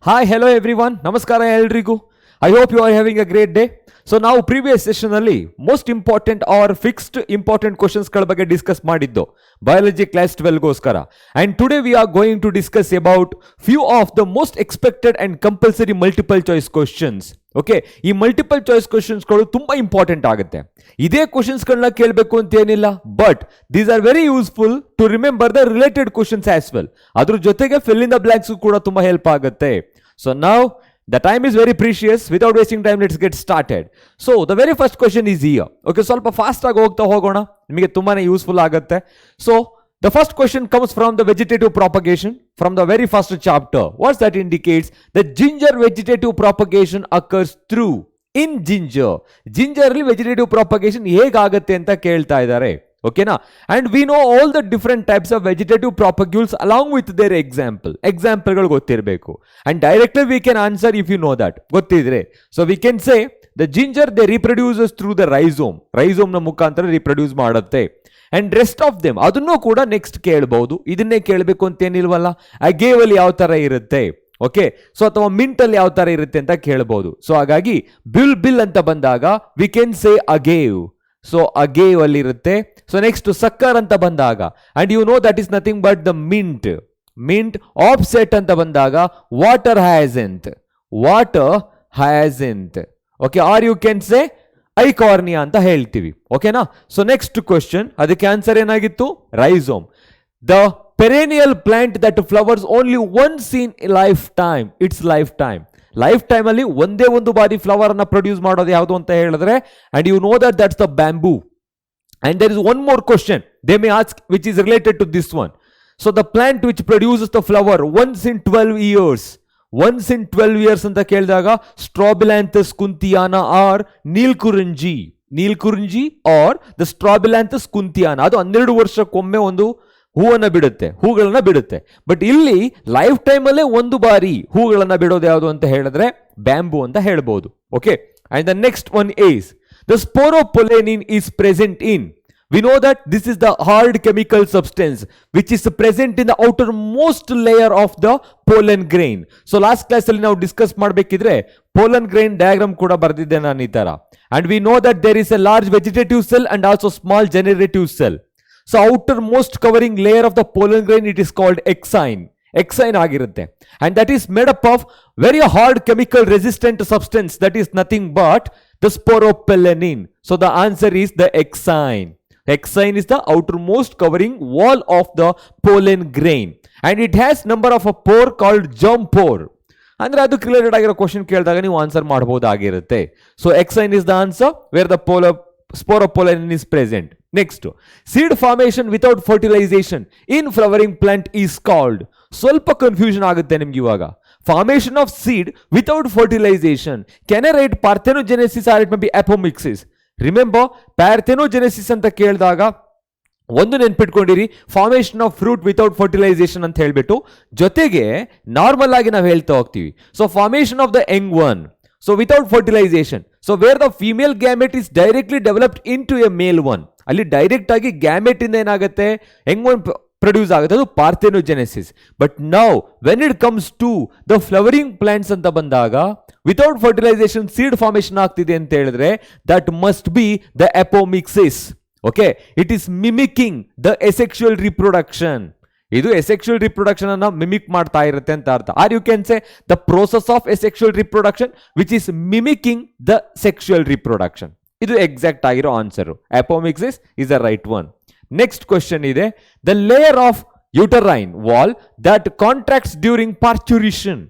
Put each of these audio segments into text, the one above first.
Hi, hello everyone. Namaskara ಎಲ್ರಿಗೂ. I hope you are having a great day. So ನಾವು previous session ಅಲ್ಲಿ most important or fixed important questions ಗಳ ಬಗ್ಗೆ discuss ಮಾಡಿದ್ದು biology class 12 ಗೋಸ್ಕರ. And today we are going to discuss about few of the most expected and compulsory multiple choice questions. Okay, ಈ multiple choice ಕ್ವಶನ್ಸ್ಗಳು ತುಂಬಾ important ಆಗುತ್ತೆ. ಇದೇ ಕ್ವಶನ್ಸ್ಗಳನ್ನ ಕೇಳಬೇಕು ಅಂತ ಏನಿಲ್ಲ, but these are very useful to remember the related questions as well. ಅದ್ರ ಜೊತೆಗೆ ಫಿಲ್ ಇನ್ ದ ಬ್ಲಾಂಕ್ಸ್ ಕೂಡ ತುಂಬಾ ಹೆಲ್ಪ್ ಆಗುತ್ತೆ. ಸೊ ನಾವು the time is very precious. Without wasting time, let's get started. So the very first question is here. Okay, ಸ್ವಲ್ಪ fast ಆಗಿ ಹೋಗ್ತಾ ಹೋಗೋಣ, ನಿಮಗೆ ತುಂಬಾನೇ ಯೂಸ್ಫುಲ್ ಆಗುತ್ತೆ. So the first question comes from the vegetative propagation from the very first chapter. What that indicates? The ginger vegetative propagation occurs through in ginger. Ginger ಅಲ್ಲಿ vegetative propagation ಹೇಗಾಗುತ್ತೆ ಅಂತ ಕೇಳ್ತಾ ಇದ್ದಾರೆ. ಓಕೆನಾ? And we know all the different types of vegetative propagules along with their ಎಕ್ಸಾಂಪಲ್ಗಳು ಗೊತ್ತಿರಬೇಕು. And directly we can answer if you know that. ಗೊತ್ತಿದ್ರೆ so we can say the ginger they reproduces through the rhizome ನ ಮುಖಾಂತರ reproduce ಮಾಡುತ್ತೆ. And rest of them ಅದನ್ನು ಕೂಡ next ಕೇಳಬಹುದು. ಇದನ್ನೇ ಕೇಳಬೇಕು ಅಂತ ಏನಿಲ್ವಲ್ಲ. ಅಗೇವ್ ಅಲ್ಲಿ ಯಾವ ತರ ಇರುತ್ತೆ, ಓಕೆ, ಸೊ ಅಥವಾ ಮಿಂಟ್ ಅಲ್ಲಿ ಯಾವ ತರ ಇರುತ್ತೆ ಅಂತ ಕೇಳಬಹುದು. ಸೊ ಹಾಗಾಗಿ ಬಿಲ್ ಅಂತ ಬಂದಾಗ we can say agave. So agave ಅಲ್ಲಿ ಇರುತ್ತೆ. ಸೊ ನೆಕ್ಸ್ಟ್ ಸಕ್ಕರ್ ಅಂತ ಬಂದಾಗ and you know that is nothing but the mint. Offset ಅಂತ ಬಂದಾಗ water hyacinth. Okay, or you can say Eichhornia ಅಂತ ಹೇಳ್ತೀವಿ. ಓಕೆನಾ? ಸೊ ನೆಕ್ಸ್ಟ್ ಕ್ವಶನ್, ಅದಕ್ಕೆ ಆನ್ಸರ್ ಏನಾಗಿತ್ತು? Rhizome. The perennial plant that flowers only once in lifetime. Lifetime ಅಲ್ಲಿ ಒಂದೇ ಒಂದು ಬಾರಿ ಫ್ಲವರ್ ಅನ್ನ ಪ್ರೊಡ್ಯೂಸ್ ಮಾಡೋದು ಯಾವುದು ಅಂತ ಹೇಳಿದ್ರೆ, and you know that's the bamboo. And there is one more question they may ask which is related to this one. So the plant which produces the flower once in 12 years ಅಂತ ಕೇಳಿದಾಗ Strobilanthes kunthiana or Neelakurinji or the Strobilanthes kunthiana. ಅದು 12 ವರ್ಷಕ್ಕೊಮ್ಮೆ ಒಂದು ಹೂಗಳನ್ನ ಬಿಡುತ್ತೆ. But ಇಲ್ಲಿ life time ಅಲ್ಲೇ ಒಂದು ಬಾರಿ ಹೂಗಳನ್ನ ಬಿಡೋದು ಯಾವುದು ಅಂತ ಹೇಳಿದ್ರೆ ಬ್ಯಾಂಬೂ ಅಂತ ಹೇಳ್ಬಹುದು. Okay, and the next one is the sporopollenin is present in. We know that this is the hard chemical substance which is present in the outer most layer of the pollen grain. So last class ಅಲ್ಲಿ ನಾವು discuss ಮಾಡಬೇಕಿದ್ರೆ pollen grain diagram ಕೂಡ ಬರೆದಿದ್ದೆ ನಾನು ಈ ತರ. And we know that there is a large vegetative cell and also small generative cell. So outermost covering layer of the pollen grain, it is called exine ಆಗಿರುತ್ತೆ. And that is made up of very hard chemical resistant substance that is nothing but the sporopollenin. So the answer is the exine. Exine is the outermost covering wall of the pollen grain. And it has number of a pore called germ pore. ಅಂದ್ರೆ ಅದಕ್ಕೆ related ಆಗಿರೋ question ಕೇಳಿದಾಗ ನೀವು answer ಮಾಡಬಹುದಾಗಿರುತ್ತೆ. So exine is the answer where the sporopollenin is present. Next, seed formation without fertilization in flowering plant is called. ಸ್ವಲ್ಪ confusion ಆಗುತ್ತೆ ನಿಮ್ಗೆ ಇವಾಗ. Formation of seed without fertilisation, can I write parthenogenesis or it may be apomixis? Remember, parthenogenesis ಅಂತ ಕೇಳಿದಾಗ ಒಂದು ನೆನ್ಪಿಟ್ಕೊಂಡಿರಿ, formation of fruit without fertilisation ಅಂತ ಹೇಳ್ಬಿಟ್ಟು ಜೊತೆಗೆ ನಾರ್ಮಲ್ ಆಗಿ ನಾವು ಹೇಳ್ತಾ ಹೋಗ್ತೀವಿ. So formation of the young one, so without fertilisation, so where the female gamete is directly developed into a male one. ಅಲ್ಲಿ ಡೈರೆಕ್ಟ್ ಆಗಿ ಗ್ಯಾಮೆಟ್ ಇಂದ ಏನಾಗುತ್ತೆ, ಯಂಗ್ ಒನ್ ಪ್ರೊಡ್ಯೂಸ್ ಆಗುತ್ತೆ, ಅದು parthenogenesis. But now when it comes to the flowering plants ಅಂತ ಬಂದಾಗ without fertilisation seed formation ಆಗ್ತಿದೆ ಅಂತ ಹೇಳಿದ್ರೆ that must be the apomixis. Okay, it is mimicking the asexual reproduction. ಇದು ಎಸೆಕ್ಸುಯಲ್ ರಿಪ್ರೊಡಕ್ಷನ್ ಅನ್ನ mimic ಮಾಡ್ತಾ ಇರುತ್ತೆ ಅಂತ ಅರ್ಥ. Or you can say the process of asexual reproduction which is mimicking the sexual reproduction. ಇದು ಎಕ್ಸಾಕ್ಟ್ ಆಗಿರೋ answer. Apomixis is the right one. Next question ಇದೆ, the layer of uterine wall that contracts during parturition.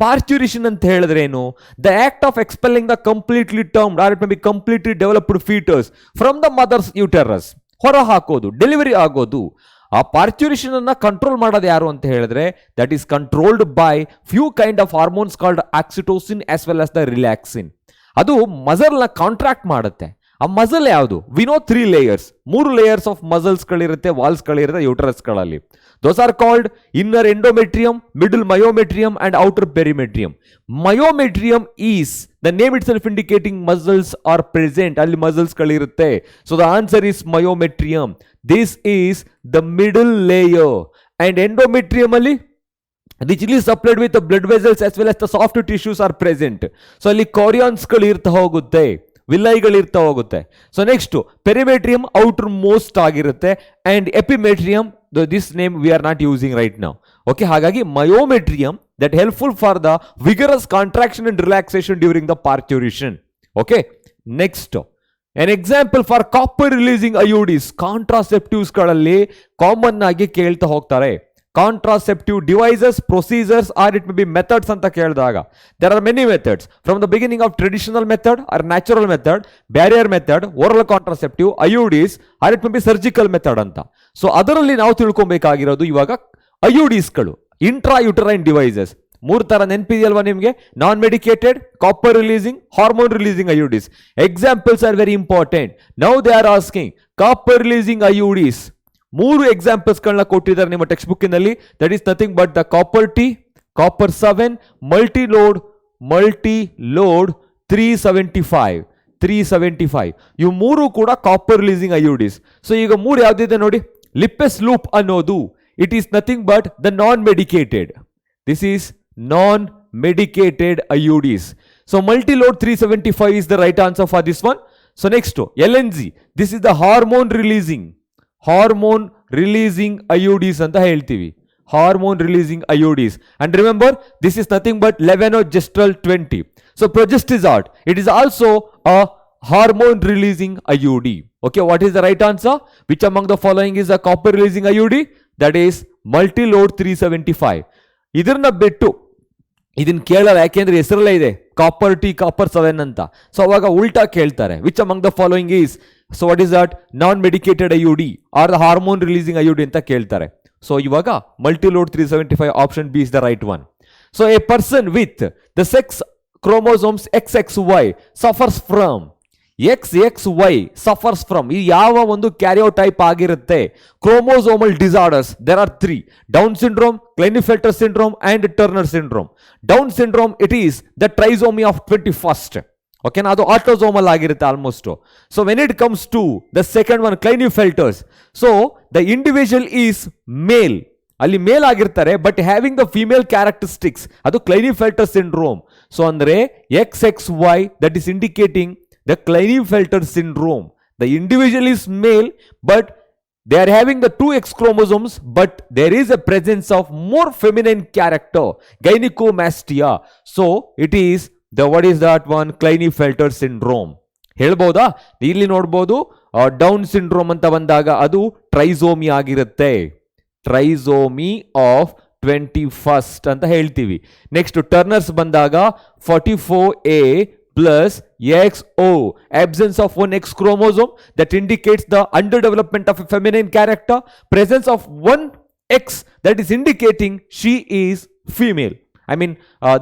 Parturition ಅಂತ ಹೇಳಿದ್ರೆ ಏನು? The act of expelling the completely termed or it may be completely developed foetus from the mother's uterus. ಹೊರ ಹಾಕೋದು, delivery ಆಗೋದು. ಆ parturition ಅನ್ನ control ಮಾಡೋದು ಯಾರು ಅಂತ ಹೇಳಿದ್ರೆ that is controlled by few kind of hormones called oxytocin as well as the relaxin. ಅದು ಮಸಲ್ ನ ಕಾಂಟ್ರಾಕ್ಟ್ ಮಾಡುತ್ತೆ. ಆ ಮಸಲ್ ಯಾವುದು? We know 3 layers, 3 layers of muscles ಗಳಿರುತ್ತೆ, ವಾಲ್ಸ್ ಗಳಿರುತ್ತೆ ಯೂಟರಸ್ ಗಳಲ್ಲಿ. Those are called inner endometrium, middle myometrium and outer perimetrium. Myometrium is the name itself indicating muscles are present. ಅಲ್ಲಿ muscles ಗಳಿರುತ್ತೆ. So the answer is myometrium. This is the middle layer. And endometrium ಅಲ್ಲಿ richly supplied with the blood vessels as well as the soft tissues are present. So ಅಲ್ಲಿ ಕಾರಿಯಾನ್ಸ್ಗಳು ಇರ್ತಾ ಹೋಗುತ್ತೆ, ವಿಲ್ಲೈಗಳು ಇರ್ತಾ ಹೋಗುತ್ತೆ. So next perimetrium outer most ಆಗಿರುತ್ತೆ and epimetrium this name we are not using right now. Okay, ಹಾಗಾಗಿ myometrium that helpful for the vigorous contraction and relaxation during the parturition. Okay, next an example for copper releasing IUDs, contraceptives ಗಳಲ್ಲಿ common ಆಗಿ ಕೇಳ್ತಾ ಹೋಗ್ತಾರೆ. Contraceptive devices, procedures or it may be methods ಅಂತ ಕೇಳಿದಾಗ there are many methods from the beginning of traditional method or natural method, barrier method, oral contraceptive, IUDs or it may be surgical method ಅಂತ. So ಅದರಲ್ಲಿ ನಾವು ತಿಳ್ಕೊಬೇಕಾಗಿರೋದು ಇವಾಗ IUDsಗಳು, intra uterine devices. 3 ತರ ನೆನಪಿದೆಯಲ್ವಾ ನಿಮಗೆ? Non medicated, copper releasing, hormone releasing IUDs. Examples are very important. Now they are asking copper releasing IUDs. 3 ಎಕ್ಸಾಂಪಲ್ಸ್ಗಳನ್ನ ಕೊಟ್ಟಿದ್ದಾರೆ ನಿಮ್ಮ ಟೆಕ್ಸ್ಟ್ ಬುಕ್ಕಿನಲ್ಲಿ. That is nothing but the copper T, copper 7, multiload 375. ಇವು 3 ಕೂಡ copper releasing IUDs. So ಈಗ 3 ಯಾವ್ದಿದೆ ನೋಡಿ. ಲಿಪ್ಪೆಸ್ loop ಅನ್ನೋದು it is nothing but the non medicated. This is non-medicated IUDs. So multi-load 375 is the right answer for this one. So next, LNZ. This is the hormone releasing IUDs anta heltivi. Hormone releasing IUDs. And remember, this is nothing but levonorgestrel 20. So progesterone, it is also a hormone releasing IUD. Okay, what is the right answer? Which among the following is a copper releasing IUD? That is multi-load 375. ಇದನ್ನ ಬಿಟ್ಟು ಇದನ್ನ ಕೇಳಲ್ಲ, ಯಾಕೆಂದ್ರೆ ಹೆಸರಲ್ಲೇ ಇದೆ copper T, copper 7 ಅಂತ. So ಅವಾಗ ಉಲ್ಟಾ ಕೇಳ್ತಾರೆ. Which among the following is, so what is that, non medicated IUD or the hormone releasing IUD ಅಂತ ಕೇಳ್ತಾರೆ. ಸೊ ಇವಾಗ multiload 375 option B is the right one. So a person with the sex chromosomes XXY suffers from, XXY suffers from, ಈ ಯಾವ ಒಂದು karyotype ಆಗಿರುತ್ತೆ? Chromosomal disorders there are 3: Down syndrome, Klinefelter syndrome and Turner syndrome. Down syndrome it is the trisomy of 21st. ಓಕೆನಾ, ಅದು autosomal ಆಗಿರುತ್ತೆ almost. So when it comes to the second one Klinefelter's, so the individual is male, ಅಲ್ಲಿ male ಆಗಿರ್ತಾರೆ but having the female characteristics, ಅದು Klinefelter syndrome. So ಅಂದ್ರೆ XXY that is indicating the Klinefelter syndrome. The individual is male but they are having the 2X chromosomes but there is a presence of more feminine character, gynecomastia. So it is the, what is that one, Klinefelter syndrome. ಹೇಳ್ಬೋದಾ? ಇಲ್ಲಿ ನೋಡ್ಬೋದು down syndrome ಅಂತ ಬಂದಾಗ ಅದು trisomy ಆಗಿರುತ್ತೆ, trisomy of 21st ಅಂತ ಹೇಳ್ತೀವಿ. Next ಟರ್ನರ್ಸ್ ಬಂದಾಗ 44A plus XO, absence of one X chromosome that indicates the underdevelopment of a feminine character, presence of one X that is indicating she is female. I mean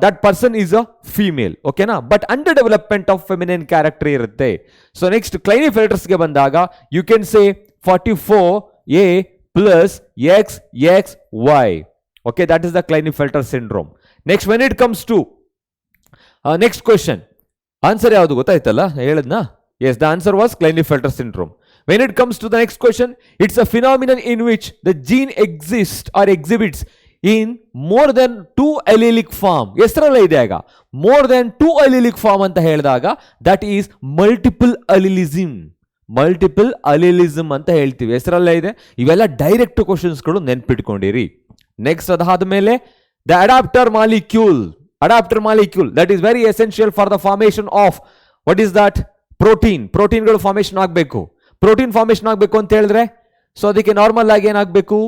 that person is a female, okay na, but underdevelopment of feminine character irutte. So next Klinefelters ge bandaga you can say 44A plus XXY. Okay, that is the Klinefelter syndrome. Next, when it comes to next question, answer ಯಾವುದು ಗೊತ್ತಾಯ್ತಲ್ಲ, ಹೇಳದ್ನಾ? Yes, the answer was Klinefelter syndrome. When it comes to the next question, it's a phenomenon in which the gene exist or exhibits in more than 2 allelic form. ಹೆಸರಲ್ಲೇ ಇದೆ ಆಗ more than 2 allelic form ಅಂತ ಹೇಳಿದಾಗ that is multiple ಅಲಿಲಿಸಮ್. Multiple ಅಲಿಲಿಸಮ್ ಅಂತ ಹೇಳ್ತೀವಿ, ಹೆಸರಲ್ಲೇ ಇದೆ. ಇವೆಲ್ಲ ಡೈರೆಕ್ಟ್ ಕ್ವಶನ್ಸ್ಗಳು ನೆನ್ಪಿಟ್ಕೊಂಡಿರಿ. ನೆಕ್ಸ್ಟ್ ಅದಾದ ಮೇಲೆ the adapter molecule. Adapter molecule that is very essential for the formation of what is that, protein. ಪ್ರೋಟೀನ್ಗಳು ಫಾರ್ಮೇಷನ್ ಆಗಬೇಕು. ಪ್ರೋಟೀನ್ ಫಾರ್ಮೇಷನ್ ಆಗಬೇಕು ಅಂತ ಹೇಳಿದ್ರೆ ಸೊ ಅದಕ್ಕೆ ನಾರ್ಮಲ್ ಆಗಿ ಏನಾಗಬೇಕು,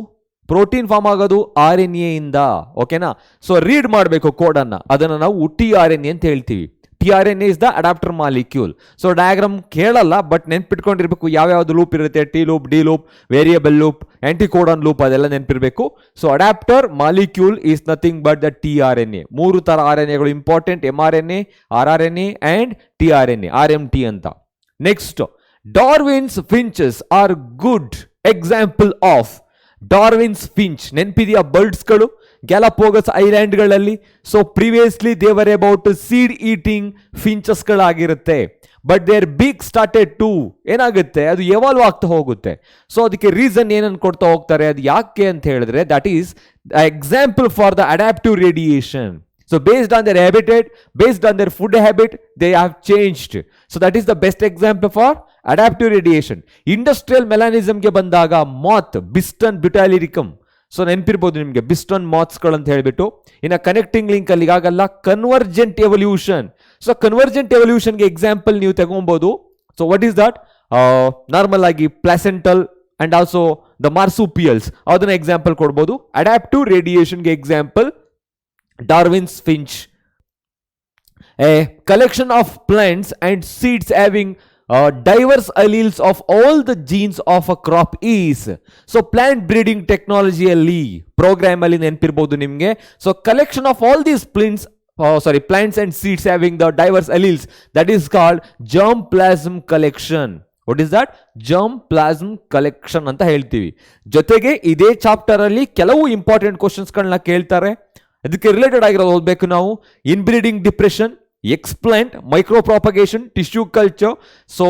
ಪ್ರೋಟೀನ್ ಫಾರ್ಮ್ ಆಗೋದು RNA ಇಂದ. ಓಕೆನಾ, ಸೊ ರೀಡ್ ಮಾಡಬೇಕು ಕೋಡನ್ನು, ಅದನ್ನು ನಾವು tRNA ಅಂತ ಹೇಳ್ತೀವಿ. tRNA is the adapter molecule. So diagram ಕೇಳಲ್ಲ ಬಟ್ ನೆನ್ಪಿಟ್ಕೊಂಡಿರ್ಬೇಕು ಯಾವ್ಯಾವ್ದು ಲೂಪ್ ಇರುತ್ತೆ, T loop, D loop, variable loop, anticodon loop, ಅದೆಲ್ಲ ನೆನ್ಪಿರ್ಬೇಕು. So adapter molecule is nothing but the tRNA. 3 ತರ RNAಗಳು important, mRNA, rRNA and tRNA, RMT ಅಂತ. Next, Darwin's finches are good example of. Darwin's finch ನೆನಪಿದೆಯಾ? ಬರ್ಡ್ಸ್ಗಳು Galapagos ಐಲ್ಯಾಂಡ್ಗಳಲ್ಲಿ. So previously they were about seed eating ಫಿಂಚಸ್ಗಳಾಗಿರುತ್ತೆ. But there big started to ಏನಾಗುತ್ತೆ, ಅದು evolve ಆಗ್ತಾ ಹೋಗುತ್ತೆ. ಸೊ ಅದಕ್ಕೆ ರೀಸನ್ ಏನನ್ನು ಕೊಡ್ತಾ ಹೋಗ್ತಾರೆ, ಅದು ಯಾಕೆ ಅಂತ ಹೇಳಿದ್ರೆ that is example for the adaptive radiation. So based on their habitat, based on their food habit, they have changed. So that is the best example for adaptive radiation. Industrial melanism ಗೆ ಬಂದಾಗ ಮಾತ್ ಬಿಸ್ಟನ್ ಬ್ಯುಟಾಲಿರಿಕಮ್, so ನೆನಪಿರ್ಬೋದು ನಿಮಗೆ ಬಿಸ್ಟನ್ ಮಾತ್ಸ್ಗಳು ಅಂತ ಹೇಳ್ಬಿಟ್ಟು. ಇನ್ನು connecting link ಅಲ್ಲಿ ಈಗಾಗಲ್ಲ convergent evolution. So convergent ಎವಲ್ಯೂಷನ್ಗೆ ಎಕ್ಸಾಂಪಲ್ ನೀವು ತಗೊಬಹುದು. So what is that, normal ಆಗಿ placental and also the marsupials, ಅದನ್ನ ಎಕ್ಸಾಂಪಲ್ ಕೊಡ್ಬೋದು. ಅಡಾಪ್ಟಿವ್ ರೇಡಿಯೇಷನ್ಗೆ example Darwin's finch. A collection of plants and seeds having diverse alleles of all the genes of a crop is. So plant breeding technology alli program alli ನೆನಪಿರಬಹುದು ನಿಮಗೆ. So collection of all these plants and seeds having the diverse alleles, that is called germplasm collection. What is that? germplasm collection ಅಂತ ಹೇಳ್ತೀವಿ. ಜೊತೆಗೆ ಇದೇ chapter ಅಲ್ಲಿ ಕೆಲವು important questions ಗಳನ್ನ ಕೇಳ್ತಾರೆ, ಅದಕ್ಕೆ ರಿಲೇಟೆಡ್ ಆಗಿರೋದು ಓದಬೇಕು ನಾವು. Inbreeding depression, explant, micropropagation, tissue culture, so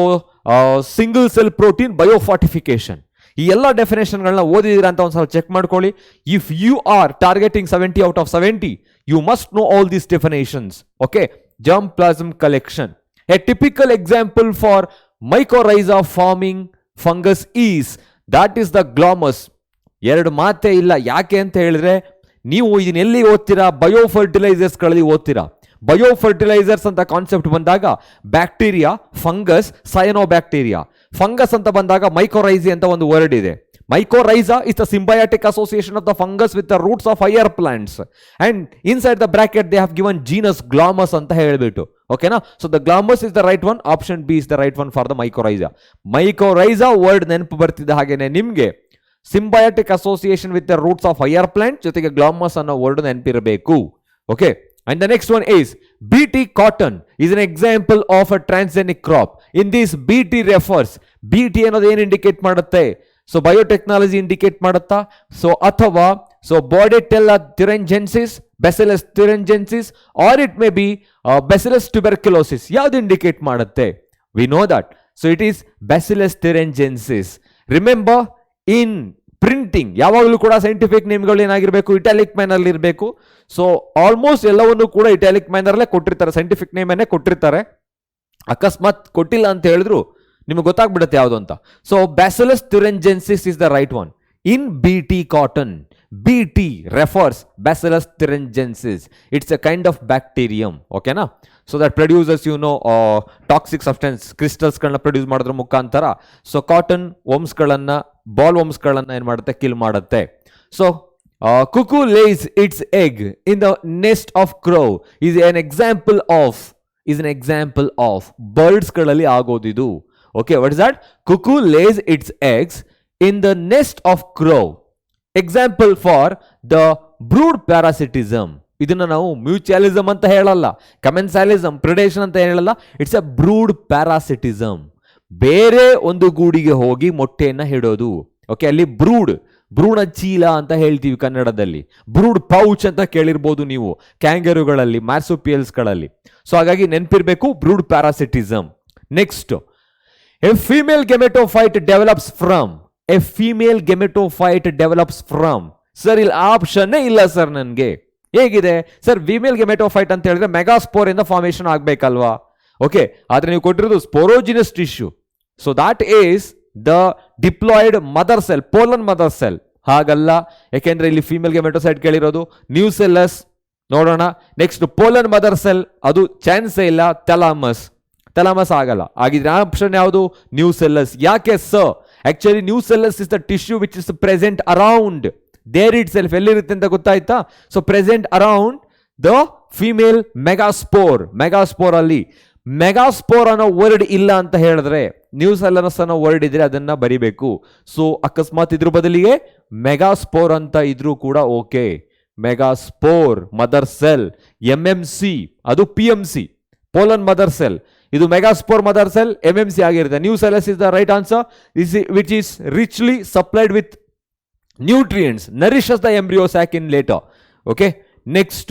single cell protein, biofortification, ಈ ಎಲ್ಲ ಡೆಫಿನೇಷನ್ಗಳನ್ನ ಓದಿದ್ದೀರಾ ಅಂತ ಒಂದ್ಸಲ ಚೆಕ್ ಮಾಡ್ಕೊಳ್ಳಿ. If you are targeting 70 out of 70, you must know all these definitions. Okay, germplasm collection. A typical example for mycorrhiza forming fungus is, that is the glomus. ಎರಡು ಮಾತೇ ಇಲ್ಲ. ಯಾಕೆ ಅಂತ ಹೇಳಿದ್ರೆ ನೀವು ಇದನ್ನೆಲ್ಲಿ ಓದ್ತೀರಾ, ಬಯೋಫರ್ಟಿಲೈಸರ್ಸ್ಗಳಲ್ಲಿ ಓದ್ತೀರಾ. ಬಯೋಫರ್ಟಿಲೈಸರ್ಸ್ ಅಂತ ಕಾನ್ಸೆಪ್ಟ್ ಬಂದಾಗ ಬ್ಯಾಕ್ಟೀರಿಯಾ, ಫಂಗಸ್, ಸಯನೋಬ್ಯಾಕ್ಟೀರಿಯಾ. ಫಂಗಸ್ ಅಂತ ಬಂದಾಗ ಮೈಕೋರೈಸಿ ಅಂತ ಒಂದು ವರ್ಡ್ ಇದೆ. Mycorrhiza is the symbiotic association of the fungus with the roots of higher plants, and inside the bracket they have given genus Glomus ಅಂತ ಹೇಳ್ಬಿಟ್ಟು. ಓಕೆನಾ? So the Glomus is the right one, option B is the right one for the mycorrhiza. Mycorrhiza word ನೆನಪು ಬರ್ತಿದ್ದ ಹಾಗೇನೆ ನಿಮ್ಗೆ symbiotic association with the roots of higher plant ಜೊತೆಗೆ Glomus ಅನ್ನೋ word ನೆನಪಿರಬೇಕು. Okay, and the next one is BT cotton is an example of a transgenic crop. In this BT refers, BT ಅನ್ನೋದು ಏನು indicate ಮಾಡುತ್ತೆ, so biotechnology indicate ಮಾಡುತ್ತಾ, so ಅಥವಾ so Bordetella thuringiensis, Bacillus thuringiensis, or it may be Bacillus tuberculosis, ಯಾವ್ದು indicate ಮಾಡುತ್ತೆ? We know that, so it is Bacillus thuringiensis. Remember, in printing ಯಾವಾಗಲೂ ಕೂಡ scientific ನೇಮ್ಗಳು ಏನಾಗಿರಬೇಕು, ಇಟಾಲಿಕ್ ಮ್ಯಾನರ್ ಇರಬೇಕು. ಸೊ ಆಲ್ಮೋಸ್ಟ್ ಎಲ್ಲವನ್ನು ಕೂಡ ಇಟಾಲಿಕ್ ಮ್ಯಾನರ್ಲೇ ಕೊಟ್ಟಿರ್ತಾರೆ, ಸೈಂಟಿಫಿಕ್ ನೇಮನ್ನೇ ಕೊಟ್ಟಿರ್ತಾರೆ. ಅಕಸ್ಮಾತ್ ಕೊಟ್ಟಿಲ್ಲ ಅಂತ ಹೇಳಿದ್ರು ನಿಮಗೆ ಗೊತ್ತಾಗ್ಬಿಡುತ್ತೆ ಯಾವುದು ಅಂತ. So Bacillus thuringiensis is the right one in BT cotton. BT refers Bacillus thuringiensis. It's a kind of bacterium. Okay na? So that produces toxic substance crystals ಗಳನ್ನ ಪ್ರೊಡ್ಯೂಸ್ ಮಾಡೋದ್ರ ಮುಖಾಂತರ ಸೊ ಕಾಟನ್ ವರ್ಮ್ಸ್ ಗಳನ್ನ, ball worms ಗಳನ್ನ ಏನ್ ಮಾಡುತ್ತೆ, kill ಮಾಡುತ್ತೆ. So cuckoo lays its egg in the nest of crow is an example of birds ಗಳಲ್ಲಿ ಆಗೋದಿದು. Okay, what is that? Cuckoo lays its eggs in the nest of crow. Example for the brood parasitism. ಇದನ್ನ ನಾವು mutualism ಅಂತ ಹೇಳಲ್ಲ, commensalism, predation ಅಂತ ಹೇಳಲ್ಲ. It's a brood parasitism. ಬೇರೆ ಒಂದು ಗೂಡಿಗೆ ಹೋಗಿ ಮೊಟ್ಟೆಯನ್ನ ಹಿಡೋದು. ಓಕೆ, ಅಲ್ಲಿ ಭ್ರೂಣ ಚೀಲ ಅಂತ ಹೇಳ್ತೀವಿ ಕನ್ನಡದಲ್ಲಿ. ಬ್ರೂಡ್ ಪೌಚ್ ಅಂತ ಕೇಳಿರ್ಬೋದು ನೀವು ಕ್ಯಾಂಗರುಗಳಲ್ಲಿ, ಮಾರ್ಸುಪಿಯಲ್ಸ್ಗಳಲ್ಲಿ. ಸೊ ಹಾಗಾಗಿ ನೆನಪಿರ್ಬೇಕು, brood parasitism. Next, a female gametophyte develops from. Sir ಇಲ್ಲಿ ಆಪ್ಷನ್ನೇ ಇಲ್ಲ ಸರ್ ನನಗೆ. ಹೇಗಿದೆ ಸರ್? ಫೀಮೇಲ್ ಗೆಮೆಟೋಫೈಟ್ ಅಂತ ಹೇಳಿದ್ರೆ ಮೆಗಾಸ್ಪೋರ್ ಇಂದ ಫಾರ್ಮೇಶನ್ ಆಗ್ಬೇಕಲ್ವಾ? ಓಕೆ, ಆದ್ರೆ ನೀವು ಕೊಟ್ಟಿರೋದು ಸ್ಪೋರೋಜಿನಸ್ tissue. So that is the diploid mother cell, pollen mother cell. ಹಾಗಲ್ಲ, ಯಾಕೆಂದ್ರೆ ಇಲ್ಲಿ ಫೀಮೇಲ್ ಗೆಮೆಟೋಸೈಟ್ ಕೇಳಿರೋದು ನ್ಯೂಸೆಲ್ಲಸ್. ನೋಡೋಣ. ನೆಕ್ಸ್ಟ್, ಪೋಲನ್ ಮದರ್ ಸೆಲ್, ಅದು ಚಾನ್ಸೇ ಇಲ್ಲ. ಥೆಲಾಮಸ್ ಆಗಲ್ಲ. ಆಗಿದ್ರೆ ಆಪ್ಷನ್ ಯಾವುದು? ನ್ಯೂಸೆಲ್ಲಸ್. ಯಾಕೆ sir? Actually nucellus is the tissue which is present around there itself. ಎಲ್ಲಿರುತ್ತೆ ಅಂತ ಗೊತ್ತಾಯ್ತಾ? So present around the female megaspore ಅಲ್ಲಿ ಮೆಗಾಸ್ಪೋರ್ ಅನ್ನೋ ವರ್ಡ್ ಇಲ್ಲ ಅಂತ ಹೇಳಿದ್ರೆ, ನ್ಯೂಸೆಲ್ಲಸ್ ಅನ್ನೋ ವರ್ಡ್ ಇದ್ರೆ ಅದನ್ನ ಬರಿಬೇಕು. ಸೊ ಅಕಸ್ಮಾತ್ ಇದ್ರ ಬದಲಿಗೆ ಮೆಗಾಸ್ಪೋರ್ ಅಂತ ಇದ್ರೂ ಕೂಡ okay. Megaspore mother cell, MMC, ಅದು PMC, ಪೋಲನ್ ಮದರ್ ಸೆಲ್. ಇದು ಮೆಗಾಸ್ಪೋರ್ ಮದರ್ ಸೆಲ್, MMC ಆಗಿರುತ್ತೆ. Nucellus is the right answer, which is richly supplied with nutrients, nourishes the embryo sac in later. Okay, next,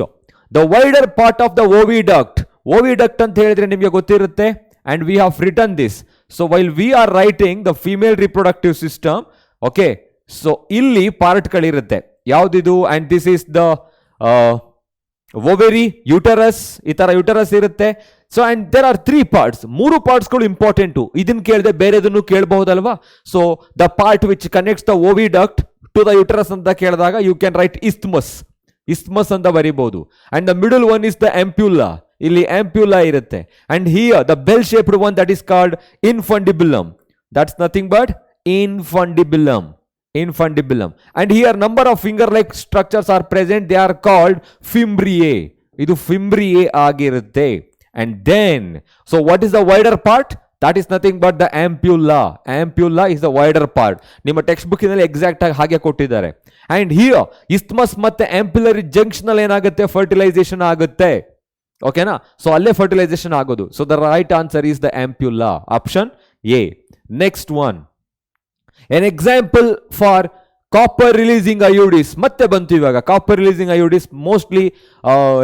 the wider part of the oviduct ಅಂತ ಹೇಳಿದ್ರೆ ನಿಮಗೆ ಗೊತ್ತಿರುತ್ತೆ, and we have written this. So while we are writing the female reproductive system, okay, so ಇಲ್ಲಿ ಪಾರ್ಟ್ಗಳಿರುತ್ತೆ ಯಾವ್ದಿದು, and this is the ovary, uterus, ಈ ತರ uterus ಇರುತ್ತೆ. So and there are 3 parts, 3 ಪಾರ್ಟ್ಸ್ಗಳು important. ಇದನ್ನ ಕೇಳದೆ ಬೇರೆದನ್ನು ಕೇಳಬಹುದಲ್ವಾ. So the part which connects the oviduct to the uterus ಅಂತ ಕೇಳಿದಾಗ ಯು ಕ್ಯಾನ್ ರೈಟ್ ಇಸ್ತ್ಮಸ್ ಅಂತ ಬರೀಬಹುದು. And the middle one is the ampulla, ಇಲ್ಲಿ ಆಂಪ್ಯುಲಾ ಇರುತ್ತೆ. And here the bell shaped one that is called infundibulum, that's nothing but infundibulum. And here number of finger like structures are present, they are called fimbriae. Idu fimbriae ಆಗಿರುತ್ತೆ. And then, so what is the wider part? That is nothing but the ampulla is the wider part. ನಿಮ್ಮ text book ನಲ್ಲಿ exact ಆಗಿ ಹಾಗೆ ಕೊಟ್ಟಿದ್ದಾರೆ. And here ಇಸ್ತ್ಮಸ್ ಮತ್ತೆ ampullary junction ಅಲ್ಲಿ ಏನಾಗುತ್ತೆ, fertilisation ಆಗುತ್ತೆ. ಓಕೆನಾ, ಸೊ ಅಲ್ಲೇ ಫರ್ಟಿಲೈಸೇಷನ್ ಆಗೋದು. So the right answer is the ampulla, option A. Next one, an example for copper releasing IUDs. ಮತ್ತೆ ಬಂತು ಇವಾಗ copper releasing IUDs, mostly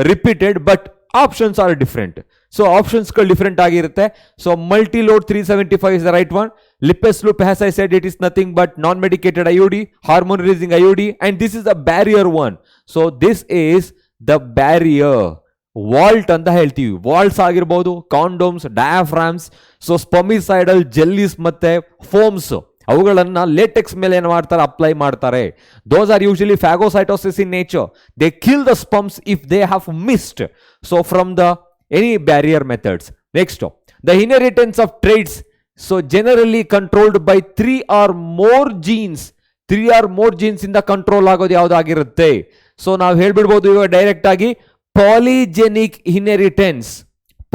repeated but options are different. So options ಗಳು different ಆಗಿರುತ್ತೆ. So multi-load 375 is the right one. Lippes loop, as I said, it is nothing but non-medicated IUD, hormone releasing IUD, and this is the barrier one. So this is the barrier. Vault ಅಂತ ಹೇಳ್ತೀವಿ. ವಾಲ್ಟ್ಸ್ ಆಗಿರ್ಬೋದು, ಕಾಂಡೋಮ್ಸ್, ಡಯಾಫ್ರಾಮ್ಸ್, so ಸ್ಪರ್ಮಿಸೈಡಲ್ ಜೆಲ್ಲಿಸ್ ಮತ್ತೆ foams, ಅವುಗಳನ್ನ LaTeX ಮೇಲೆ ಏನು ಮಾಡ್ತಾರೆ, apply ಮಾಡ್ತಾರೆ. Those are usually phagocytosis in nature. They kill the sperms if they have missed so from the any barrier methods. Next, the inheritance of traits, so generally controlled by 3 or more genes. 3 or more genes ಇಂದ control ಆಗೋದು ಯಾವ್ದಾಗಿರುತ್ತೆ. ಸೊ ನಾವು ಹೇಳ್ಬಿಡ್ಬೋದು ಇವಾಗ direct ಆಗಿ polygenic inheritance.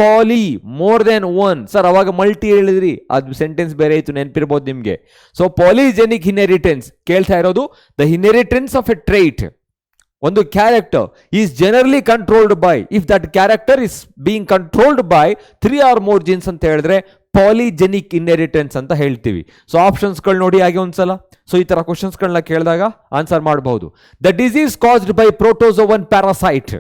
Poly, more than one. Sir ಅವಾಗ multi ಹೇಳಿದ್ರಿ, ಅದು ಸೆಂಟೆನ್ಸ್ ಬೇರೆ ಇತ್ತು, ನೆನಪಿರ್ಬೋದು ನಿಮಗೆ. ಸೊ ಪಾಲಿಜೆನಿಕ್ ಇನ್ಹೆರಿಟೆನ್ಸ್ ಕೇಳ್ತಾ ಇರೋದು ದ ಇನ್ಹೆರಿಟೆನ್ಸ್ ಆಫ್ ಎ ಟ್ರೈಟ್. ಒಂದು character is generally controlled by, if that character is being controlled by 3 or more genes ಅಂತ ಹೇಳಿದ್ರೆ ಪಾಲಿಜೆನಿಕ್ ಇನ್ಹೆರಿಟೆನ್ಸ್ ಅಂತ ಹೇಳ್ತೀವಿ. ಸೊ ಆಪ್ಷನ್ಸ್ಗಳು ನೋಡಿ ಹಾಗೆ ಒಂದ್ಸಲ. ಸೊ ಈ ತರ ಕ್ವಶನ್ಸ್ಗಳನ್ನ ಕೇಳಿದಾಗ ಆನ್ಸರ್ ಮಾಡಬಹುದು. The disease caused by protozoan parasite.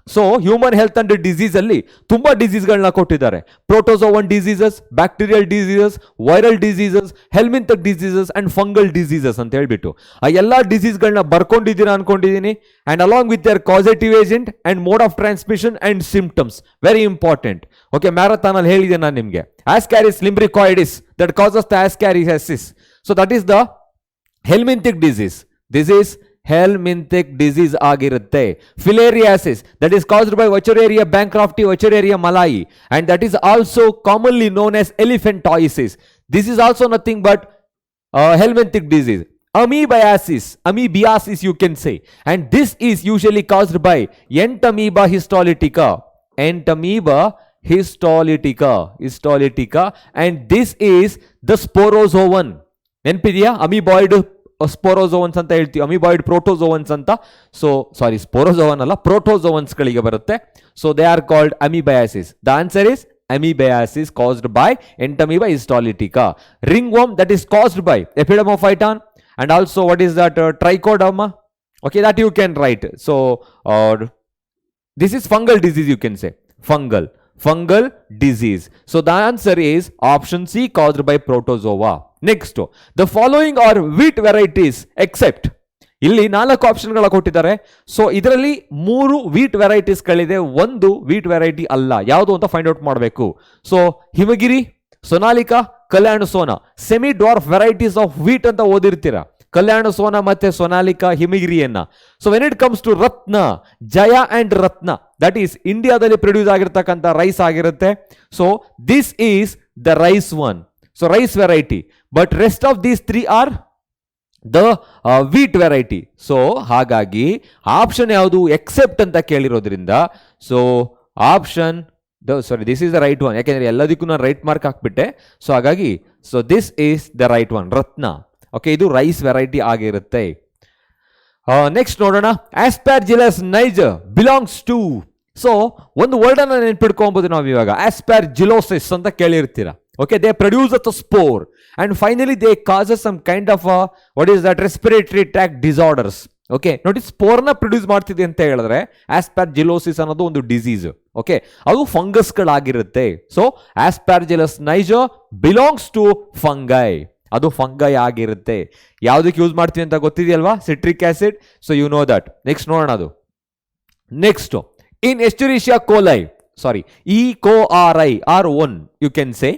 So human health and disease ಅಲ್ಲಿ ತುಂಬಾ ಡಿಸೀಸ್ಗಳನ್ನ ಕೊಟ್ಟಿದ್ದಾರೆ. Protozoan diseases, bacterial diseases, viral diseases, helminthic diseases and fungal diseases ಅಂತ ಹೇಳ್ಬಿಟ್ಟು ಆ ಎಲ್ಲಾ ಡಿಸೀಸ್ಗಳನ್ನ ಬರ್ಕೊಂಡಿದ್ದೀರಾ ಅನ್ಕೊಂಡಿದ್ದೀನಿ. And along with their causative agent and mode of transmission and symptoms, very important. Okay, marathon ಅಲ್ಲಿ ಹೇಳಿದೆ ನಾನು ನಿಮಗೆ. Ascaris lumbricoides that causes the ascariasis. So that is the helminthic disease. This is helminthic disease ಆಗಿರುತ್ತೆ. Filariasis that is caused by Wuchereria bancrofti, Wuchereria malayi, and that is also commonly known as elephantiasis. This is also nothing but helminthic disease. Amoebiasis you can say, and this is usually caused by Entamoeba histolytica, and this is the sporozoan. ನೆನಪಿದೆಯಾ? Amoeboid ಸ್ಪೋರೋಜೋವನ್ಸ್ ಅಂತ ಹೇಳ್ತೀವಿ, amoeboid ಪ್ರೋಟೋಜೋವನ್ಸ್ ಅಂತ. So sorry, ಸ್ಪೋರೋಜೋವನ್ ಅಲ್ಲ, protozoans ಗಳಿಗೆ ಬರುತ್ತೆ. So they are called amoebiasis. The answer is amoebiasis caused by Entamoeba histolytica. Ringworm that is caused by Epidemophyton, and also what is that, Trichoderma. Okay, that you can write. So this is fungal disease, you can say fungal disease. So the answer is option C, caused by protozoa. Next, the following are wheat varieties except. ಇಲ್ಲಿ 4 ಆಪ್ಷನ್ಗಳ ಕೊಟ್ಟಿದ್ದಾರೆ. So ಇದರಲ್ಲಿ 3 wheat varieties ಗಳಿದೆ, ಒಂದು wheat variety ಅಲ್ಲ. ಯಾವುದು ಅಂತ find out ಮಾಡಬೇಕು. So Himgiri, Sonalika, Kalyan Sona, semi dwarf varieties of wheat ಅಂತ ಓದಿರ್ತೀರಾ, ಕಲ್ಯಾಣ ಸೋನಾ ಮತ್ತೆ ಸೊನಾಲಿಕಾ, ಹಿಮಗಿರಿಯನ್ನ. So when it comes to Ratna, Jaya and Ratna, that is ಇಂಡಿಯಾದಲ್ಲಿ ಪ್ರೊಡ್ಯೂಸ್ ಆಗಿರ್ತಕ್ಕಂಥ ರೈಸ್ ಆಗಿರುತ್ತೆ. So this is the rice one. So rice variety, but rest of these 3 are the wheat variety. So ಹಾಗಾಗಿ option ಯಾವುದು except ಅಂತ ಕೇಳಿರೋದ್ರಿಂದ, so option this is the right one. ಯಾಕೆಂದ್ರೆ ಎಲ್ಲದಕ್ಕೂ ನಾನು ರೈಟ್ ಮಾರ್ಕ್ ಹಾಕ್ಬಿಟ್ಟೆ. ಸೊ ಹಾಗಾಗಿ so this is the right one, Ratna. Okay, ಇದು ರೈಸ್ ವೆರೈಟಿ ಆಗಿರುತ್ತೆ. ನೆಕ್ಸ್ಟ್ ನೋಡೋಣ. Aspergillus niger belongs to. So ಒಂದು ವರ್ಡ್ ಅನ್ನ ನೆನ್ಪಿಡ್ಕೊಬಹುದು ನಾವು ಇವಾಗ. ಆಸ್ಪರ್ಜಿಲೋಸಿಸ್ ಅಂತ ಕೇಳಿರ್ತೀರಾ. Okay, they produce a spore, and finally they causes some kind of what is that, respiratory tract disorders. Okay, ನೋಡಿ, ಸ್ಪೋರ್ನ ಪ್ರೊಡ್ಯೂಸ್ ಮಾಡ್ತಿದೆ ಅಂತ ಹೇಳಿದ್ರೆ ಆಸ್ಪರ್ಜಿಲೋಸಿಸ್ ಅನ್ನೋದು ಒಂದು ಡಿಸೀಸ್. ಓಕೆ, ಅದು ಫಂಗಸ್ಗಳಾಗಿರುತ್ತೆ. So Aspergillus niger belongs to fungi, ಅದು ಫಂಗೈ ಆಗಿರುತ್ತೆ. ಯಾವುದಕ್ಕೆ ಯೂಸ್ ಮಾಡ್ತೀವಿ ಅಂತ ಗೊತ್ತಿದೆಯಲ್ವಾ? Citric acid. So you know that. Next ನೋಡೋಣ ಅದು. Next, in Escherichia coli, sorry E coli R1 you can say.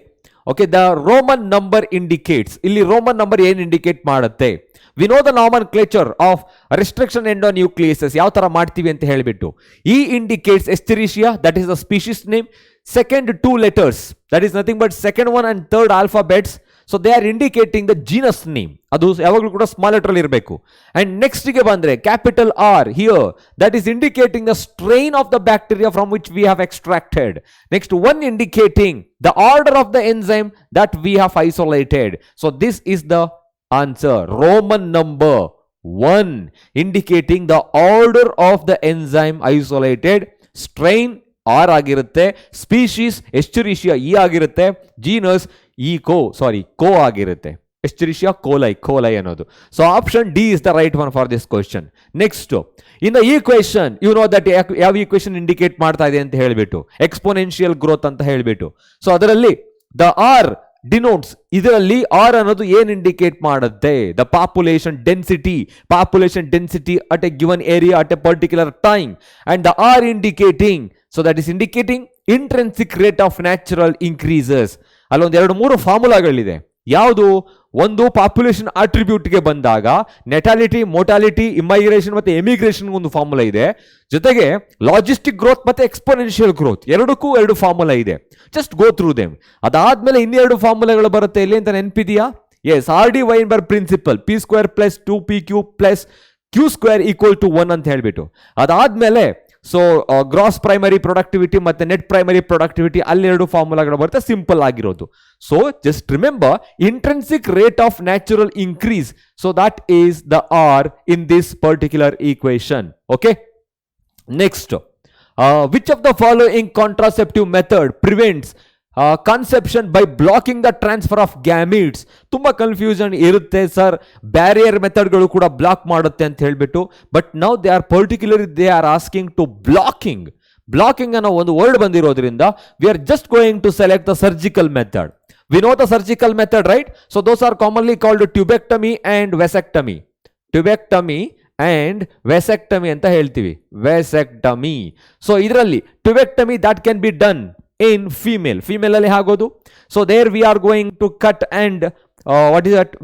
Okay, the Roman number indicates, ಇಲ್ಲಿ Roman number ಏನ್ ಇಂಡಿಕೇಟ್ ಮಾಡುತ್ತೆ? We know the nomenclature of restriction endonucleases ಯಾವ ತರ ಮಾಡ್ತೀವಿ ಅಂತ ಹೇಳಿಬಿಟ್ಟು. E indicates Escherichia, that is the species name. Second 2 letters, that is nothing but second one and third alphabets. So they are indicating the genus name. ಅದು ಯಾವಾಗಲೂ ಕೂಡ small letter ಅಲ್ಲಿ ಇರಬೇಕು. ಅಂಡ್ ನೆಕ್ಸ್ಟ್ ಗೆ ಬಂದ್ರೆ capital R here, that is indicating the strain of the bacteria from which we have extracted. Next one indicating the order of the enzyme that we have isolated. So this is the answer. Roman number 1 indicating the order of the enzyme isolated. Strain R ಆಗಿರುತ್ತೆ, species Escherichia E ಆಗಿರುತ್ತೆ, genus ಕೋ ಆಗಿರುತ್ತೆ. Escherichia coli ಅನ್ನೋದು. So option D is the right one for this question. Next, in the equation you know that ಯಾವ equation indicate ಮಾಡ್ತಾ ಇದೆ ಅಂತ ಹೇಳಿಬಿಟ್ಟು, ಎಕ್ಸ್ಪೋನೆನ್ಷಿಯಲ್ ಗ್ರೋತ್ ಅಂತ ಹೇಳಿಬಿಟ್ಟು. ಸೊ ಅದರಲ್ಲಿ ದ ಆರ್ ಡಿನೋಟ್ಸ್, ಇದರಲ್ಲಿ ಆರ್ ಅನ್ನೋದು ಏನ್ ಇಂಡಿಕೇಟ್ ಮಾಡುತ್ತೆ? The population density at a given area at a particular time. And the R indicating, so that is indicating intrinsic rate of natural increases. ಅಲ್ಲೊಂದು 2-3 ಫಾರ್ಮುಲಾಗಳಿದೆ. ಯಾವುದು? ಒಂದು ಪಾಪ್ಯುಲೇಷನ್ ಅಟ್ರಿಬ್ಯೂಟ್ಗೆ ಬಂದಾಗ natality, mortality, ಇಮೈಗ್ರೇಷನ್ ಮತ್ತೆ emigration ಒಂದು ಫಾರ್ಮುಲಾ ಇದೆ. ಜೊತೆಗೆ ಲಾಜಿಸ್ಟಿಕ್ ಗ್ರೋತ್ ಮತ್ತೆ exponential growth ಎರಡಕ್ಕೂ 2 ಫಾರ್ಮುಲಾ ಇದೆ. Just go through them. ಅದಾದ್ಮೇಲೆ ಇನ್ನೆರಡು ಫಾರ್ಮುಲಾಗಳು ಬರುತ್ತೆ ಇಲ್ಲಿ ಅಂತ ನೆನಪಿದೆಯಾ? S, R.D. ವೈನ್ಬರ್ಗ್ principal, P² + 2PQ + Q² = 1 ಅಂತ ಹೇಳ್ಬಿಟ್ಟು. ಅದಾದ್ಮೇಲೆ ಸೊ ಗ್ರಾಸ್ ಪ್ರೈಮರಿ ಪ್ರೊಡಕ್ಟಿವಿಟಿ ಮತ್ತೆ ನೆಟ್ ಪ್ರೈಮರಿ ಪ್ರೊಡಕ್ಟಿವಿಟಿ, ಅಲ್ಲಿ 2 ಫಾರ್ಮುಲಾಗಳು ಬರುತ್ತೆ, ಸಿಂಪಲ್ ಆಗಿರೋದು. So just remember intrinsic rate of natural increase. So that is the R in this particular equation. Okay, next, which of the following contraceptive method prevents conception by blocking the transfer of gametes? ತುಂಬಾ confusion ಇರುತ್ತೆ sir, barrier ಮೆಥಡ್ಗಳು ಕೂಡ block ಮಾಡುತ್ತೆ ಅಂತ ಹೇಳ್ಬಿಟ್ಟು. But now they are asking to blocking ಅನ್ನೋ ಒಂದು word ಬಂದಿರೋದ್ರಿಂದ we are just going to select the surgical method. We know the surgical method, right? So those are commonly called tubectomy and vasectomy. Tubectomy and vasectomy ಅಂತ ಹೇಳ್ತೀವಿ, vasectomy. So ಇದರಲ್ಲಿ tubectomy that can be done in female ಅಲ್ಲಿ ಆಗೋದು. So there we are going to cut and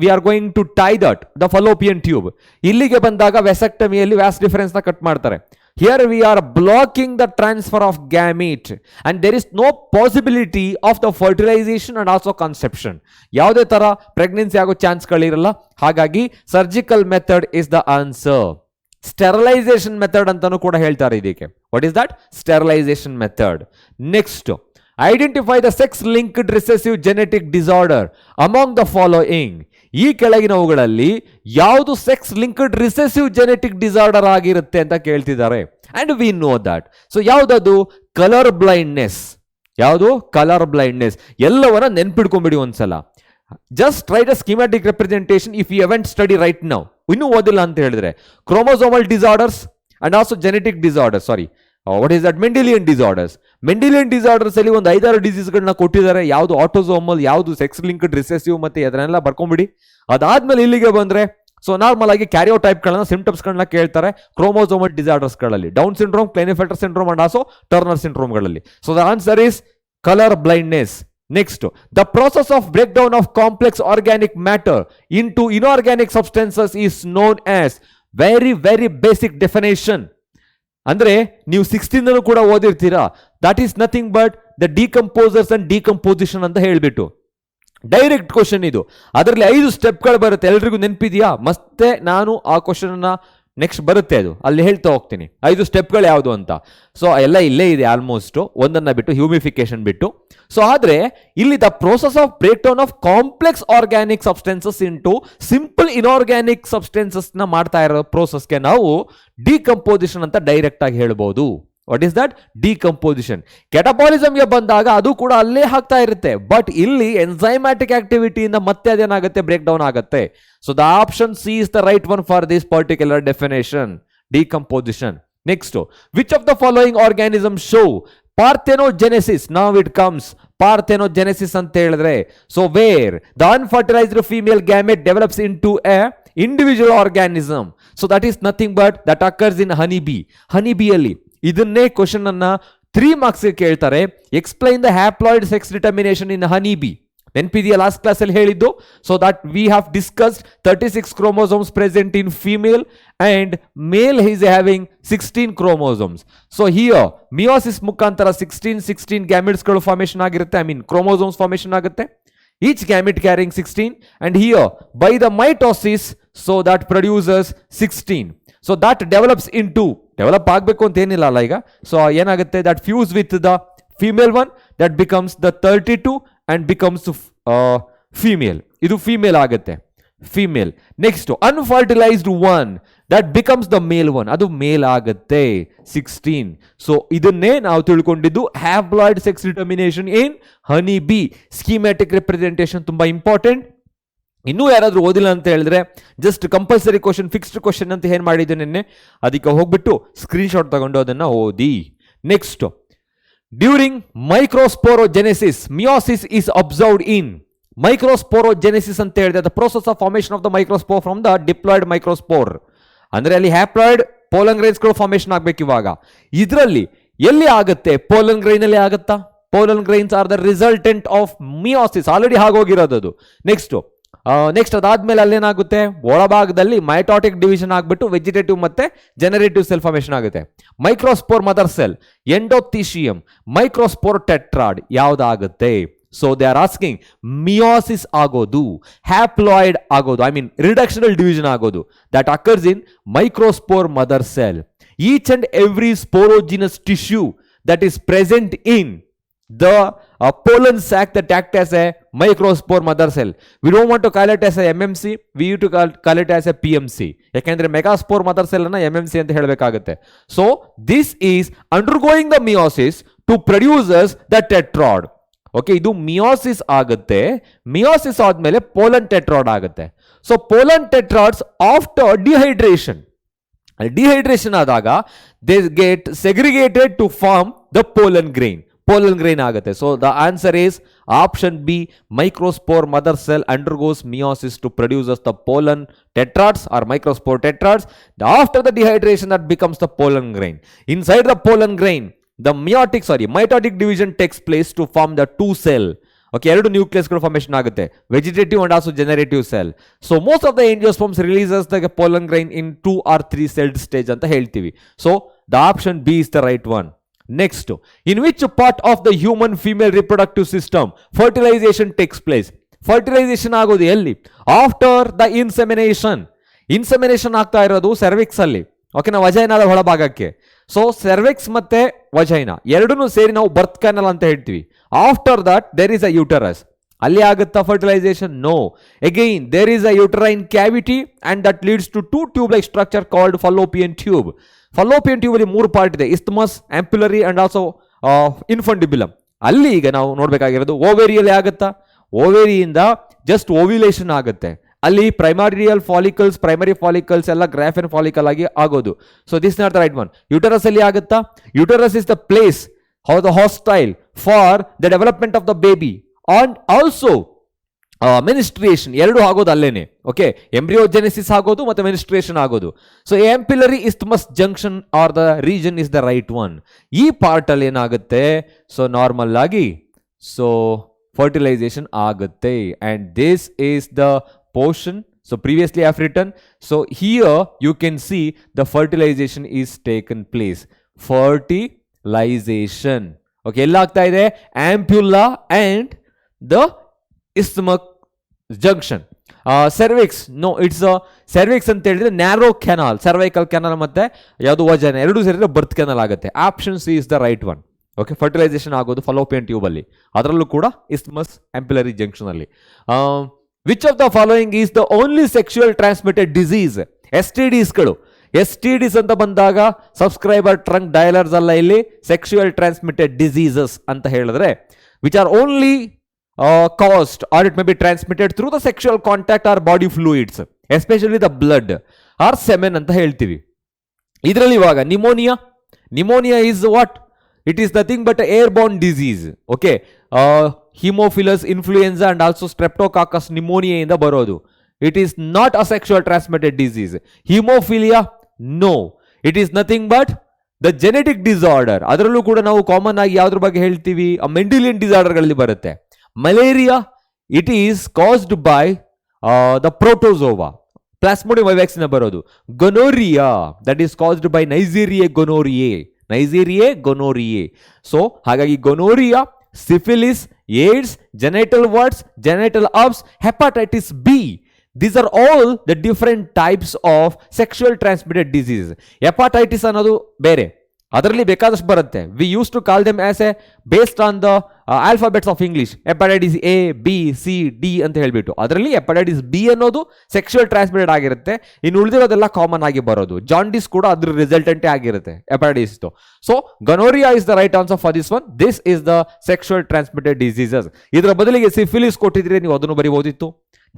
we are going to tie that the fallopian tube. ಇಲ್ಲಿಗೆ ಬಂದಾಗ ವೆಸೆಕ್ಟಮಿಯಲ್ಲಿ Vyas difference ನ cut ಮಾಡ್ತಾರೆ. Here we are blocking the transfer of gamete and there is no possibility of the fertilization and also conception. ಯಾವುದೇ ತರ pregnancy ಆಗೋ ಚಾನ್ಸ್ಗಳಿರಲ್ಲ. ಹಾಗಾಗಿ surgical method is the answer. Sterilisation method ಅಂತಾನೂ ಕೂಡ ಹೇಳ್ತಾರೆ ಇದಕ್ಕೆ. What is that? Sterilisation method. Next, identify the sex linked recessive genetic disorder among the following. ಈ ಕೆಳಗಿನವುಗಳಲ್ಲಿ ಯಾವುದು sex linked recessive genetic disorder ಆಗಿರುತ್ತೆ ಅಂತ ಕೇಳ್ತಿದ್ದಾರೆ. And we know that. So ಯಾವ್ದದು? Colour blindness. ಯಾವುದು? Colour blindness. ಎಲ್ಲವನ್ನ ನೆನ್ಪಿಡ್ಕೊಂಡ್ಬಿಡಿ ಒಂದ್ಸಲ. Just write a schematic representation if you haven't study right now. ಇನ್ನೂ ಓದಿಲ್ಲ ಅಂತ ಹೇಳಿದ್ರೆ chromosomal disorders and also genetic disorders, sorry what is that? Mendelian disorders. Mendelian disorders ಅಲ್ಲಿ ಒಂದು 5-6 ಡಿಸೀಸ್ಗಳನ್ನ ಕೊಟ್ಟಿದ್ದಾರೆ. ಯಾವುದು ಆಟೋಸೋಮಲ್, ಯಾವುದು ಸೆಕ್ಸ್ ಲಿಂಕ್ಡ್ ರಿಸೆಸಿವ್, ಮತ್ತೆ ಅದನ್ನೆಲ್ಲ ಬರ್ಕೊಂಡ್ಬಿಡಿ. ಅದಾದ್ಮೇಲೆ ಇಲ್ಲಿಗೆ ಬಂದ್ರೆ ಸೊ ನಾರ್ಮಲ್ ಆಗಿ ಕ್ಯಾರಿಯೋಟೈಪ್ಗಳನ್ನ, ಸಿಂಪ್ಟಮ್ಸ್ಗಳನ್ನ ಕೇಳ್ತಾರೆ ಕ್ರೋಮೋಸೋಮಲ್ ಡಿಸಾರ್ಡರ್ಸ್ಗಳಲ್ಲಿ, Down syndrome, Klinefelter syndrome and also Turner ಸಿಂಡ್ರೋಮ್ಗಳಲ್ಲಿ. So the answer is colour blindness. Next, the process of breakdown of complex organic matter into inorganic substances is known as, very basic definition. ಅಂದ್ರೆ ನೀವು 16 ಕೂಡ ಓದಿರ್ತೀರಾ. That is nothing but the decomposers and decomposition ಅಂತ ಹೇಳ್ಬಿಟ್ಟು direct question ಇದು. ಅದರಲ್ಲಿ 5 ಸ್ಟೆಪ್ಗಳು ಬರುತ್ತೆ. ಎಲ್ರಿಗೂ ನೆನಪಿದೆಯಾ? ಮತ್ತೆ ನಾನು ಆ ಕ್ವಶನ್ ಅನ್ನ ನೆಕ್ಸ್ಟ್ ಬರುತ್ತೆ, ಅದು ಅಲ್ಲಿ ಹೇಳ್ತಾ ಹೋಗ್ತೀನಿ 5 ಸ್ಟೆಪ್ಗಳು ಯಾವುದು ಅಂತ. ಸೊ ಎಲ್ಲ ಇಲ್ಲೇ ಇದೆ ಆಲ್ಮೋಸ್ಟ್, ಒಂದನ್ನ ಬಿಟ್ಟು, ಹ್ಯೂಮಿಫಿಕೇಶನ್ ಬಿಟ್ಟು. ಸೊ ಆದ್ರೆ ಇಲ್ಲಿ the process of break down of complex organic substances into simple inorganic substances ನ ಮಾಡ್ತಾ ಇರೋ ಪ್ರೋಸೆಸ್ಗೆ ನಾವು ಡಿಕಂಪೋಸಿಷನ್ ಅಂತ ಡೈರೆಕ್ಟ್ ಆಗಿ ಹೇಳ್ಬೋದು. What is that? ಡಿಕಂಪೋಸಿಷನ್. ಕೆಟಬಾಲಿಸಮ್ಗೆ ಬಂದಾಗ ಅದು ಕೂಡ ಅಲ್ಲೇ ಆಗ್ತಾ ಇರುತ್ತೆ. ಬಟ್ ಇಲ್ಲಿ ಎನ್ಸೈಮ್ಯಾಟಿಕ್ ಆಕ್ಟಿವಿಟಿಯಿಂದ ಮತ್ತೆ ಅದೇನಾಗುತ್ತೆ? ಬ್ರೇಕ್ ಡೌನ್ ಆಗುತ್ತೆ. So the option C is the right one for this particular definition, decomposition. Next, which of the following organism show parthenogenesis, ನಾವ್ ಇಟ್ ಕಮ್ಸ್ ಪಾರ್ಥೆನೋಜೆನೆಸಿಸ್ ಅಂತ ಹೇಳಿದ್ರೆ, so where the unfertilised female gamete develops into a individual organism. So that is nothing but that occurs in honey bee. Honey bee ಅಲ್ಲಿ ಇದನ್ನೇ question ಅನ್ನ 3 marks ಕೇಳ್ತಾರೆ. Explain the haploid sex determination in honey B. ನೆನಪಿದೆಯಾ last class ಅಲ್ಲಿ ಹೇಳಿದ್ದು? So that we have discussed 36 chromosomes present in female and male is having 16 chromosomes. So here meiosis ಮುಖಾಂತರ 16 gametes ಗಳು formation ಆಗಿರುತ್ತೆ, I mean chromosomes formation ಆಗುತ್ತೆ, each gamete carrying 16, and here by the mitosis, so that produces 16. So that develops into, develop ಆಗಬೇಕು ಅಂತ ಏನಿಲ್ಲ ಅಲ್ಲ ಈಗ. So ಏನಾಗುತ್ತೆ, that fuse with the female one, that becomes the 32 and becomes female. ಇದು female ಆಗುತ್ತೆ, female. Next unfertilised one, that becomes the male one, ಅದು male ಆಗುತ್ತೆ 16. ಸೊ ಇದನ್ನೇ ನಾವು ತಿಳ್ಕೊಂಡಿದ್ದು haploid sex determination in honey bee. Schematic representation ತುಂಬಾ important. ಇನ್ನೂ ಯಾರಾದರೂ ಓದಿಲ್ಲ ಅಂತ ಹೇಳಿದ್ರೆ just compulsory question, fixed question ಅಂತ ಏನು ಮಾಡಿದ್ದು ನಿನ್ನೆ, ಅದಕ್ಕೆ ಹೋಗ್ಬಿಟ್ಟು ಸ್ಕ್ರೀನ್ಶಾಟ್ ತಗೊಂಡು ಅದನ್ನು ಓದಿ. Next, during microsporogenesis meiosis is observed in. Microsporogenesis ಅಂತ ಹೇಳಿದ್ರೆ the process of formation of the microspore from the diploid microspore. ಅಂದ್ರೆ ಅಲ್ಲಿ ಹ್ಯಾಪ್ಲಾಯ್ಡ್ ಪೋಲನ್ ಗ್ರೈನ್ಸ್ಗಳು ಫಾರ್ಮೇಷನ್ ಆಗ್ಬೇಕು. ಇವಾಗ ಇದರಲ್ಲಿ ಎಲ್ಲಿ ಆಗುತ್ತೆ? ಪೋಲನ್ ಗ್ರೈನ್ ಅಲ್ಲಿ ಆಗುತ್ತಾ? Pollen grains are the resultant of meiosis, already ಆಗೋಗಿರೋದು ಅದು. ನೆಕ್ಸ್ಟ್ ಅದಾದ್ಮೇಲೆ ಅಲ್ಲೇನಾಗುತ್ತೆ, ಒಳಭಾಗದಲ್ಲಿ ಮೈಟಾಟಿಕ್ ಡಿವಿಷನ್ ಆಗ್ಬಿಟ್ಟು ವೆಜಿಟೇಟಿವ್ ಮತ್ತೆ ಜನರೇಟಿವ್ ಸೆಲ್ ಫಾರ್ಮೇಷನ್ ಆಗುತ್ತೆ. Microspore mother cell, endothecium, microspore tetrad ಯಾವ್ದಾಗುತ್ತೆ? So they are asking meiosis ಆಗೋದು, ಹ್ಯಾಪ್ಲಾಯ್ಡ್ ಆಗೋದು, ಐ ಮೀನ್ ರಿಡಕ್ಷನಲ್ ಡಿವಿಷನ್ ಆಗೋದು, that occurs in microspore mother cell. Each and every sporogenous tissue that is present in the pollen sac that act as a microspore mother cell. We don't want to call it as a MMC, we need to call it as a PMC. ಯಾಕೆಂದ್ರೆ megaspore mother cell ಅನ್ನ MMC ಅಂತ ಹೇಳಬೇಕಾಗುತ್ತೆ. So this is undergoing the meiosis to produces the tetrad. Okay, ಇದು meiosis ಆಗುತ್ತೆ. Meiosis ಆದ್ಮೇಲೆ pollen tetrad ಆಗುತ್ತೆ. So pollen tetrads after dehydration, dehydration ಆದಾಗ they get segregated to form the pollen grain. Pollen grain ಆಗುತ್ತೆ. So the answer is option B, microspore mother cell undergoes meiosis to produces the pollen tetrads or microspore tetrads. After the dehydration that becomes the pollen grain. Inside the pollen grain, the mitotic division takes place to form the two cell. Okay, ಎರಡು nucleus ಗಳು formation ಆಗುತ್ತೆ, vegetative and also generative cell. So most of the angiosperms releases the pollen grain in 2 or 3 celled stage ಅಂತ ಹೇಳ್ತೀವಿ. So the option B is the right one. Next, in which part of the human female reproductive system fertilization takes place? Fertilization ಆಗೋದು ಎಲ್ಲಿ? After the insemination. Insemination ಆಗ್ತಾ ಇರೋದು ಸೆರ್ವಿಕ್ಸ್ ಅಲ್ಲಿ. ಓಕೆನಾ, ವಜೈನಾದ ಒಳಭಾಗಕ್ಕೆ. So ಸೆರ್ವಿಕ್ಸ್ ಮತ್ತೆ ವಜೈನಾ ಎರಡನ್ನೂ ಸೇರಿ ನಾವು ಬರ್ತ್ ಕ್ಯಾನಲ್ ಅಂತ ಹೇಳ್ತೀವಿ. After that there is a uterus. ಅಲ್ಲಿ ಆಗುತ್ತಾ fertilisation? No. Again there is a uterine cavity and that leads to 2 tube-like structure called Fallopian tube. Fallopian tube ಅಲ್ಲಿ 3 ಪಾರ್ಟ್ ಇದೆ, isthmus, ampullary and also infundibulum. ಅಲ್ಲಿ ಈಗ ನಾವು ನೋಡ್ಬೇಕಾಗಿರೋದು ಓವೇರಿಯಲ್ಲಿ ಆಗುತ್ತಾ? ಓವೇರಿಯಿಂದ just ovulation ಆಗುತ್ತೆ. ಅಲ್ಲಿ ಪ್ರೈಮರಿ ಫಾಲಿಕಲ್ಸ್ ಎಲ್ಲ ಗ್ರಾಫೆನ್ ಫಾಲಿಕಲ್ ಆಗಿ ಆಗೋದು. So this not the right one. Uterus ಅಲ್ಲಿ ಆಗುತ್ತಾ? Uterus is the place how the hostile for the development of the baby and also menstruation ಎರಡು ಆಗೋದು ಅಲ್ಲೇನೆ. ಓಕೆ, ಎಂಬ್ರಿಯೋಜೆನೆಸಿಸ್ ಆಗೋದು ಮತ್ತೆ ಮೆನಿಸ್ಟ್ರಿಯೇಷನ್ ಆಗೋದು. So ampullary isthmus junction are the region is the right one. ಈ part ಅಲ್ಲಿ ಏನಾಗುತ್ತೆ? So normal ಆಗಿ ಸೊ ಫರ್ಟಿಲೈಸೇಷನ್ ಆಗುತ್ತೆ. And this is the portion. So previously I have written. So here you can see the fertilization is taken place. Fertilization. Okay, ಎಲ್ಲ ಆಗ್ತಾ ಇದೆ ampulla and the isthmic junction. Cervix, no, it's a cervix ಅಂತ ಹೇಳಿದ್ರೆ narrow canal, cervical canal ಮತ್ತೆ ಯಾವುದು vagina ಎರಡು ಸೇರಿದ್ರೆ birth canal ಆಗುತ್ತೆ. Option C is the right one. Okay, fertilisation ಆಗೋದು ಫಾಲೋಪಿಯನ್ ಟ್ಯೂಬ್ ಅಲ್ಲಿ, ಅದರಲ್ಲೂ ಕೂಡ ಇಸ್ಥಮಸ್ ಆಂಪ್ಯುಲರಿ ಜಂಕ್ಷನ್ ಅಲ್ಲಿ. Which of the following is the only sexual transmitted disease? STDs ಅಂತ ಬಂದಾಗ ಸಬ್ಸ್ಕ್ರೈಬರ್ ಟ್ರಂಕ್ ಡಯಲರ್ಸ್ ಅಲ್ಲ, ಇಲ್ಲಿ ಸೆಕ್ಸುವಲ್ ಟ್ರಾನ್ಸ್ಮಿಟೆಡ್ ಡಿಸೀಸಸ್ ಅಂತ ಹೇಳಿದ್ರೆ which are only caused or it may be transmitted through the sexual contact or body fluids, especially the blood or semen ಅಂತ ಹೇಳ್ತೀವಿ. ಇದರಲ್ಲಿ ಇವಾಗ pneumonia is what? It is nothing but an airborne disease. Okay, Haemophilus influenza and also Streptococcus pneumoniae ಇಂದ ಬರೋದು. It is not a sexual transmitted disease. Hemophilia, no. It is nothing but the genetic disorder. ಅದರಲ್ಲೂ ಕೂಡ ನಾವು common ಆಗಿ ಯಾವ್ದ್ರ ಬಗ್ಗೆ ಹೇಳ್ತೀವಿ, Mendelian ಡಿಸಾರ್ಡರ್ಗಳಲ್ಲಿ ಬರುತ್ತೆ. Malaria, it is caused by the protozoa. Plasmodium vivax ಬರೋದು. Gonorrhoea, that is caused by Neisseria gonorrhoeae. So ಹಾಗಾಗಿ gonorrhoea, syphilis, AIDS, genital warts, genital herpes, hepatitis B. These are all the different types of sexual transmitted diseases. Hepatitis ಅನ್ನೋದು ಬೇರೆ, ಅದರಲ್ಲಿ ಬೇಕಾದಷ್ಟು ಬರುತ್ತೆ. We used to call them as a based on the alphabets of English. Hepatitis A, B, C, D ಅಂತ ಹೇಳ್ಬಿಟ್ಟು. ಅದರಲ್ಲಿ hepatitis B ಅನ್ನೋದು sexual transmitted ಆಗಿರುತ್ತೆ. ಇನ್ನು ಉಳಿದಿರೋದೆಲ್ಲ ಕಾಮನ್ ಆಗಿ ಬರೋದು. ಜಾಂಡಿಸ್ ಕೂಡ ಅದ್ರ ರಿಸಲ್ಟೆಂಟೇ ಆಗಿರುತ್ತೆ hepatitis. So gonorrhoea is the right answer for this one. This is the sexual transmitted diseases. ಇದರ ಬದಲಿಗೆ ಸಿಫಿಲಿಸ್ ಕೊಟ್ಟಿದ್ರೆ ನೀವು ಅದನ್ನು ಬರೀಬಹುದಿತ್ತು.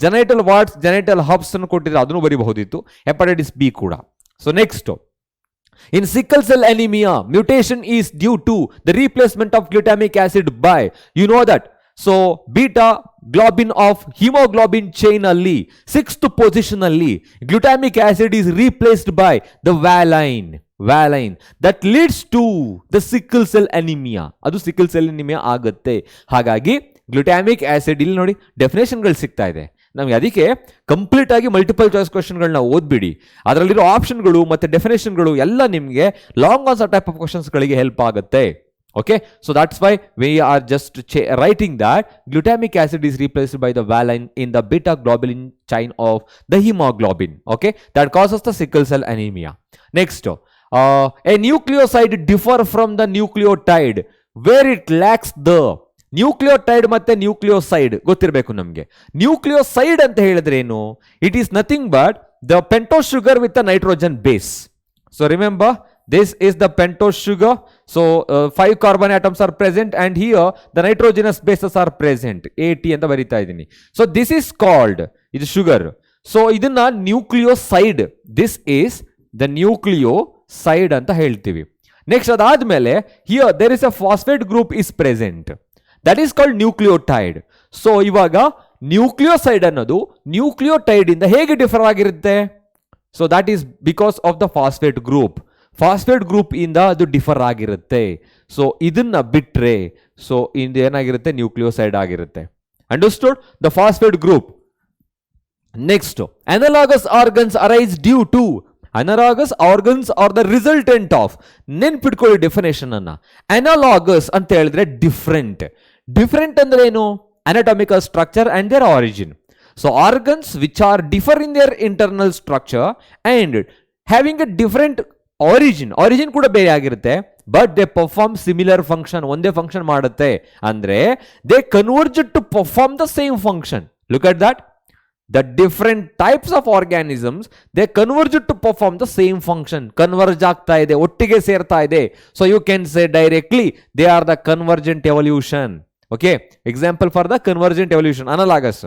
ಜೆನೈಟಲ್ ವಾರ್ಡ್ಸ್, ಜೆನೈಟಲ್ ಹಬ್ಸ್ ಅನ್ನು ಕೊಟ್ಟಿದ್ರೆ ಅದನ್ನು ಬರೀಬಹುದಿತ್ತು. ಹೆಪಟೈಟಿಸ್ ಬಿ ಕೂಡ. So next, in sickle cell anemia, mutation is due to the replacement of glutamic acid by, you know that. So beta globin of hemoglobin chain alli 6th position alli glutamic acid is replaced by the valine that leads to the sickle cell anemia. adu sickle cell anemia ಆಗುತ್ತೆ. ಹಾಗಾಗಿ glutamic acid ಇಲ್ಲಿ ನೋಡಿ ಡೆಫಿನೇಷನ್ಗಳು ಸಿಗ್ತಾ ಇದೆ ನಮಗೆ. ಅದಕ್ಕೆ complete ಆಗಿ multiple choice ಕ್ವಶನ್ಗಳನ್ನ ಓದ್ಬಿಡಿ. ಅದರಲ್ಲಿರೋ ಆಪ್ಷನ್ಗಳು ಮತ್ತೆ ಡೆಫಿನೇಷನ್ಗಳು ಎಲ್ಲ ನಿಮಗೆ ಲಾಂಗ್ ಆನ್ಸರ್ ಟೈಪ್ ಆಫ್ ಕ್ವಶನ್ಸ್ಗಳಿಗೆ ಹೆಲ್ಪ್ ಆಗುತ್ತೆ. Okay, so that's why we are just writing that glutamic acid is replaced by the valine in the beta globin chain of the hemoglobin. Okay, that causes the sickle cell anemia. Next, a nucleoside differ from the nucleotide where it lacks the. Nucleotide ಮತ್ತೆ nucleoside ಗೊತ್ತಿರಬೇಕು ನಮಗೆ. Nucleoside ಅಂತ ಹೇಳಿದ್ರೆ ಏನು? It is nothing but the pentose sugar with the nitrogen base. So remember, this is the pentose sugar. So 5 carbon atoms are present and here the nitrogenous bases are present. AT ಅಂತ ಬರಿತಾ ಇದ್ದೀನಿ. So this is called, ಇದು sugar. So ಇದನ್ನ nucleoside, this is the nucleoside ಅಂತ ಹೇಳ್ತೀವಿ. Next ಅದಾದ್ಮೇಲೆ here there is a phosphate group is present. That is called nucleotide. So ಇವಾಗ nucleoside ಅನ್ನೋದು ನ್ಯೂಕ್ಲಿಯೋಟೈಡ್ ಇಂದ ಹೇಗೆ ಡಿಫರ್ ಆಗಿರುತ್ತೆ? So that is because of the phosphate group ಇಂದ ಅದು ಡಿಫರ್ ಆಗಿರುತ್ತೆ. ಸೊ ಇದನ್ನ ಬಿಟ್ರೆ ಸೊ ಇಂದ ಏನಾಗಿರುತ್ತೆ? ನ್ಯೂಕ್ಲಿಯೋಸೈಡ್ ಆಗಿರುತ್ತೆ. Understood? The phosphate group. Next, analogous organs arise due to. Analogous organs are the resultant of. ನೆನ್ಪಿಟ್ಕೊಳ್ಳಿ ಡೆಫಿನೇಷನ್ ಅನ್ನ. ಅನಲಾಗಸ್ ಅಂತ ಹೇಳಿದ್ರೆ ಡಿಫರೆಂಟ್ ಅಂದ್ರೆ ಏನು? anatomical structure and their origin. So organs which are differ in their internal structure and having a different origin ಕೂಡ ಬೇರೆ ಆಗಿರುತ್ತೆ, but they perform similar function. ಒಂದೇ ಫಂಕ್ಷನ್ ಮಾಡುತ್ತೆ ಅಂದ್ರೆ they converge to perform the same function. Look at that. The different types of organisms, they converge to perform the same function. Converge ಆಗ್ತಾ ಇದೆ, ಒಟ್ಟಿಗೆ ಸೇರ್ತಾ ಇದೆ. So you can say directly they are the convergent evolution. Okay, example for the convergent evolution. Analogous.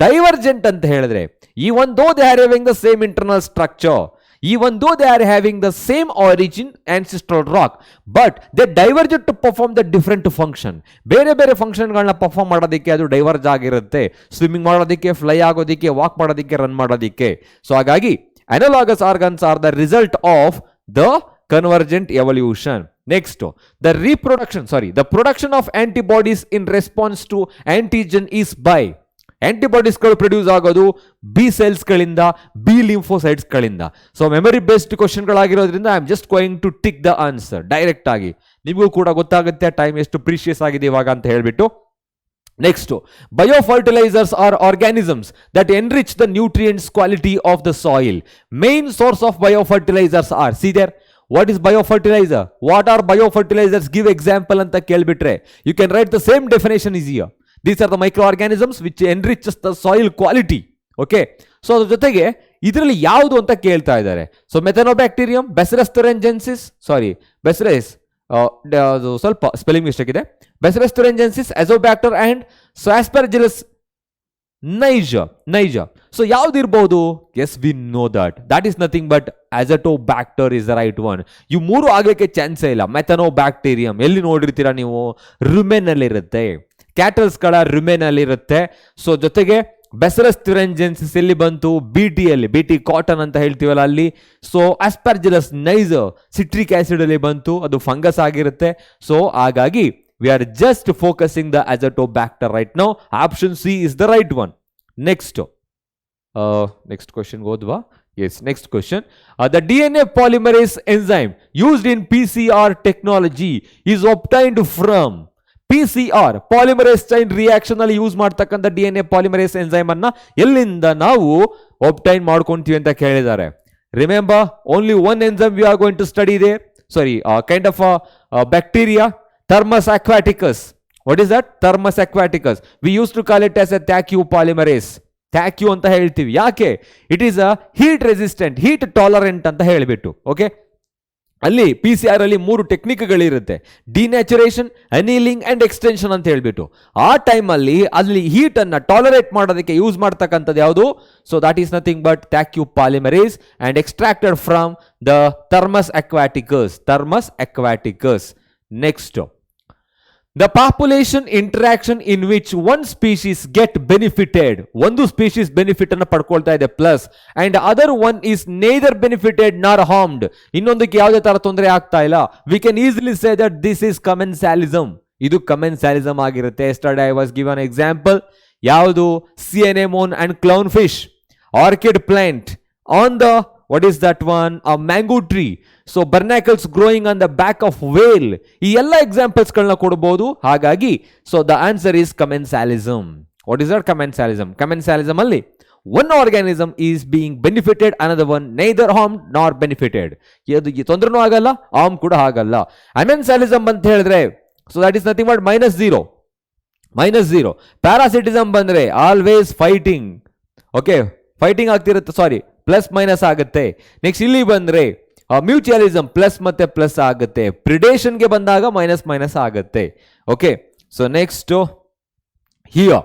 Divergent ಅಂತ ಹೇಳಿದ್ರೆ, even though they are having the same internal structure, even though they are having the same origin, ancestral rock, but they diverge to perform the different function. ಬೇರೆ ಬೇರೆ ಫಂಕ್ಷನ್ಗಳನ್ನ perform ಮಾಡೋದಕ್ಕೆ ಅದು diverge ಆಗಿರುತ್ತೆ. Swimming ಮಾಡೋದಕ್ಕೆ, fly ಆಗೋದಕ್ಕೆ, walk ಮಾಡೋದಕ್ಕೆ, run ಮಾಡೋದಕ್ಕೆ. So ಹಾಗಾಗಿ analogous organs are the result of the convergent evolution. Next, the production of antibodies in response to antigen is by. Antibodies ಗಳು ಪ್ರೊಡ್ಯೂಸ್ ಆಗೋದು ಬಿ ಸೆಲ್ಸ್ ಗಳಿಂದ, ಬಿ ಲಿಂಫೋಸೈಟ್ಸ್ ಗಳಿಂದ. So memory based question ಗಳಾಗಿರೋದ್ರಿಂದ I am just going to tick the answer direct ಆಗಿ. ನಿಮಗೂ ಕೂಡ ಗೊತ್ತಾಗುತ್ತೆ time ಎಷ್ಟು ಪ್ರೀಶಿಯಸ್ ಆಗಿದೆ ಇವಾಗ ಅಂತ ಹೇಳ್ಬಿಟ್ಟು. Next, biofertilizers are organisms that enrich the nutrients quality of the soil. Main source of biofertilizers are, see there, what is biofertilizer? What are biofertilizers? Give example anta kelbitre. You can write the same definition is here. These are the microorganisms which enriches the soil quality. Okay. So ಅದ್ರ ಜೊತೆಗೆ ಇದರಲ್ಲಿ ಯಾವುದು ಅಂತ ಕೇಳ್ತಾ ಇದ್ದಾರೆ. So methanobacterium, bacillus thuringiensis, bacillus ಸ್ವಲ್ಪ spelling mistake ಇದೆ. Bacillus thuringiensis, azotobacter and so Aspergillus niger. So ಯಾವ್ದಿರ್ಬೋದು? Yes, we know that is nothing but azotobacter is the right one. ಇವು ಮೂರು ಆಗಲಿಕ್ಕೆ ಚಾನ್ಸೇ ಇಲ್ಲ. ಮೆಥನೋಬ್ಯಾಕ್ಟೀರಿಯಂ ಎಲ್ಲಿ ನೋಡಿರ್ತೀರಾ ನೀವು? ರುಮೆನ್ ಅಲ್ಲಿ ಇರುತ್ತೆ, ಕ್ಯಾಟಲ್ಸ್ಗಳ ರುಮೆನ್ ಅಲ್ಲಿ ಇರುತ್ತೆ. ಸೊ ಜೊತೆಗೆ ಬೆಸರಸ್ ಥ್ಯುರೆಂಜೆನ್ಸಿಸ್ ಎಲ್ಲಿ ಬಂತು? ಬಿಟಿ ಕಾಟನ್ ಅಂತ ಹೇಳ್ತೀವಲ್ಲ ಅಲ್ಲಿ. So Aspergillus niger citric acid ಅಲ್ಲಿ ಬಂತು, ಅದು ಫಂಗಸ್ ಆಗಿರುತ್ತೆ. ಸೊ ಹಾಗಾಗಿ we are just focusing the azotobacter right now. Option C is the right one. Next question ಓದ್ವಾ? Yes, next question. The DNA polymerase enzyme used in PCR technology is obtained from PCR, polymerase chain reaction ಅಲ್ಲಿ use ಮಾಡ್ತಕ್ಕಂಥ DNA polymerase enzyme ಅನ್ನ ಎಲ್ಲಿಂದ ನಾವು obtain ಮಾಡ್ಕೊಂತೀವಿ ಅಂತ ಕೇಳಿದ್ದಾರೆ. Remember, only one enzyme we are going to study there. Sorry, kind of a bacteria, Thermus aquaticus. What is that? Thermus aquaticus. We used to call it as a THACU polymerase. ಥ್ಯಾಕ್ಯೂ ಅಂತ ಹೇಳ್ತೀವಿ. ಯಾಕೆ? It is a heat resistant, heat tolerant ಅಂತ ಹೇಳಿಬಿಟ್ಟು. Okay, ಅಲ್ಲಿ PCR ಅಲ್ಲಿ 3 ಟೆಕ್ನಿಕ್ಗಳಿರುತ್ತೆ: denaturation, annealing and extension ಅಂತ ಹೇಳ್ಬಿಟ್ಟು. ಆ ಟೈಮಲ್ಲಿ ಅಲ್ಲಿ ಹೀಟ್ ಅನ್ನ ಟಾಲರೇಟ್ ಮಾಡೋದಕ್ಕೆ ಯೂಸ್ ಮಾಡ್ತಕ್ಕಂಥದ್ದು ಯಾವುದು? So that is nothing but Taq polymerase and extracted from the thermus aquaticus. Next, the population interaction in which one species get benefited, ಒಂದು ಸ್ಪೀಶೀಸ್ ಬೆನಿಫಿಟ್ ಅನ್ನು ಪಡ್ಕೊಳ್ತಾ ಇದೆ plus, and other one is neither benefited nor harmed, ಇನ್ನೊಂದಕ್ಕೆ ಯಾವುದೇ ತರ ತೊಂದರೆ ಆಗ್ತಾ ಇಲ್ಲ. We can easily say that this is commensalism. ಇದು ಕಮೆನ್ಸಾಲಿಸಮ್ ಆಗಿರುತ್ತೆ. Yesterday I was given example. ಯಾವುದು? Sea anemone and clown fish, orchid plant on the what is that one? A mango tree. So barnacles growing on the back of whale. ಈ ಎಲ್ಲ examples ಗಳನ್ನ ಕೊಡಬಹುದು. ಹಾಗಾಗಿ so the answer is commensalism. What is that commensalism? Commensalism ಅಲ್ಲಿ one organism is being benefited, another one neither harmed nor benefited. ಇದು ತೊಂದರೆನೂ ಆಗಲ್ಲ, harm ಕೂಡ ಆಗಲ್ಲ. ಅಮೆನ್ಸಾಲಿಸಮ್ ಅಂತ ಹೇಳಿದ್ರೆ so that is nothing but -0. ಪ್ಯಾರಾಸಿಟಿಸಮ್ ಬಂದ್ರೆ ಆಲ್ವೇಸ್ ಫೈಟಿಂಗ್. ಓಕೆ, ಫೈಟಿಂಗ್ ಆಗ್ತಿರುತ್ತೆ, ಸಾರಿ plus minus ಆಗುತ್ತೆ. ನೆಕ್ಸ್ಟ್ ಇಲ್ಲಿ ಬಂದ್ರೆ ಮ್ಯೂಚುಯಲಿಸಮ್ ಪ್ಲಸ್ ಮತ್ತೆ ಪ್ಲಸ್ ಆಗುತ್ತೆ. ಪ್ರಿಡೇಷನ್ಗೆ ಬಂದಾಗ ಮೈನಸ್ ಆಗುತ್ತೆ. Okay, so next here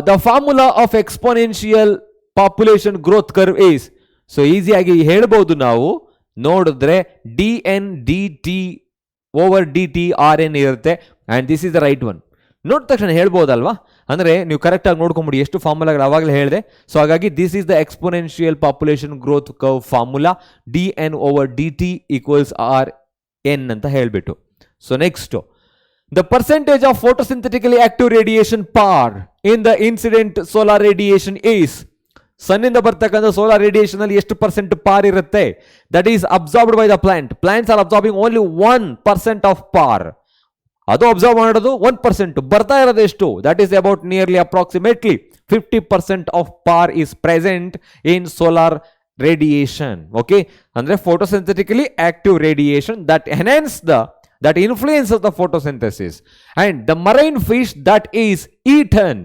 the formula of exponential population growth curve is. So ಈಸಿಯಾಗಿ ಹೇಳ್ಬೋದು ನಾವು ನೋಡಿದ್ರೆ dN/dt/RN ಇರುತ್ತೆ and this is the right one. ನೋಡಿದ ತಕ್ಷಣ ಹೇಳ್ಬೋದಲ್ವಾ? ಅಂದರೆ ನೀವು ಕರೆಕ್ಟಾಗಿ ನೋಡ್ಕೊಂಬಿಡಿ, ಎಷ್ಟು ಫಾರ್ಮುಲಾಗಳು ಅವಾಗಲೇ ಹೇಳಿದೆ. ಸೊ ಹಾಗಾಗಿ this is the exponential population growth curve formula, dN/dt = RN ಅಂತ ಹೇಳ್ಬಿಟ್ಟು. So next, the percentage of photosynthetically active radiation PAR in the incident solar radiation is. ಸನ್ನಿಂದ ಬರ್ತಕ್ಕಂಥ ಸೋಲಾರ್ ರೇಡಿಯೇಷನ್ ಅಲ್ಲಿ ಎಷ್ಟು ಪರ್ಸೆಂಟ್ ಪಾರ್ ಇರುತ್ತೆ? That is absorbed by the plants are absorbing only 1% of PAR. ಅದು observe ಮಾಡೋದು 1%, ಬರ್ತಾ ಇರೋದು ಎಷ್ಟು? That is about nearly approximately 50% of PAR is present in solar radiation. Okay, ಅಂದ್ರೆ photosynthetically active radiation that influences the photosynthesis. And the marine fish that is eaten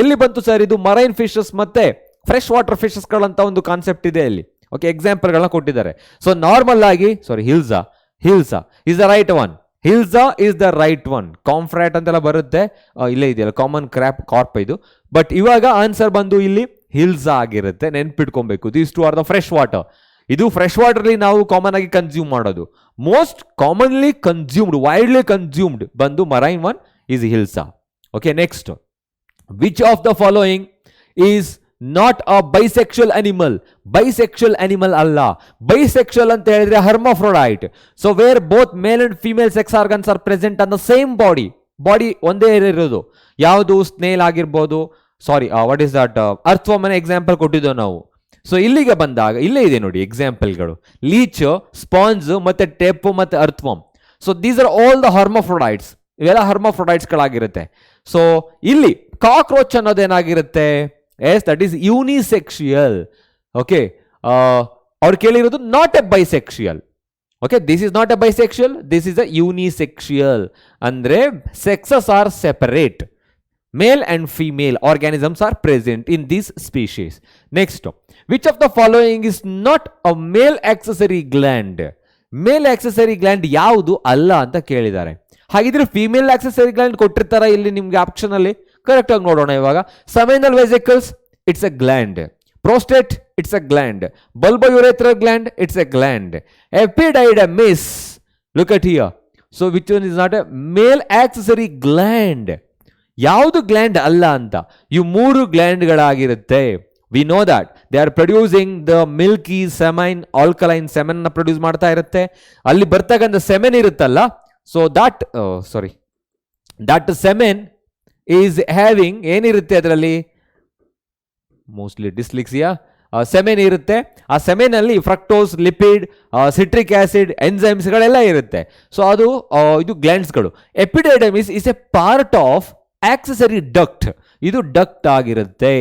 ಎಲ್ಲಿ ಬಂತು sir ಇದು? Marine fishes ಮತ್ತೆ fresh water fishes ಗಳಂತ ಒಂದು concept ಇದೆ ಅಲ್ಲಿ. Okay, example ಗಳನ್ನ ಕೊಟ್ಟಿದ್ದಾರೆ. ಸೊ ನಾರ್ಮಲ್ ಆಗಿ hilsa is the right one. Hilsa is the right one. ಕಾಂಫ್ರಾಟ್ ಅಂತೆಲ್ಲ ಬರುತ್ತೆ, ಇಲ್ಲೇ ಇದೆಯಲ್ಲ ಕಾಮನ್ ಕಾರ್ಪ್ ಇದು. ಬಟ್ ಇವಾಗ ಆನ್ಸರ್ ಬಂದು ಇಲ್ಲಿ ಹಿಲ್ಸಾ ಆಗಿರುತ್ತೆ, ನೆನ್ಪಿಟ್ಕೊಬೇಕು. These two are the fresh water. ಇದು ಫ್ರೆಶ್ ವಾಟರ್ಲಿ ನಾವು ಕಾಮನ್ ಆಗಿ ಕನ್ಸ್ಯೂಮ್ ಮಾಡೋದು. Most commonly consumed, widely consumed ಬಂದು marine one is hilsa. Okay, next, which of the following is not a bisexual animal ಅಲ್ಲ. ಬೈಸೆಕ್ಷುವಲ್ ಅಂತ ಹೇಳಿದ್ರೆ ಹರ್ಮಾಫ್ರೋಡೈಟ್. So where both male and female sex organs are present on the same body ಒಂದೇ ಇರೋದು. ಯಾವುದು? Snail ಆಗಿರ್ಬೋದು, what is that, earthworm example ಕೊಟ್ಟಿದ್ದೆವು ನಾವು. So ಇಲ್ಲಿಗೆ ಬಂದಾಗ ಇಲ್ಲೇ ಇದೆ ನೋಡಿ ಎಕ್ಸಾಂಪಲ್ಗಳು: ಲೀಚ್, ಸ್ಪಾಂಜ್ ಮತ್ತೆ ಟೆಪ್ ಮತ್ತೆ earthworm. So these are all the hermaphrodites. ಇವೆಲ್ಲ ಹರ್ಮಾಫ್ರೋಡೈಟ್ಸ್ ಗಳಾಗಿರುತ್ತೆ. ಸೊ ಇಲ್ಲಿ ಕಾಕ್ರೋಚ್ ಅನ್ನೋದೇನಾಗಿರುತ್ತೆ? Yes, that is unisexual. Okay, ಅವ್ರು ಕೇಳಿರೋದು not a bisexual. Okay, this is not a bisexual, this is a unisexual. ಅಂದ್ರೆ sexes are separate. Male and female organisms are present in this species. Next, which of the following is not a male accessory gland? Male accessory gland ಯಾವುದು ಅಲ್ಲ ಅಂತ ಕೇಳಿದ್ದಾರೆ. ಹಾಗಿದ್ರೆ female accessory gland ಕೊಟ್ಟಿರ್ತಾರ ಇಲ್ಲಿ ನಿಮ್ಗೆ option ಅಲ್ಲಿ? ಕರೆಕ್ಟ್ ಆಗಿ ನೋಡೋಣ ಇವಾಗ. Seminal vesicles it's a gland. Prostate, it's a gland. Bulbourethral gland, it's a gland. Epididymis, look at here. So which one is not a male accessory gland? ಯಾವುದು gland ಅಲ್ಲ ಅಂತ, ಇವು 3 ಗ್ಲ್ಯಾಂಡ್ಗಳಾಗಿರುತ್ತೆ. We know that they are producing the milky semen, alkaline semen ನ produce ಮಾಡ್ತಾ ಇರುತ್ತೆ. ಅಲ್ಲಿ ಬರ್ತಕ್ಕಂಥ ಸೆಮೆನ್ ಇರುತ್ತಲ್ಲ, so that semen is having ಏನಿರುತ್ತೆ ಅದರಲ್ಲಿ, ಮೋಸ್ಟ್ಲಿ ಡಿಸ್ಲಿಕ್ಸಿಯಾ ಸೆಮೆನ್ ಇರುತ್ತೆ. ಆ ಸೆಮೆನ್ ಅಲ್ಲಿ ಫ್ರಕ್ಟೋಸ್, ಲಿಪಿಡ್, ಸಿಟ್ರಿಕ್ ಆಸಿಡ್, ಎನ್ಸೈಮ್ಸ್ಗಳೆಲ್ಲ ಇರುತ್ತೆ. ಸೊ ಅದು ಇದು ಗ್ಲ್ಯಾಂಡ್ಸ್ಗಳು. Epididymis is a part of accessory duct, ಇದು ಡಕ್ಟ್ ಆಗಿರುತ್ತೆ.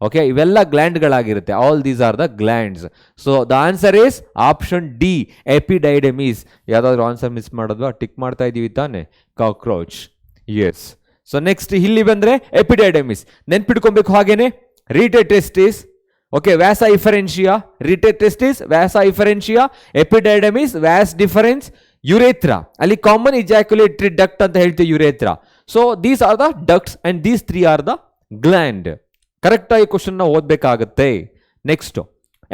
ಓಕೆ, ಇವೆಲ್ಲ ಗ್ಲ್ಯಾಂಡ್ಗಳಾಗಿರುತ್ತೆ. All these are the glands. So the answer is option D, epididymis. ಯಾವ್ದಾದ್ರು ಆನ್ಸರ್ ಮಿಸ್ ಮಾಡೋದು, ಟಿಕ್ ಮಾಡ್ತಾ ಇದೀವಿ ತಾನೆ, ಕಾಕ್ರೋಚ್. ಎಸ್. ಸೊ ನೆಕ್ಸ್ಟ್ ಇಲ್ಲಿ ಬಂದ್ರೆ ಎಪಿಡೈಡಮಿಸ್ ನೆನ್ಪಿಟ್ಕೊಬೇಕು. ಹಾಗೇನೆ rete testis, okay, vasa efferentia, rete testis, vasa efferentia, epididymis, vas deferens, urethra, ಅಲ್ಲಿ ಕಾಮನ್ ಇಜಾಕ್ಯುಲೇಟರಿ ಡಕ್ಟ್ ಅಂತ ಹೇಳ್ತೀವಿ, urethra. So these are the ducts and these 3 are the gland. Correct ಆಗಿ question ನ ಓದ್ಬೇಕಾಗತ್ತೆ. Next,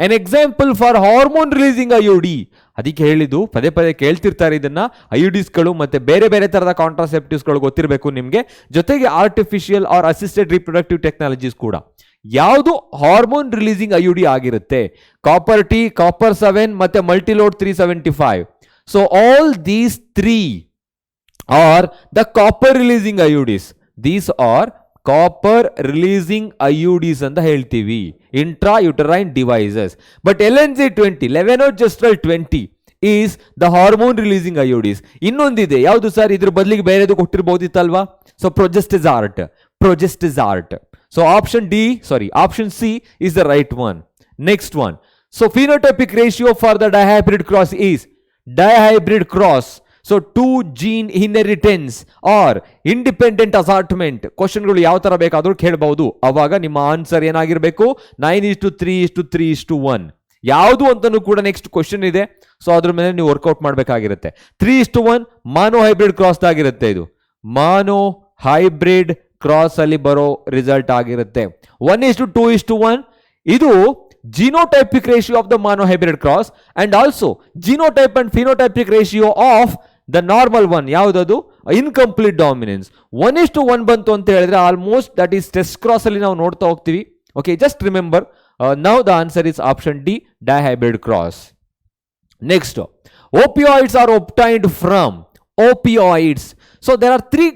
an example for hormone releasing IUD. ಅದಕ್ಕೆ ಹೇಳಿದ್ದು, ಪದೇ ಪದೇ ಕೇಳ್ತಿರ್ತಾರೆ ಇದನ್ನ, ಐಯುಡಿಸ್ಗಳು ಮತ್ತೆ ಬೇರೆ ಬೇರೆ ತರದ ಕಾಂಟ್ರಾಸೆಪ್ಟಿವ್ಸ್ಗಳು ಗೊತ್ತಿರಬೇಕು ನಿಮ್ಗೆ, ಜೊತೆಗೆ artificial or assisted reproductive technologies ಕೂಡ. ಯಾವುದು ಹಾರ್ಮೋನ್ ರಿಲೀಸಿಂಗ್ ಐಯುಡಿ ಆಗಿರುತ್ತೆ? ಕಾಪರ್ ಟಿ, ಕಾಪರ್ 7 ಮತ್ತೆ ಮಲ್ಟಿಲೋಡ್ 375. So all these 3 are the copper releasing IUDs. These are copper releasing IUDs ಅಂತ ಹೇಳ್ತೀವಿ, intrauterine devices. But LNZ20, levonorgestrel 20 is the hormone releasing IUDs. ಇನ್ನೊಂದಿದೆ, ಯಾವುದು sir? ಇದ್ರ ಬದಲಿಗೆ ಬೇರೆದು ಕೊಟ್ಟಿರಬಹುದಿತ್ತಲ್ವಾ? So progestazart. So option C is the right one. Next one. So phenotypic ratio for the dihybrid cross is dihybrid cross. So 2 gene inheritance or independent assortment. ಕ್ವಶನ್ಗಳು ಯಾವ ತರ ಬೇಕಾದ್ರೂ ಕೇಳಬಹುದು. ಅವಾಗ ನಿಮ್ಮ ಆನ್ಸರ್ ಏನಾಗಿರ್ಬೇಕು? 9:3:3:1 ಯಾವುದು ಅಂತಾನು ಕೂಡ ನೆಕ್ಸ್ಟ್ ಕ್ವಶನ್ ಇದೆ. ಸೊ ಅದ್ರ ಮೇಲೆ ನೀವು ವರ್ಕೌಟ್ ಮಾಡಬೇಕಾಗಿರುತ್ತೆ. 3:1 ಮಾನೋ ಹೈಬ್ರಿಡ್ ಕ್ರಾಸ್ ಆಗಿರುತ್ತೆ. ಇದು ಮಾನೋ ಹೈಬ್ರಿಡ್ ಕ್ರಾಸ್ ಅಲ್ಲಿ ಬರೋ ರಿಸಲ್ಟ್ ಆಗಿರುತ್ತೆ. 1:2:1 ಇದು genotypic ratio of the monohybrid cross and also genotype and phenotypic ratio of the normal one. ಯಾವುದದು? Incomplete dominance. 1:1 ಬಂತು ಅಂತ ಹೇಳಿದ್ರೆ almost that is test cross ಅಲ್ಲಿ ನಾವು ನೋಡ್ತಾ ಹೋಗ್ತೀವಿ. Okay, just remember now the answer is option D, dihybrid cross. Next, opioids are obtained from opioids. So there are 3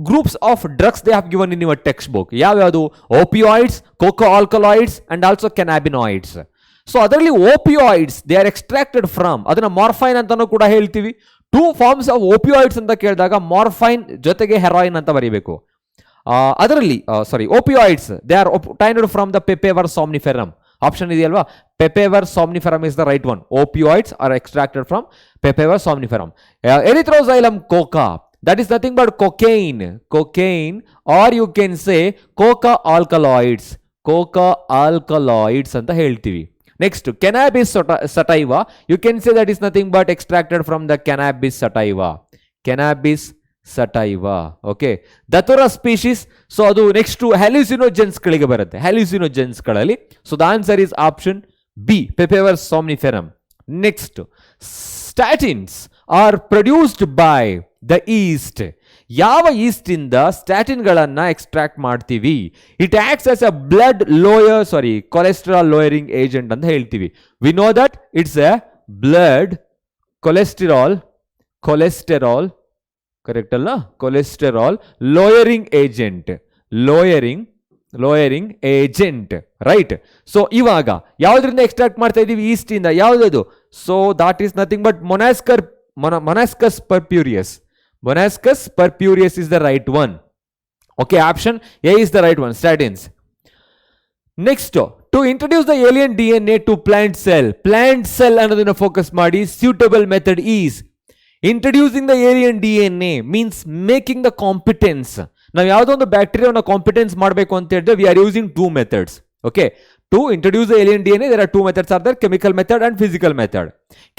groups of drugs they have given in your textbook. ಯಾವ್ಯಾವುದು? opioids, coca alkaloids and also cannabinoids. So ಅದರಲ್ಲಿ opioids they are extracted from, ಅದನ್ನ morphine ಅಂತಾನೂ ಕೂಡ ಹೇಳ್ತೀವಿ. 2 forms of opioids ಅಂತ ಕೇಳಿದಾಗ morphine ಜೊತೆಗೆ heroin ಅಂತ ಬರೀಬೇಕು. ಅದರಲ್ಲಿ opioids they are obtained from the papaver somniferum. Option ಇದೆಯಲ್ವಾ, papaver somniferum is the right one. Opioids are extracted from papaver somniferum. Erythroxylum coca, that is nothing but cocaine, or you can say coca alkaloids ಅಂತ ಹೇಳ್ತೀವಿ. Next, cannabis sativa, you can say that is nothing but extracted from the cannabis sativa. Okay, datura species. So adu next to hallucinogens ಗಳಿಗೆ ಬರುತ್ತೆ, hallucinogens ಗಳಲ್ಲಿ. So the answer is option B, papaver somniferum. Next, statins are produced by the yeast. ಯಾವ yeast ಇಂದ statin ಗಳನ್ನ extract ಮಾಡ್ತೀವಿ? It acts as a blood cholesterol lowering agent ಅಂತ ಹೇಳ್ತೀವಿ. We know that it's a blood cholesterol correct ಅಲ್ಲ, cholesterol lowering agent right. So ಇವಾಗ ಯಾವ್ದ್ರಿಂದ extract ಮಾಡ್ತಾ ಇದೀವಿ? ಈಸ್ಟ್ ಇಂದ. ಯಾವ್ದದು? So that is nothing but monascus purpureus is the right one. Okay, option A is the right one, statins. Next, to introduce the alien DNA to plant cell ಅನ್ನೋದನ್ನ focus ಮಾಡಿ. suitable method is introducing the alien DNA means making the competence. ನಾವು ಯಾವುದೋ ಒಂದು ಬ್ಯಾಕ್ಟೀರಿಯಾವನ್ನ competence ಮಾಡಬೇಕು ಅಂತ ಹೇಳಿದ್ರೆ we are using 2 methods. Okay, to introduce the alien DNA there are 2 methods are there, chemical method and physical method.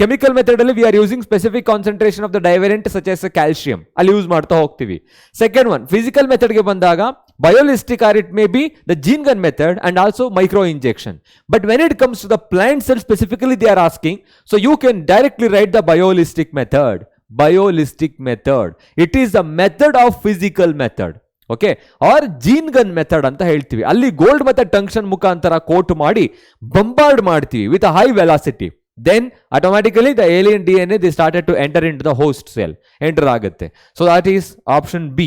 Chemical method ಅಲ್ಲಿ we are using specific concentration of the divariant such as calcium ಅಲ್ಲಿ use ಮಾಡ್ತಾ ಹೋಗ್ತೀವಿ. Second one physical method ಗೆ ಬಂದಾಗ Biolistic, or it may be the gene gun method and also micro injection. But when it comes to the plant cell specifically, they are asking, so you can directly write the biolistic method. Biolistic method, it is a method of physical method. Okay, or gene gun method ಅಂತ ಹೇಳ್ತೀವಿ. ಅಲ್ಲಿ gold ಮತ್ತೆ ಟಂಕ್ಷನ್ ಮುಖಾಂತರ coat ಮಾಡಿ ಬಂಬಾರ್ಡ್ ಮಾಡ್ತೀವಿ with high velocity. then automatically the alien DNA they started to enter into the host cell, enter ಆಗುತ್ತೆ. So that is option B.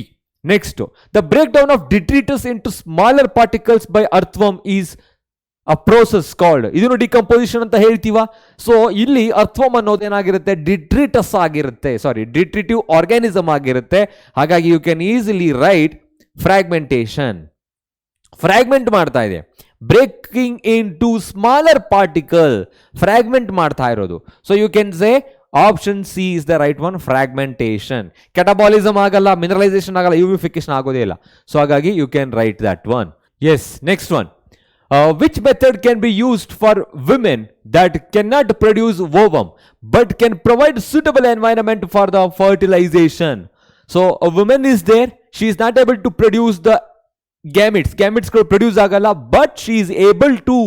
Next, the breakdown of detritus into smaller particles by earthworm is a process called, ಇದನ್ನು decomposition ಅಂತ ಹೇಳ್ತೀವ. So ಇಲ್ಲಿ ಅರ್ಥವಮ್ ಅನ್ನೋದು ಏನಾಗಿರುತ್ತೆ, ಡಿಟ್ರಿಟಸ್ ಆಗಿರುತ್ತೆ, ಸಾರಿ ಡಿಟ್ರಿಟಿವ್ organism ಆಗಿರುತ್ತೆ. ಹಾಗಾಗಿ you can easily write fragmentation. Fragment ಮಾಡ್ತಾ ಇದೆ, breaking into smaller particle, fragment ಮಾಡ್ತಾ ಇರೋದು. So you can say option C is the right one, fragmentation. Catabolism ಆಗಲ್ಲ, ಮಿನರಲೈಸೇಷನ್ ಆಗಲ್ಲ, ಯುವಿಫಿಕೇಶನ್ ಆಗೋದೇ ಇಲ್ಲ. ಸೊ ಹಾಗಾಗಿ you can write that one. Yes, next one. Which method can be used for women that cannot produce ovum but can provide suitable environment for the fertilization? So a woman is there, she is not able to produce the gametes could produce agala, but she is able to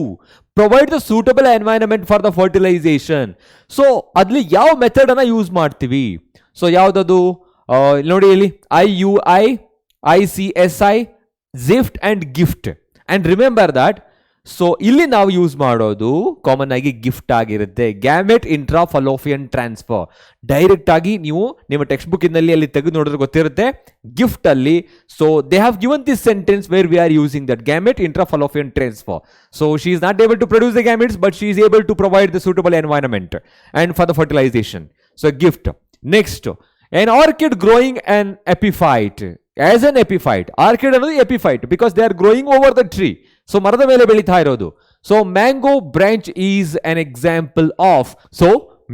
provide the suitable environment for the fertilization. So adli yav method ana use ಮಾಡ್ತೀವಿ? So ಯಾವ್ದದು ನೋಡಿ ಇಲ್ಲಿ IUI, ICSI, ZIFT and GIFT. And remember that, so ಇಲ್ಲಿ ನಾವು use ಮಾಡೋದು common ಆಗಿ gift ಆಗಿರುತ್ತೆ, gamete intra fallopian transfer. Direct ಆಗಿ ನೀವು ನಿಮ್ಮ ಟೆಕ್ಸ್ಟ್ ಬುಕ್ ಇಂದಲ್ಲಿ ಅಲ್ಲಿ ತೆಗೆದು ನೋಡಿದ್ರೆ ಗೊತ್ತಿರುತ್ತೆ ಗಿಫ್ಟ್ ಅಲ್ಲಿ. So they have given this sentence where we are using that gamete intra fallopian transfer. So she is not able to produce the gametes but she is able to provide the suitable environment and for the fertilization. So GIFT. Next, an orchid growing an epiphyte. As an epiphyte, orchid ಅನ್ನೋದು epiphyte because they are growing over the tree. So ಮರದ ಮೇಲೆ ಬೆಳೀತಾ ಇರೋದು. So mango branch is an example of, so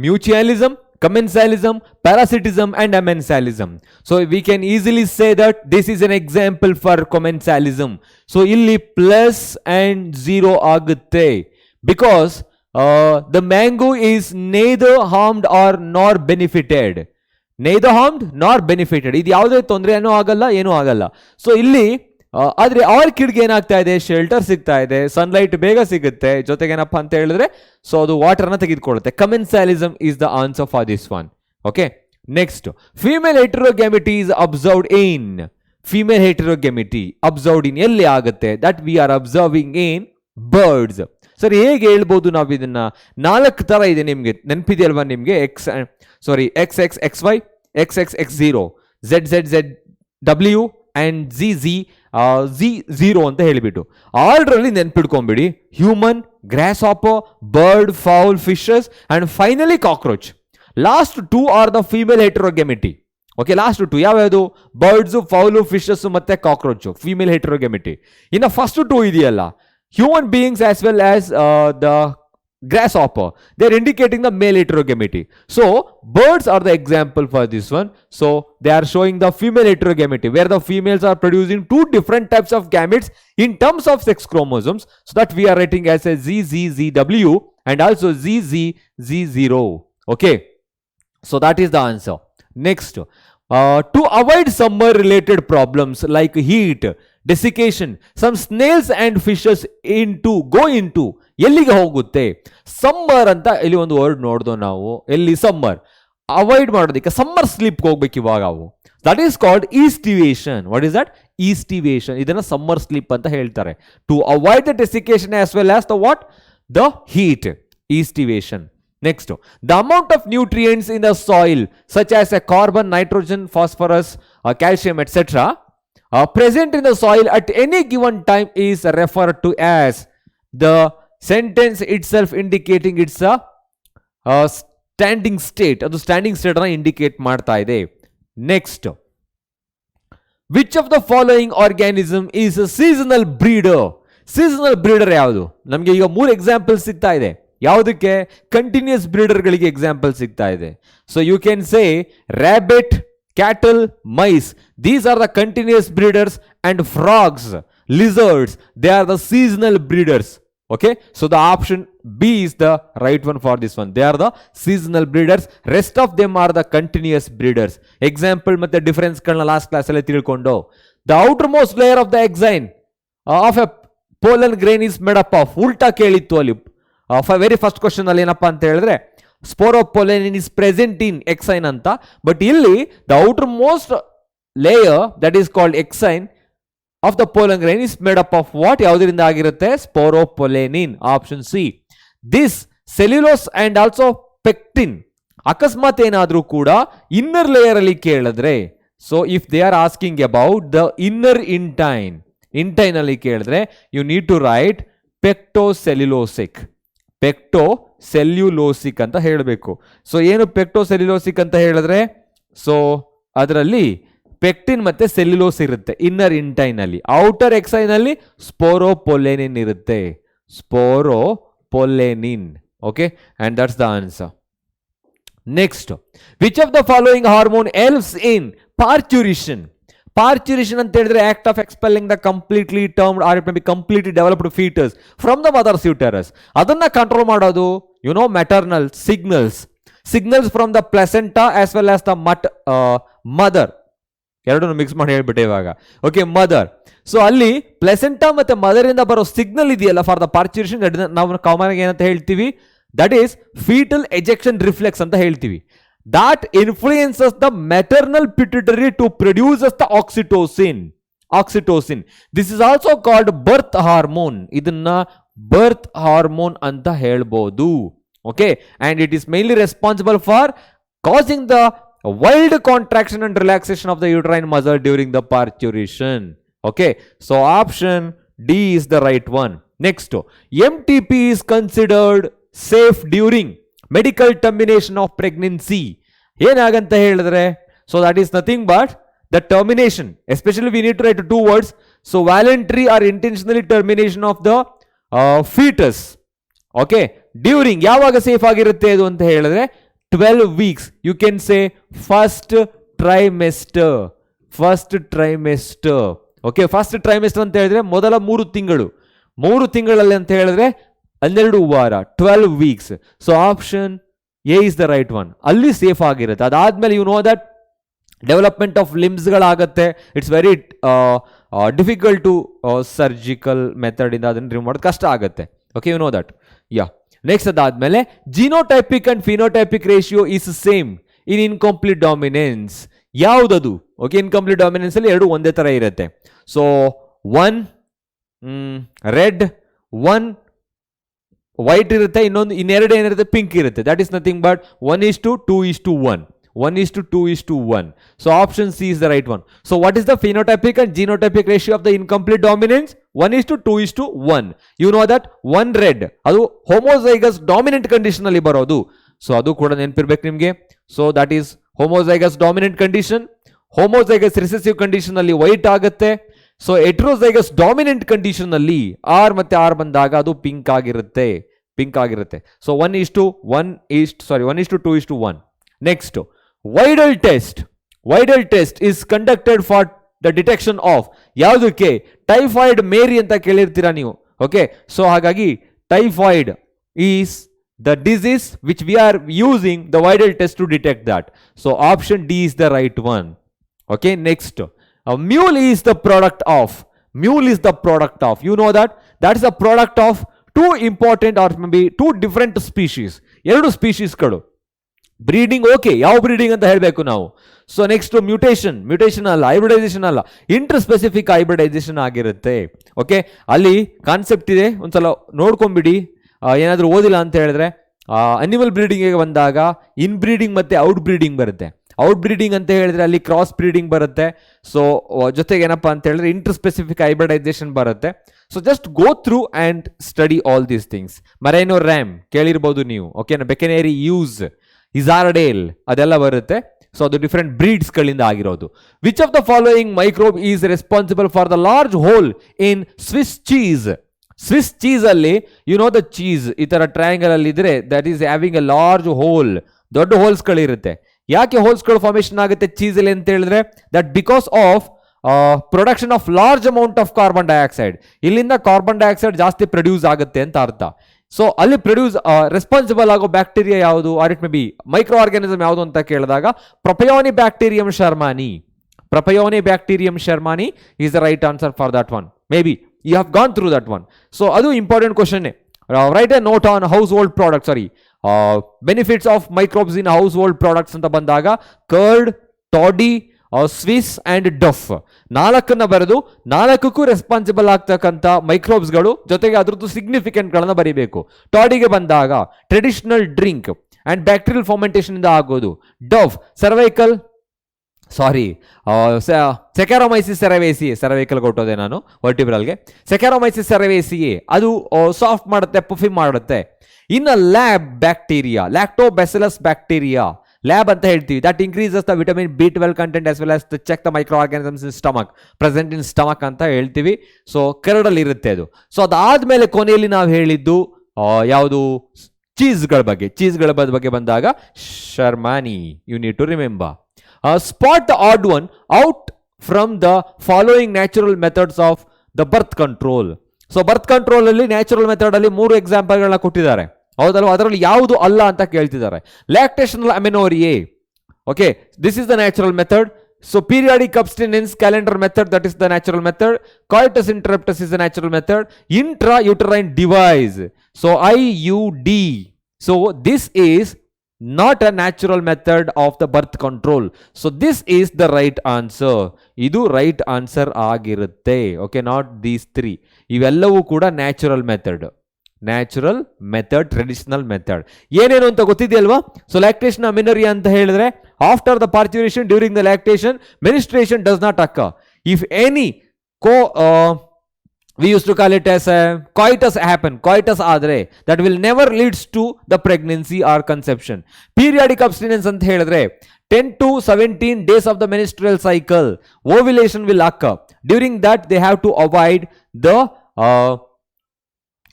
mutualism, commensalism, parasitism and amensalism. So we can easily say that this is an example for commensalism. So ಇಲ್ಲಿ plus and 0 ಆಗುತ್ತೆ because the mango is neither harmed or nor benefited. neither harmed nor benefited, ಇದು ಯಾವುದೇ ತೊಂದರೆ ಏನೂ ಆಗಲ್ಲ, ಏನೂ ಆಗಲ್ಲ. So ಇಲ್ಲಿ ಆದರೆ ಆರ್ಕಿಡ್ಗೆ ಏನಾಗ್ತಾ ಇದೆ, ಶೆಲ್ಟರ್ ಸಿಗ್ತಾ ಇದೆ, ಸನ್ಲೈಟ್ ಬೇಗ ಸಿಗುತ್ತೆ, ಜೊತೆಗೆ ಏನಪ್ಪ ಅಂತ ಹೇಳಿದ್ರೆ ಸೊ ಅದು ವಾಟರ್ನ ತೆಗೆದುಕೊಳ್ಳುತ್ತೆ. Commensalism is the answer for this one. Okay, next, female heterogamety is observed in. Female heterogamety observed in ಎಲ್ಲಿ ಆಗುತ್ತೆ? That we are observing in birds. ಸರಿ, ಹೇಗೆ ಹೇಳ್ಬೋದು ನಾವು ಇದನ್ನ? 4 ತರ ಇದೆ, ನಿಮ್ಗೆ ನೆನಪಿದೆಯಲ್ವಾ? ನಿಮ್ಗೆ XXXY, XXX0, ZZZW and Z0 ಅಂತ ಹೇಳಿಬಿಟ್ಟು ಆರ್ಡ್ರಲ್ಲಿ ನೆನ್ಪಿಡ್ಕೊಂಬಿಡಿ. Human, grasshopper, bird, fowl, fishes and finally cockroach. Last 2 are the female heterogamety. Okay, last 2 ಯಾವ್ಯಾವುದು? ಬರ್ಡ್ಸ್, ಫೌಲು, ಫಿಶಸ್ ಮತ್ತೆ ಕಾಕ್ರೋಚ್, ಫೀಮೇಲ್ ಹೆಟೆರೋಗ್ಯಾಮಿಟಿ. ಇನ್ನು ಫಸ್ಟ್ 2 ಇದೆಯಲ್ಲ, human beings as well as the grasshopper, they are indicating the male heterogamity. So birds are the example for this one. So they are showing the female heterogamity where the females are producing 2 different types of gametes in terms of sex chromosomes. So that we are writing as a ZZZW and also ZZZ0. Okay, so that is the answer. Next, to avoid summer related problems like heat, desiccation, some snails and fishes go into ಎಲ್ಲಿಗೆ ಹೋಗುತ್ತೆ? Summer ಅಂತ ಇಲ್ಲಿ ಒಂದು word ನೋಡ್ದೋ ನಾವು. ಎಲ್ಲಿ summer avoid ಮಾಡೋದಕ್ಕೆ summer sleep ಹೋಗ್ಬೇಕು ಇವಾಗ ಅವು. That is called aestivation. What is that? Aestivation. ಇದನ್ನ ಸಮ್ಮರ್ ಸ್ಲೀಪ್ ಅಂತ ಹೇಳ್ತಾರೆ. To avoid the desiccation as well as the what? The heat. Aestivation. Next, the amount of nutrients in the soil such as a carbon, nitrogen, phosphorus, calcium, etc. Present in the soil at any given time is referred to as, the sentence itself indicating it's a standing state. ಅದು standing state ಅನ್ನು indicate ಮಾಡ್ತಾ ಇದೆ. Next, which of the following organism is a seasonal breeder? Seasonal breeder ಯಾವುದು? ನಮಗೆ ಈಗ 3 example ಸಿಗ್ತಾ ಇದೆ. ಯಾವುದಕ್ಕೆ? ಕಂಟಿನ್ಯೂಸ್ ಬ್ರೀಡರ್ಗಳಿಗೆ ಎಕ್ಸಾಂಪಲ್ ಸಿಗ್ತಾ ಇದೆ. So you can say rabbit, cattle, mice, these are the continuous breeders, and frogs, lizards, they are the seasonal breeders. Okay, so the option B is the right one for this one. They are the seasonal breeders. Rest of them are the continuous breeders. Example ಮತ್ತೆ difference ಗಳನ್ನ last class ಅಲ್ಲಿ ತಿಳ್ಕೊಂಡು. The outermost layer of the exine of a pollen grain is made up of. ಉಲ್ಟಾ ಕೇಳಿತ್ತು ಅಲ್ಲಿ. Very first question ಅಲ್ಲಿ ಏನಪ್ಪಾ ಅಂತ ಹೇಳಿದ್ರೆ ಸ್ಪೋರೋಪೊಲೆನಿನ್ ಇಸ್ ಪ್ರೆಸೆಂಟ್ ಇನ್ ಎಕ್ಸೈನ್ ಅಂತ. ಬಟ್ ಇಲ್ಲಿ the outermost layer that is called exine of the pollen grain is made up of what? ಯಾವುದರಿಂದ ಆಗಿರುತ್ತೆ? Sporopollenin. Option C. This cellulose and also pectin ಅಕಸ್ಮಾತ್ ಏನಾದ್ರೂ ಕೂಡ ಇನ್ನರ್ ಲೇಯರ್ ಅಲ್ಲಿ ಕೇಳಿದ್ರೆ, so if they are asking about the inner intine ಅಲ್ಲಿ ಕೇಳಿದ್ರೆ you need to write pectocellulosic ಅಂತ ಹೇಳಬೇಕು. ಸೊ ಏನು ಪೆಕ್ಟೋಸೆಲ್ಯುಲೋಸಿಕ್ ಅಂತ ಹೇಳಿದ್ರೆ, ಸೊ ಅದರಲ್ಲಿ ಪೆಕ್ಟಿನ್ ಮತ್ತೆ ಸೆಲ್ಯುಲೋಸ್ ಇರುತ್ತೆ ಇನ್ನರ್ ಇಂಟೈನ್ ಅಲ್ಲಿ. ಔಟರ್ ಎಕ್ಸೈನ್ ಅಲ್ಲಿ ಸ್ಪೋರೋಪೊಲೆನಿನ್ ಇರುತ್ತೆ. Sporopollenin. Okay, and that's the answer. Next, which of the following hormone helps in parturition? Parturition ಅಂತ ಹೇಳಿದ್ರೆ act of expelling the completely termed or it may be completely developed foetus from the mother's uterus. ಅದನ್ನ control ಮಾಡೋದು maternal signals from the placenta as well as the mother. ಎರಡನ್ನು mix ಮಾಡಿ ಹೇಳ್ಬಿಟ್ಟೆ ಇವಾಗ. Okay, mother. So ಅಲ್ಲಿ placenta ಮತ್ತೆ mother ಇಂದ ಬರೋ ಸಿಗ್ನಲ್ ಇದೆಯಲ್ಲ ಫಾರ್ ದ ಪಾರ್ಚುರೇಷನ್, ನಾವು ಕಾಮನ್ ಆಗಿ ಏನಂತ ಹೇಳ್ತೀವಿ? That is foetal ejection reflex ಅಂತ ಹೇಳ್ತೀವಿ. That influences the maternal pituitary to produce the oxytocin. This is also called birth hormone. ಇದನ್ನ birth hormone ಅಂತ ಹೇಳ್ಬೋದು. Okay, and it is mainly responsible for causing the wild contraction and relaxation of the uterine muscle during the parturition. Okay, so option D is the right one. Next, MTP is considered safe during medical termination of pregnancy. ಏನಾಗಂತ ಹೇಳಿದ್ರೆ, so that is nothing but the termination. Especially we need to write 2 words. So voluntary or intentionally termination of the foetus. Okay, during ಯಾವಾಗ safe ಆಗಿರುತ್ತೆ ಅದು ಅಂತ ಹೇಳಿದ್ರೆ 12 weeks. You can say first trimester. Okay, first trimester ಅಂತ ಹೇಳಿದ್ರೆ ಮೊದಲ 3 ತಿಂಗಳಲ್ಲಿ ಅಂತ ಹೇಳಿದ್ರೆ 12 ವಾರ, 12 weeks. So option A is the right one. ಅಲ್ಲಿ ಸೇಫ್ ಆಗಿರುತ್ತೆ. ಅದಾದ್ಮೇಲೆ you know that development of ಲಿಮ್ಸ್ಗಳಾಗತ್ತೆ. It's very difficult to surgical method ಇಂದ ಅದನ್ನು ರಿಮೂವ್ ಮಾಡೋದು ಕಷ್ಟ ಆಗುತ್ತೆ. Okay, you know that. Yeah, next ಅದಾದ್ಮೇಲೆ genotypic and phenotypic ratio is same in incomplete dominance. ಯಾವುದದು? ಓಕೆ, ಇನ್ಕಂಪ್ಲೀಟ್ ಡಾಮಿನೆನ್ಸ್ ಅಲ್ಲಿ ಎರಡು ಒಂದೇ ತರ ಇರುತ್ತೆ. ಸೊ 1 ರೆಡ್, 1 ವೈಟ್ ಇರುತ್ತೆ, ಇನ್ನೆರಡು ಏನಿರುತ್ತೆ ಪಿಂಕ್ ಇರುತ್ತೆ. That is nothing but 1:2:1. 1:2:1. So option C is the right one. So what is the phenotypic and genotypic ratio of the incomplete dominance? 1:2:1. You know that 1 red ಅದು homozygous dominant condition ಅಲ್ಲಿ ಬರೋದು. So ಅದು ಕೂಡ ನೆನಪಿರ್ಬೇಕು ನಿಮಗೆ. So that is homozygous dominant condition. Homozygous recessive condition ಅಲ್ಲಿ white ಆಗುತ್ತೆ. So heterozygous dominant condition ಅಲ್ಲಿ ಆರ್ ಮತ್ತೆ ಆರ್ ಬಂದಾಗ ಅದು ಪಿಂಕ್ ಆಗಿರುತ್ತೆ. So 1:2:1. Next, Widal test is conducted for the detection of ಯಾವುದಕ್ಕೆ? ಟೈಫಾಯ್ಡ್ ಮೇರಿ ಅಂತ ಕೇಳಿರ್ತೀರಾ ನೀವು. ಓಕೆ, ಸೊ ಹಾಗಾಗಿ typhoid is the disease which we are using the Widal test to detect that. So option D is the right one. Okay, next, mule is the product of. You know that is a product of 2 important or maybe 2 different species. ಎರಡು species ಗಳು breeding. Okay, ಯಾವ breeding ಅಂತ ಹೇಳಬೇಕು ನಾವು. So next mutation ಅಲ್ಲ, hybridisation ಅಲ್ಲ, inter specific hybridisation ಆಗಿರುತ್ತೆ. Okay, ಅಲ್ಲಿ ಕಾನ್ಸೆಪ್ಟ್ ಇದೆ, ಒಂದ್ಸಲ ನೋಡ್ಕೊಂಡ್ಬಿಡಿ. ಏನಾದರೂ ಓದಿಲ್ಲ ಅಂತ ಹೇಳಿದ್ರೆ, ಅನಿಮಲ್ ಬ್ರೀಡಿಂಗಿಗೆ ಬಂದಾಗ ಇನ್ ಬ್ರೀಡಿಂಗ್ ಮತ್ತೆ ಔಟ್ ಬ್ರೀಡಿಂಗ್ ಬರುತ್ತೆ. ಔಟ್ ಬ್ರೀಡಿಂಗ್ ಅಂತ ಹೇಳಿದ್ರೆ ಅಲ್ಲಿ ಕ್ರಾಸ್ ಬ್ರೀಡಿಂಗ್ ಬರುತ್ತೆ. ಸೊ ಜೊತೆಗೆ ಏನಪ್ಪಾ ಅಂತ ಹೇಳಿದ್ರೆ ಇಂಟರ್ ಸ್ಪೆಸಿಫಿಕ್ ಹೈಬ್ರಿಡೈಸೇಷನ್ ಬರುತ್ತೆ. So just go through and study all these things. Merino ram ಕೇಳಿರ್ಬೋದು ನೀವು. ಓಕೆನಾ, ಬೆಕೆನೇರಿ ಯೂಸ್, ಇಜಾರ್ಡೇಲ್ ಅದೆಲ್ಲ ಬರುತ್ತೆ. ಸೊ ಅದು ಡಿಫರೆಂಟ್ ಬ್ರೀಡ್ಸ್ ಗಳಿಂದ ಆಗಿರೋದು. Which of the following microbe is responsible for the large hole in Swiss cheese ಅಲ್ಲಿ? ಯು ನೋ ದ ಚೀಸ್ ಈ ತರ ಟ್ರಯಾಂಗಲ್ ಅಲ್ಲಿ ಇದ್ರೆ that is having a large hole, ದೊಡ್ಡ ಹೋಲ್ಸ್ ಗಳಿರುತ್ತೆ. ಯಾಕೆ ಹೋಲ್ಸ್ಗಳು ಫಾರ್ಮೇಶನ್ ಆಗುತ್ತೆ ಚೀಸ್ ಅಲ್ಲಿ ಅಂತ ಹೇಳಿದ್ರೆ, that because of production of large amount of carbon dioxide. ಇಲ್ಲಿಂದ ಕಾರ್ಬನ್ ಡೈಆಕ್ಸೈಡ್ ಜಾಸ್ತಿ ಪ್ರೊಡ್ಯೂಸ್ ಆಗುತ್ತೆ ಅಂತ ಅರ್ಥ. ಸೊ ಅಲ್ಲಿ ಪ್ರೊಡ್ಯೂಸ್ ರೆಸ್ಪಾನ್ಸಿಬಲ್ ಆಗೋ ಬ್ಯಾಕ್ಟೀರಿಯಾ ಯಾವುದು, R it may be microorganism ಯಾವುದು ಅಂತ ಕೇಳಿದಾಗ propionibacterium shermanii. Propionibacterium shermanii is the right answer for that one. Maybe you have gone through that one. So ಅದು important question. Write a note on household product, sorry benefits of microbes in household products ಅಂತ ಬಂದಾಗ curd, toddy, Swiss and dough, 4 ಬರೆದು 4ಕ್ಕೂ responsible ಆಗ್ತಕ್ಕಂಥ ಮೈಕ್ರೋಬ್ಸ್ಗಳು ಜೊತೆಗೆ ಅದ್ರದ್ದು ಸಿಗ್ನಿಫಿಕೆಂಟ್ಗಳನ್ನ ಬರೀಬೇಕು. ಟಾಡಿಗೆ ಬಂದಾಗ traditional drink and bacterial fermentation ಇಂದ ಆಗೋದು. ಡಫ್ ಸರ್ವೈಕಲ್, ಸಾರಿ ಸೆಕ್ಯಾರೊಮೈಸಿಸ್ ಸೆರವೇಸಿಯೆ, ಸರ್ವೈಕಲ್ ಕೊಟ್ಟೋದೆ ನಾನು ವರ್ಟಿಬ್ರಲ್ಗೆ. ಸೆಕ್ಯಾರೊಮೈಸಿಸ್ ಸೆರವೇಸಿಯೆ ಅದು ಸಾಫ್ಟ್ ಮಾಡುತ್ತೆ, ಪುಫಿಂಗ್ ಮಾಡುತ್ತೆ. ಇನ್ನು lab bacteria, Lactobacillus bacteria lab ಅಂತ ಹೇಳ್ತೀವಿ. That increases the vitamin B12 content as well as to check the microorganisms in stomach, present in stomach ಅಂತ ಹೇಳ್ತೀವಿ. ಸೊ ಕರಡಲ್ಲಿ ಇರುತ್ತೆ ಅದು. ಸೊ ಅದಾದ್ಮೇಲೆ ಕೊನೆಯಲ್ಲಿ ನಾವು ಹೇಳಿದ್ದು ಯಾವುದು, ಚೀಸ್ಗಳ ಬಗ್ಗೆ ಬಂದಾಗ shermanii, you need to remember. Spot the odd one out from the following natural methods of the birth control. So birth control ಅಲ್ಲಿ ನ್ಯಾಚುರಲ್ ಮೆಥಡ್ ಅಲ್ಲಿ 3 ಎಕ್ಸಾಂಪಲ್ಗಳನ್ನ ಕೊಟ್ಟಿದ್ದಾರೆ, ಹೌದಲ್ವಾ? ಅದರಲ್ಲಿ ಯಾವುದು ಅಲ್ಲ ಅಂತ ಕೇಳ್ತಿದ್ದಾರೆ. Lactational amenorrhoea, okay, this is the natural method. So periodic abstinence calendar method, that is the natural method. Coitus interruptus is the natural method. Intrauterine device, so IUD, so this is not a natural method of the birth control. So this is the right answer. ಇದು right answer ಆಗಿರುತ್ತೆ. Okay, not these 3. ಇವೆಲ್ಲವೂ ಕೂಡ natural method, traditional method. ಏನೇನು ಅಂತ ಗೊತ್ತಿದೆಯಲ್ವಾ? So lactation amenorrhoea ಅಂತ ಹೇಳಿದ್ರೆ after the parturition, during the lactation, menstruation does not occur. If any we used to call it as a coitus happen, coitus ಆದರೆ that will never leads to the pregnancy or conception. Periodic abstinence ಅಂತ ಹೇಳಿದ್ರೆ 10 to 17 days of the menstrual cycle ovulation will occur. During that they have to avoid the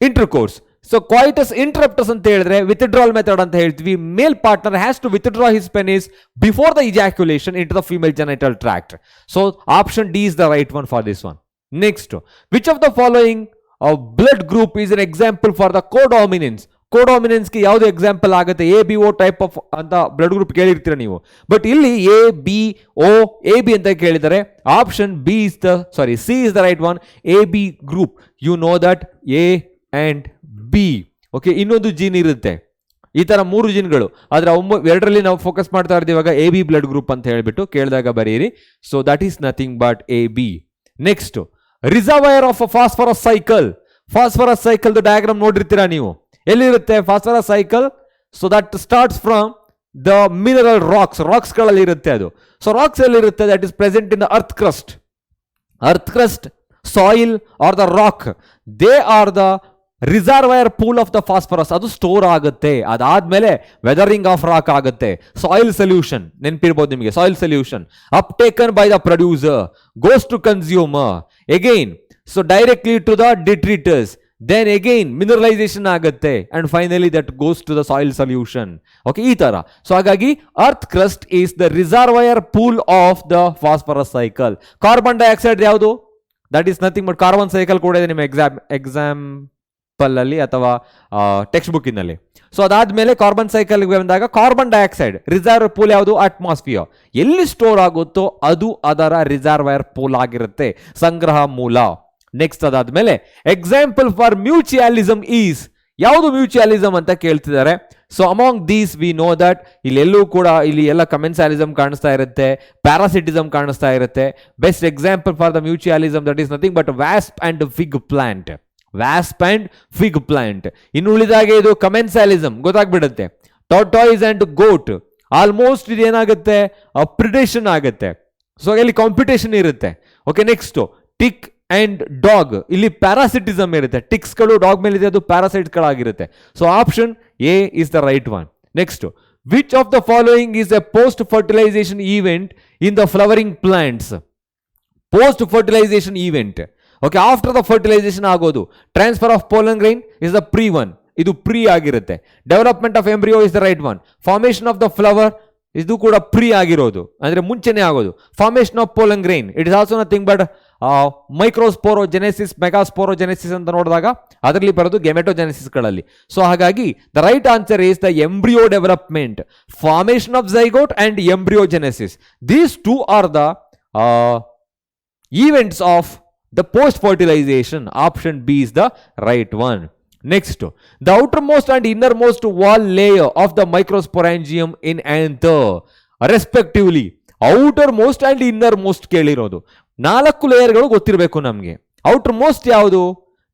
intercourse. So coitus interruptus ಅಂತ ಹೇಳಿದ್ರೆ withdrawal method ಅಂತ ಹೇಳ್ತೀವಿ. Male partner has to withdraw his penis before the ejaculation into the female genital tract. So option D is the right one for this one. Next, which of the following blood group is an example for the codominance? Codominance ಗೆ ಯಾವುದು example ಆಗುತ್ತೆ? ABO type of ಅಂತ blood group ಕೇಳಿರ್ತೀರ ನೀವು, but ಇಲ್ಲಿ ABO AB ಅಂತ ಕೇಳಿದರೆ option C is the right one. AB group, you know that A and B. Okay, ಇನ್ನೊಂದು gene ಇರುತ್ತೆ, ಈ ತರ 3 ಜೀನ್ಗಳು, ಆದ್ರೆ 2ರಲ್ಲಿ ನಾವು ಫೋಕಸ್ ಮಾಡ್ತಾ ಇರ್ತೀವಿ ಇವಾಗ. AB ಬ್ಲಡ್ ಗ್ರೂಪ್ ಅಂತ ಹೇಳ್ಬಿಟ್ಟು ಕೇಳಿದಾಗ ಬರೀರಿ. So that is nothing but AB. Next, reservoir of phosphorus cycle. Phosphorus cycle diagram ನೋಡಿರ್ತೀರಾ ನೀವು, ಎಲ್ಲಿರುತ್ತೆ phosphorus cycle? So that starts from the mineral rocks ಗಳಲ್ಲಿ ಇರುತ್ತೆ ಅದು. ಸೊ ರಾಕ್ಸ್ ಎಲ್ಲಿರುತ್ತೆ? That is present in the earth crust, soil or the rock. They are the reservoir pool of the phosphorus. ಅದು store ಆಗುತ್ತೆ, ಅದಾದ್ಮೇಲೆ weathering of rock ಆಗುತ್ತೆ. Soil solution ನೆನಪಿರ್ಬೋದು ನಿಮಗೆ, soil solution ಅಪ್ಟೇಕನ್ by the producer, goes to consumer again, so directly to the detritivores, then again mineralisation ಆಗುತ್ತೆ, and finally that goes to the soil solution. Okay, ಈ ತರ. So ಹಾಗಾಗಿ earth crust is the reservoir pool of the phosphorus cycle. Carbon dioxide ಯಾವುದು? That is nothing but carbon cycle ಕೂಡ ಇದೆ ನಿಮ್ಮ example ಅಲ್ಲಿ ಅಥವಾ ಟೆಕ್ಸ್ಟ್ ಬುಕ್ಕಿನಲ್ಲಿ. ಸೊ ಅದಾದ್ಮೇಲೆ ಕಾರ್ಬನ್ ಸೈಕಲ್ ಬಂದಾಗ ಕಾರ್ಬನ್ ಡೈಆಕ್ಸೈಡ್ ರಿಸರ್ವ್ ಪೂಲ್ ಯಾವುದು? ಅಟ್ಮಾಸ್ಫಿಯರ್. ಎಲ್ಲಿ ಸ್ಟೋರ್ ಆಗುತ್ತೋ ಅದು ಅದರ ರಿಸರ್ವೈರ್ ಪೂಲ್ ಆಗಿರುತ್ತೆ, ಸಂಗ್ರಹ ಮೂಲ. ನೆಕ್ಸ್ಟ್ ಅದಾದ್ಮೇಲೆ ಎಕ್ಸಾಂಪಲ್ ಫಾರ್ ಮ್ಯೂಚುಯಾಲಿಸಮ್ ಈಸ್ ಯಾವುದು? ಮ್ಯೂಚುಯಾಲಿಸಮ್ ಅಂತ ಕೇಳ್ತಿದ್ದಾರೆ. So among these we know that ಇಲ್ಲೆಲ್ಲೂ ಕೂಡ ಇಲ್ಲಿ ಎಲ್ಲ ಕಮೆನ್ಸಾಲಿಸಮ್ ಕಾಣಿಸ್ತಾ ಇರುತ್ತೆ, ಪ್ಯಾರಾಸಿಟಿಸಮ್ ಕಾಣಿಸ್ತಾ ಇರುತ್ತೆ. Best example for the mutualism that is nothing but wasp and fig plant. ಇನ್ನು ಉಳಿದಾಗೆ ಇದು ಕಮೆನ್ಸಾಲಿಸಮ್ ಗೊತ್ತಾಗ್ಬಿಡುತ್ತೆ. ಟಾರ್ಟಾಯ್ಸ್ ಅಂಡ್ ಗೋಟ್ ಆಲ್ಮೋಸ್ಟ್ ಇದು ಏನಾಗುತ್ತೆ? ಪ್ರಿಡೇಷನ್ ಆಗುತ್ತೆ. ಸೊ ಇಲ್ಲಿ ಕಾಂಪಿಟೇಷನ್ ಇರುತ್ತೆ. Okay, next tick and dog, ಇಲ್ಲಿ ಪ್ಯಾರಾಸಿಟಿಸಮ್ ಇರುತ್ತೆ. ಟಿಕ್ಸ್ಗಳು ಡಾಗ್ ಮೇಲೆ ಇದೆ, ಅದು ಪ್ಯಾರಾಸೈಟ್ಗಳಾಗಿರುತ್ತೆ. So option A is the right one. Next, which of the following is a post fertilisation event in the flowering plants? Post fertilisation event, okay, after the fertilisation ಆಗೋದು. Transfer of pollen grain is the pre one, ಇದು pre ಆಗಿರುತ್ತೆ. Development of embryo is the right one. Formation of the flower ಇದು ಕೂಡ pre ಆಗಿರೋದು, ಅಂದ್ರೆ ಮುಂಚೆನೆ ಆಗೋದು. Formation of pollen grain it is also nothing but microsporogenesis, megasporogenesis ಅಂತ ನೋಡಿದಾಗ ಅದರಲ್ಲಿ ಬರೋದು ಗೆಮೆಟೋಜೆನೆಸಿಸ್ಗಳಲ್ಲಿ. ಸೊ ಹಾಗಾಗಿ the right answer is the embryo development, formation of zygote and embryogenesis. These two are the events of the post fertilization. Option B is the right one. Next, the outermost and innermost wall layer of the microsporangium in anther respectively. outermost and innermost ಕೇಳಿರೋದು, 4 ಲೇಯರ್ಗಳು ಗೊತ್ತಿರಬೇಕು ನಮಗೆ. outermost ಯಾವುದು?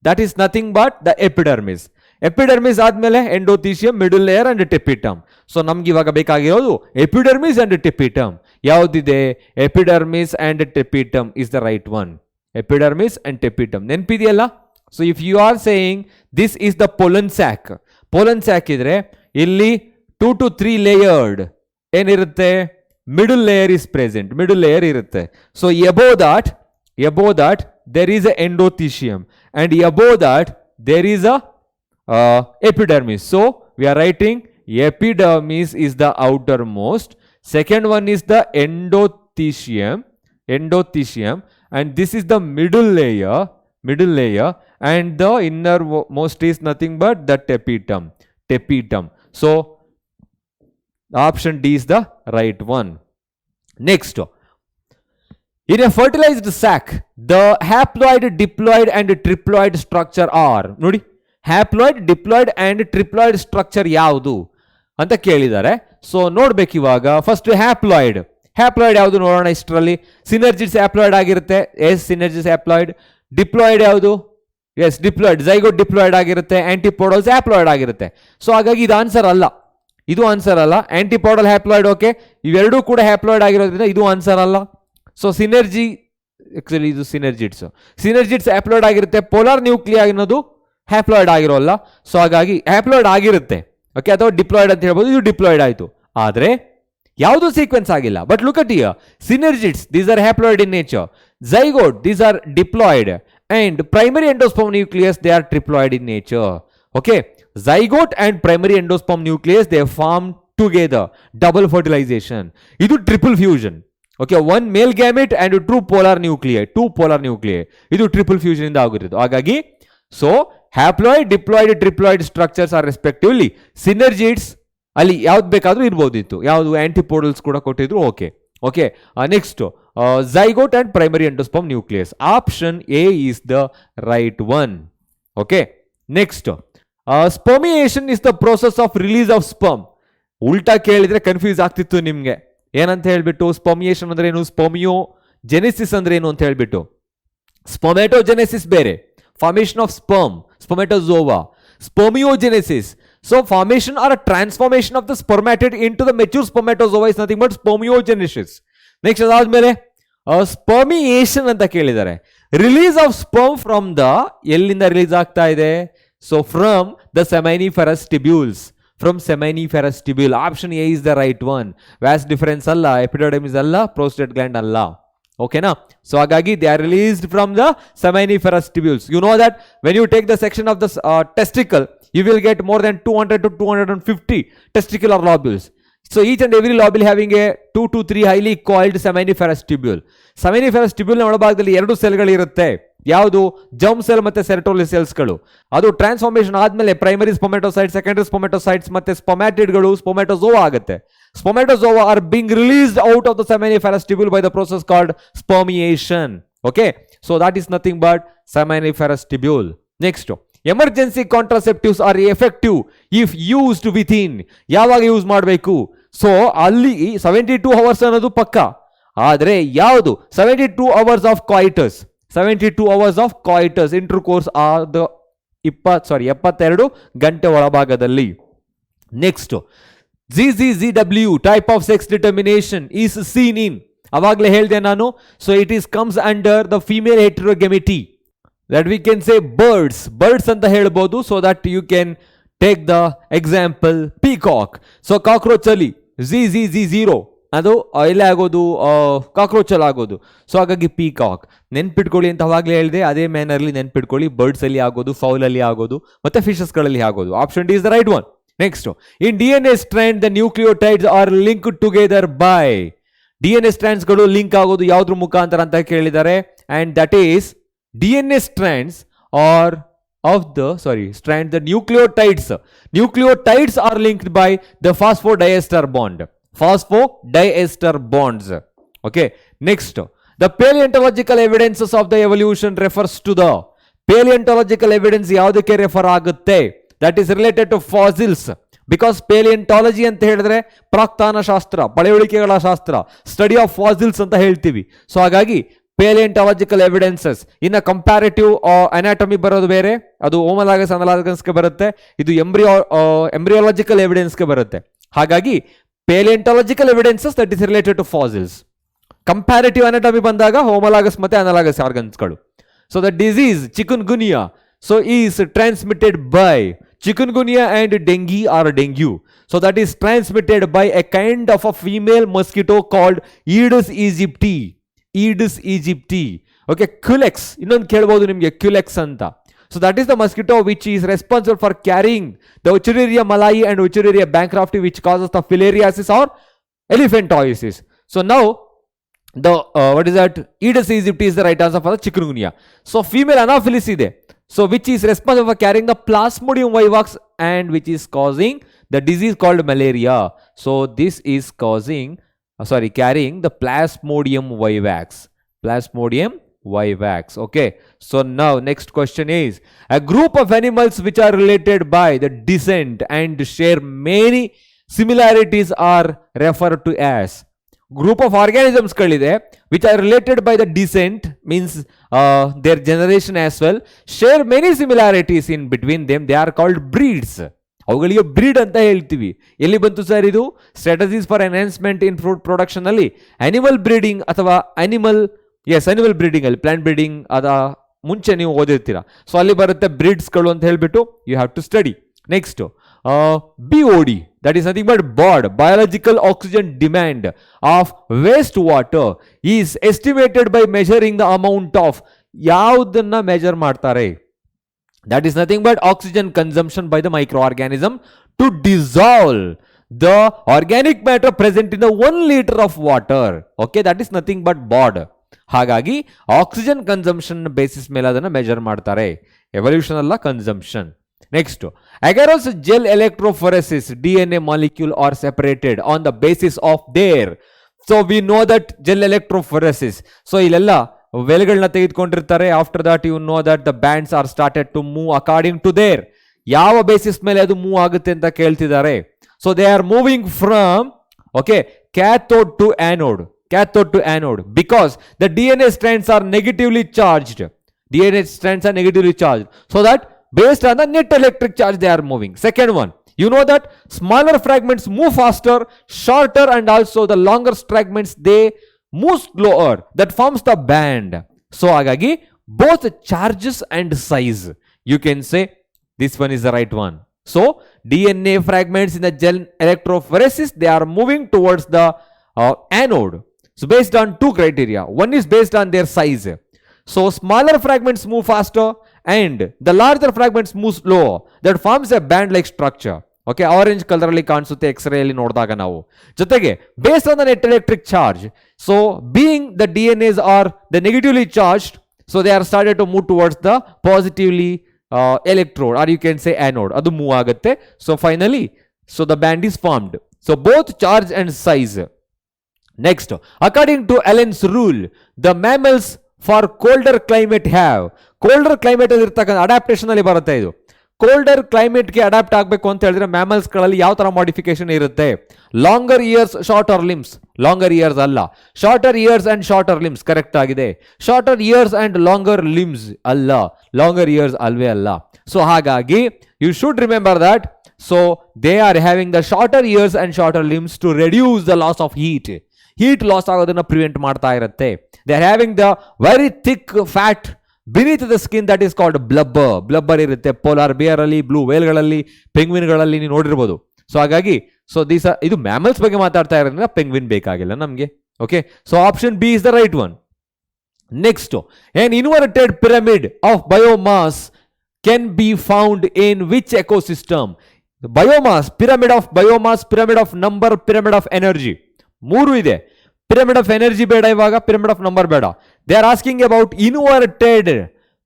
that is nothing but the epidermis. Epidermis ಆದ್ಮೇಲೆ endothecium, middle layer and tapetum. So ನಮ್ಗೆ ಇವಾಗ ಬೇಕಾಗಿರೋದು epidermis and tapetum. ಯಾವುದಿದೆ? Epidermis and tapetum is the right one. Epidermis and tapetum ನೆನಪಿದೆಯಲ್ಲ? So if you are saying this is the pollen sac, pollen sac ಇದ್ರೆ ಇಲ್ಲಿ 2 to 3 layered ಏನಿರುತ್ತೆ? Middle layer is present, middle layer ಇರುತ್ತೆ. So above that there is a endothecium and above that there is a epidermis. So we are writing epidermis is the outermost, second one is the endothecium, and this is the middle layer, and the innermost is nothing but the tapetum. So option D is the right one. Next, in a fertilized sac the haploid, diploid and triploid structure are, ನೋಡಿ haploid, diploid and triploid structure ಯಾವುದು ಅಂತ ಕೇಳಿದ್ದಾರೆ. So ನೋಡ್ಬೇಕು ಇವಾಗ. First haploid ಯಾವುದು ನೋಡೋಣ. ಇಷ್ಟರಲ್ಲಿ synergids haploid ಆಗಿರುತ್ತೆ. Yes, synergids haploid. ಡಿಪ್ಲಾಯ್ಡ್ ಯಾವುದು? Yes, diploid. ಝೈಗೋಟ್ ಡಿಪ್ಲಾಯ್ಡ್ ಆಗಿರುತ್ತೆ. ಆಂಟಿಪೋಡಲ್ಸ್ ಹ್ಯಾಪ್ಲಾಯ್ಡ್ ಆಗಿರುತ್ತೆ. ಸೊ ಹಾಗಾಗಿ ಇದು ಆನ್ಸರ್ ಅಲ್ಲ, ಇದು ಆನ್ಸರ್ ಅಲ್ಲ. ಆಂಟಿಪೋಡಲ್ ಹ್ಯಾಪ್ಲಾಯ್ಡ್ ಓಕೆ, ಇವೆರಡೂ ಕೂಡ ಹ್ಯಾಪ್ಲಾಯ್ಡ್ ಆಗಿರೋದ್ರಿಂದ ಇದು ಆನ್ಸರ್ ಅಲ್ಲ. ಸೊ ಸಿನರ್ಜಿ, ಆಕ್ಚುಲಿ ಇದು ಸಿನರ್ಜಿಡ್ಸ್ ಹ್ಯಾಪ್ಲಾಯ್ಡ್ ಆಗಿರುತ್ತೆ. ಪೋಲಾರ್ ನ್ಯೂಕ್ಲಿಯಾ ಅನ್ನೋದು ಹ್ಯಾಪ್ಲಾಯ್ಡ್ ಆಗಿರೋಲ್ಲ. ಸೊ ಹಾಗಾಗಿ ಹ್ಯಾಪ್ಲಾಯ್ಡ್ ಆಗಿರುತ್ತೆ ಓಕೆ, ಅಥವಾ ಡಿಪ್ಲಾಯ್ಡ್ ಅಂತ ಹೇಳ್ಬೋದು. ಇದು ಡಿಪ್ಲಾಯ್ಡ್ ಆಯಿತು, ಆದರೆ ಯಾವುದು ಸೀಕ್ವೆನ್ಸ್ ಆಗಿಲ್ಲ. But look at here, synergids these are haploid in nature, zygote these are diploid, and primary endosperm nucleus they are triploid in nature. Okay, zygote and primary endosperm nucleus they form together, double fertilisation. ಇದು triple fusion. Okay, 1 male gamete and 2 polar nuclei, ಇದು triple fusion ಇಂದ ಆಗಿರೋದು. ಹಾಗಾಗಿ so haploid, diploid, triploid structures are respectively. Synergids ಅಲ್ಲಿ ಯಾವ್ದು ಬೇಕಾದ್ರೂ ಇರ್ಬೋದಿತ್ತು, ಯಾವುದು ಆಂಟಿಪೋಡಲ್ಸ್ ಕೂಡ ಕೊಟ್ಟಿದ್ರು. Okay, next zygote and primary endosperm nucleus. Option A is the right one. Okay, next spermiation is the process of release of sperm. ಉಲ್ಟಾ ಕೇಳಿದ್ರೆ confuse ಆಗ್ತಿತ್ತು ನಿಮ್ಗೆ, ಏನಂತ ಹೇಳ್ಬಿಟ್ಟು. ಸ್ಪರ್ಮಿಯೇಷನ್ ಅಂದ್ರೆ ಏನು, ಸ್ಪರ್ಮಿಯೋ ಜೆನೆಸಿಸ್ ಅಂದ್ರೆ ಏನು ಅಂತ ಹೇಳ್ಬಿಟ್ಟು. ಸ್ಪೊಮ್ಯಾಟೋಜೆನೆಸಿಸ್ ಬೇರೆ, formation of sperm, spermatozoa. Spermiogenesis, so formation or a transformation of the spermatid into the mature spermatozoa is nothing but spermiogenesis. Next ಅದಾದ್ಮೇಲೆ ಸ್ಪರ್ಮಿಯೇಷನ್ ಅಂತ ಕೇಳಿದ್ದಾರೆ. Release of sperm from the, ಎಲ್ಲಿಂದ ರಿಲೀಸ್ ಆಗ್ತಾ ಇದೆ? So from the seminiferous tubules, from seminiferous tubule. Option A is the right one. Vas deferens ಅಲ್ಲ, epidermis ಅಲ್ಲ, prostate gland ಅಲ್ಲ. ಓಕೆನಾ? ಸೊ ಹಾಗಾಗಿ they are released from the seminiferous tubules. You know that when you take the section of the testicle, you will get more than 200 to 250 testicular lobules. So each and every lobule having a 2 to 3 highly coiled seminiferous tubule. Seminiferous tubule ನ ಒಳಭಾಗದಲ್ಲಿ 2 ಸೆಲ್ಗಳು ಇರುತ್ತೆ. ಯಾವುದು? Germ cell ಮತ್ತೆ ಸೆರೋಟೋಲಿ ಸೆಲ್ಸ್ಗಳು. ಅದು transformation ಆದ್ಮೇಲೆ primary ಸ್ಪೊಮ್ಯಾಟೋಸೈಟ್ಸ್, secondary ಸ್ಪೊಮ್ಯಾಟೋಸೈಟ್ಸ್ ಮತ್ತೆ ಸ್ಪೊಮ್ಯಾಟಿಡ್ಗಳು ಸ್ಪೊಮ್ಯಾಟೋಜೋವಾ ಆಗುತ್ತೆ. Spermatozoa are being released out of the seminiferous tubule by the process called spermiation. Okay, so that is nothing but seminiferous tubule. Next, emergency contraceptives are effective if used within. ಯಾವಾಗ use ಮಾಡಬೇಕು? So ಅಲ್ಲಿ 72 hours ಅನ್ನೋದು ಪಕ್ಕ, ಆದರೆ ಯಾವುದು 72 hours of coitus, 72 hours of coitus intercourse are the 72 ಗಂಟೆ ಒಳಭಾಗದಲ್ಲಿ. Next, ZZZW type of sex determination is seen in, ಅವಾಗಲೇ ಹೇಳಿದೆ ನಾನು. So it is comes under the female heterogamety, that we can say birds ಅಂತ ಹೇಳ್ಬೋದು. So that you can take the example peacock. So cockroach ಅಲ್ಲಿ ZZZ0 ಅದು ಎಲ್ಲೇ ಆಗೋದು, cockroach ಅಲ್ಲಿ ಆಗೋದು. ಸೊ ಹಾಗಾಗಿ ಪೀಕಾಕ್ ನೆನ್ಪಿಟ್ಕೊಳ್ಳಿ ಅಂತ ಅವಾಗಲೇ ಹೇಳಿದೆ. ಅದೇ ಮ್ಯಾನರ್ಲಿ ನೆನ್ಪಿಟ್ಕೊಳ್ಳಿ, ಬರ್ಡ್ಸ್ ಅಲ್ಲಿ ಆಗೋದು, ಫೌಲ್ ಅಲ್ಲಿ ಆಗೋದು, ಮತ್ತೆ ಫಿಶಸ್ಗಳಲ್ಲಿ ಆಗೋದು. Option D is the right one. Next, in DNA strand the nucleotides are linked together by. DNA strands ಗಳು ಲಿಂಕ್ ಆಗೋದು ಯಾವುದ್ರ ಮುಖಾಂತರ ಅಂತ ಕೇಳಿದ್ದಾರೆ. and that is DNA strands or of the the nucleotides are linked by the phosphodiester bonds. Okay, next, the paleontological evidences of the evolution refers to the paleontological evidence ಯಾವುದಕ್ಕೆ refer ಆಗುತ್ತೆ, that is related to fossils. Because palaeontology ಅಂತ ಹೇಳಿದ್ರೆ ಪ್ರಾಕ್ತಾನ ಶಾಸ್ತ್ರ, ಪಳೆಯುಳಿಕೆಗಳ ಶಾಸ್ತ್ರ, study of fossils ಅಂತ ಹೇಳ್ತೀವಿ. So ಹಾಗಾಗಿ palaeontological evidences. ಇನ್ನು ಕಂಪ್ಯಾರಿಟಿವ್ ಅನಾಟಮಿ ಬರೋದು ಬೇರೆ, ಅದು ಹೋಮೋಲಾಗಸ್ ಅನಲಾಗಸ್ಗೆ ಬರುತ್ತೆ, ಇದು ಎಂಬ್ರಿಯಾಲಜಿಕಲ್ ಎವಿಡೆನ್ಸ್ಗೆ ಬರುತ್ತೆ. ಹಾಗಾಗಿ palaeontological evidences that is related to fossils. Comparative anatomy ಬಂದಾಗ ಹೋಮೋಲಾಗಸ್ ಮತ್ತೆ ಅನಲಾಗಸ್ ಆರ್ಗನ್ಸ್ಗಳು. So the disease chikungunya so is transmitted by chikungunya and dengue. So that is transmitted by a kind of a female mosquito called Aedes aegypti. Okay, Culex. ಇನ್ನೊಂದು ಕೇಳಬಹುದು ನಿಮಗೆ Culex ಅಂತ. So that is the mosquito which is responsible for carrying the Wuchereria malayi and Wuchereria bancrofti, which causes the filariasis or elephantiasis. So now the what is that? Aedes aegypti is the right answer for the chikungunya. So female anopheles ಇದೆ. So which is responsible for carrying the Plasmodium vivax and which is causing the disease called malaria. So this is causing carrying the Plasmodium vivax. Okay, so now next question is, a group of animals which are related by the descent and share many similarities are referred to as. Group of organisms ಗಳಿದೆ which are related by the descent, means their generation as well, share many similarities in between them, they are called breeds. ಅವುಗಳಿಗೆ bread ಅಂತ ಹೇಳ್ತೀವಿ. ಎಲ್ಲಿ ಬಂತು sir ಇದು? Strategies for enhancement in food production ಅಲ್ಲಿ animal breeding ಅಥವಾ animal breeding ಅಲ್ಲಿ, plant breeding ಅದ ಮುಂಚೆ ನೀವು ಓದಿರ್ತೀರಾ. ಸೊ ಅಲ್ಲಿ ಬರುತ್ತೆ ಬ್ರೀಡ್ಸ್ಗಳು ಅಂತ ಹೇಳ್ಬಿಟ್ಟು you have to study. Next BOD, that is nothing but biological oxygen demand of wastewater is estimated by measuring the amount of ಯಾವುದನ್ನ ಮೆಜರ್ ಮಾಡ್ತಾರೆ? That is nothing but oxygen consumption by the microorganism to dissolve the organic matter present in the 1 liter of water. Okay, that is nothing but BOD. ಹಾಗಾಗಿ oxygen consumption basis ಮೇಲೆ ಅದನ್ನ measure ಮಾಡ್ತಾರೆ, evolution ಅಲ್ಲ consumption. Next, agarose gel electrophoresis DNA molecule are separated on the basis of their. So we know that gel electrophoresis. So ilella ವೆಲ್ಗಳನ್ನ ತೆಗೆದುಕೊಂಡಿರ್ತಾರೆ. After that you know that the bands are started to move according to their. ಯಾವ basis ಮೇಲೆ ಅದು move ಆಗುತ್ತೆ ಅಂತ ಕೇಳ್ತಿದ್ದಾರೆ. So they are moving from cathode to anode because the DNA strands are negatively charged. So that based on the net electric charge they are moving. Second one, you know that smaller fragments move faster, shorter, and also the longer fragments they move slower. That forms the band. So agagi both charges and size, you can say this one is the right one. So DNA fragments in the gel electrophoresis, they are moving towards the anode. So based on two criteria. One is based on their size. So smaller fragments move faster and the larger fragments move slower. That forms a band like structure. Okay, orange color ಅಲ್ಲಿ ಕಾಣಿಸುತ್ತೆ x ray ಅಲ್ಲಿ ನೋಡಿದಾಗ ನಾವು. ಜೊತೆಗೆ based on the net electric charge, so being the DNAs are the negatively charged, so they are started to move towards the positively electrode, or you can say anode. ಅದು move ಆಗುತ್ತೆ. So finally, so the band is formed. So both charge and size. Next, according to Allen's rule, the mammals for colder climate have. Colder climate ಅಲ್ಲಿ ಇರ್ತಕ್ಕಂಥ adaptation ಅಲ್ಲಿ ಬರುತ್ತೆ ಇದು. Colder ಕ್ಲೈಮೇಟ್ಗೆ adapt ಆಗಬೇಕು ಅಂತ ಹೇಳಿದ್ರೆ ಮ್ಯಾಮಲ್ಸ್ಗಳಲ್ಲಿ ಯಾವ ತರ ಮಾಡಿಫಿಕೇಶನ್ ಇರುತ್ತೆ? Longer ears, shorter limbs. Longer ears ಅಲ್ಲ, shorter ears and shorter limbs correct ಆಗಿದೆ. Shorter ears and longer limbs ಅಲ್ಲ, ಲಾಂಗರ್ ಇಯರ್ಸ್ ಅಲ್ವೇ ಅಲ್ಲ. ಸೊ ಹಾಗಾಗಿ you should remember that. So they are having the shorter ears and shorter limbs to reduce the loss of heat loss ಆಗೋದನ್ನ prevent ಮಾಡ್ತಾ ಇರುತ್ತೆ. They are having the very thick fat beneath the skin that is called blubber ಇರುತ್ತೆ. Polar ಬೇರ್ ಅಲ್ಲಿ, blue ವೇಲ್ಗಳಲ್ಲಿ, ಪೆಂಗ್ವಿನ್ಗಳಲ್ಲಿ ನೀವು ನೋಡಿರ್ಬೋದು. So ಹಾಗಾಗಿ ಇದು ಮ್ಯಾಮಲ್ಸ್ ಬಗ್ಗೆ ಮಾತಾಡ್ತಾ ಇರೋದ್ರಿಂದ ಪೆಂಗ್ವಿನ್ ಬೇಕಾಗಿಲ್ಲ ನಮಗೆ. Okay, so option B is the right one. Next, an inverted pyramid of biomass can be found in which ecosystem? Biomass, pyramid of number, pyramid of energy, ಮೂರು ಇದೆ. ಪಿರಮಿಡ್ ಆಫ್ ಎನರ್ಜಿ ಬೇಡ, ಇವಾಗ pyramid of number ಬೇಡ. They are asking about inverted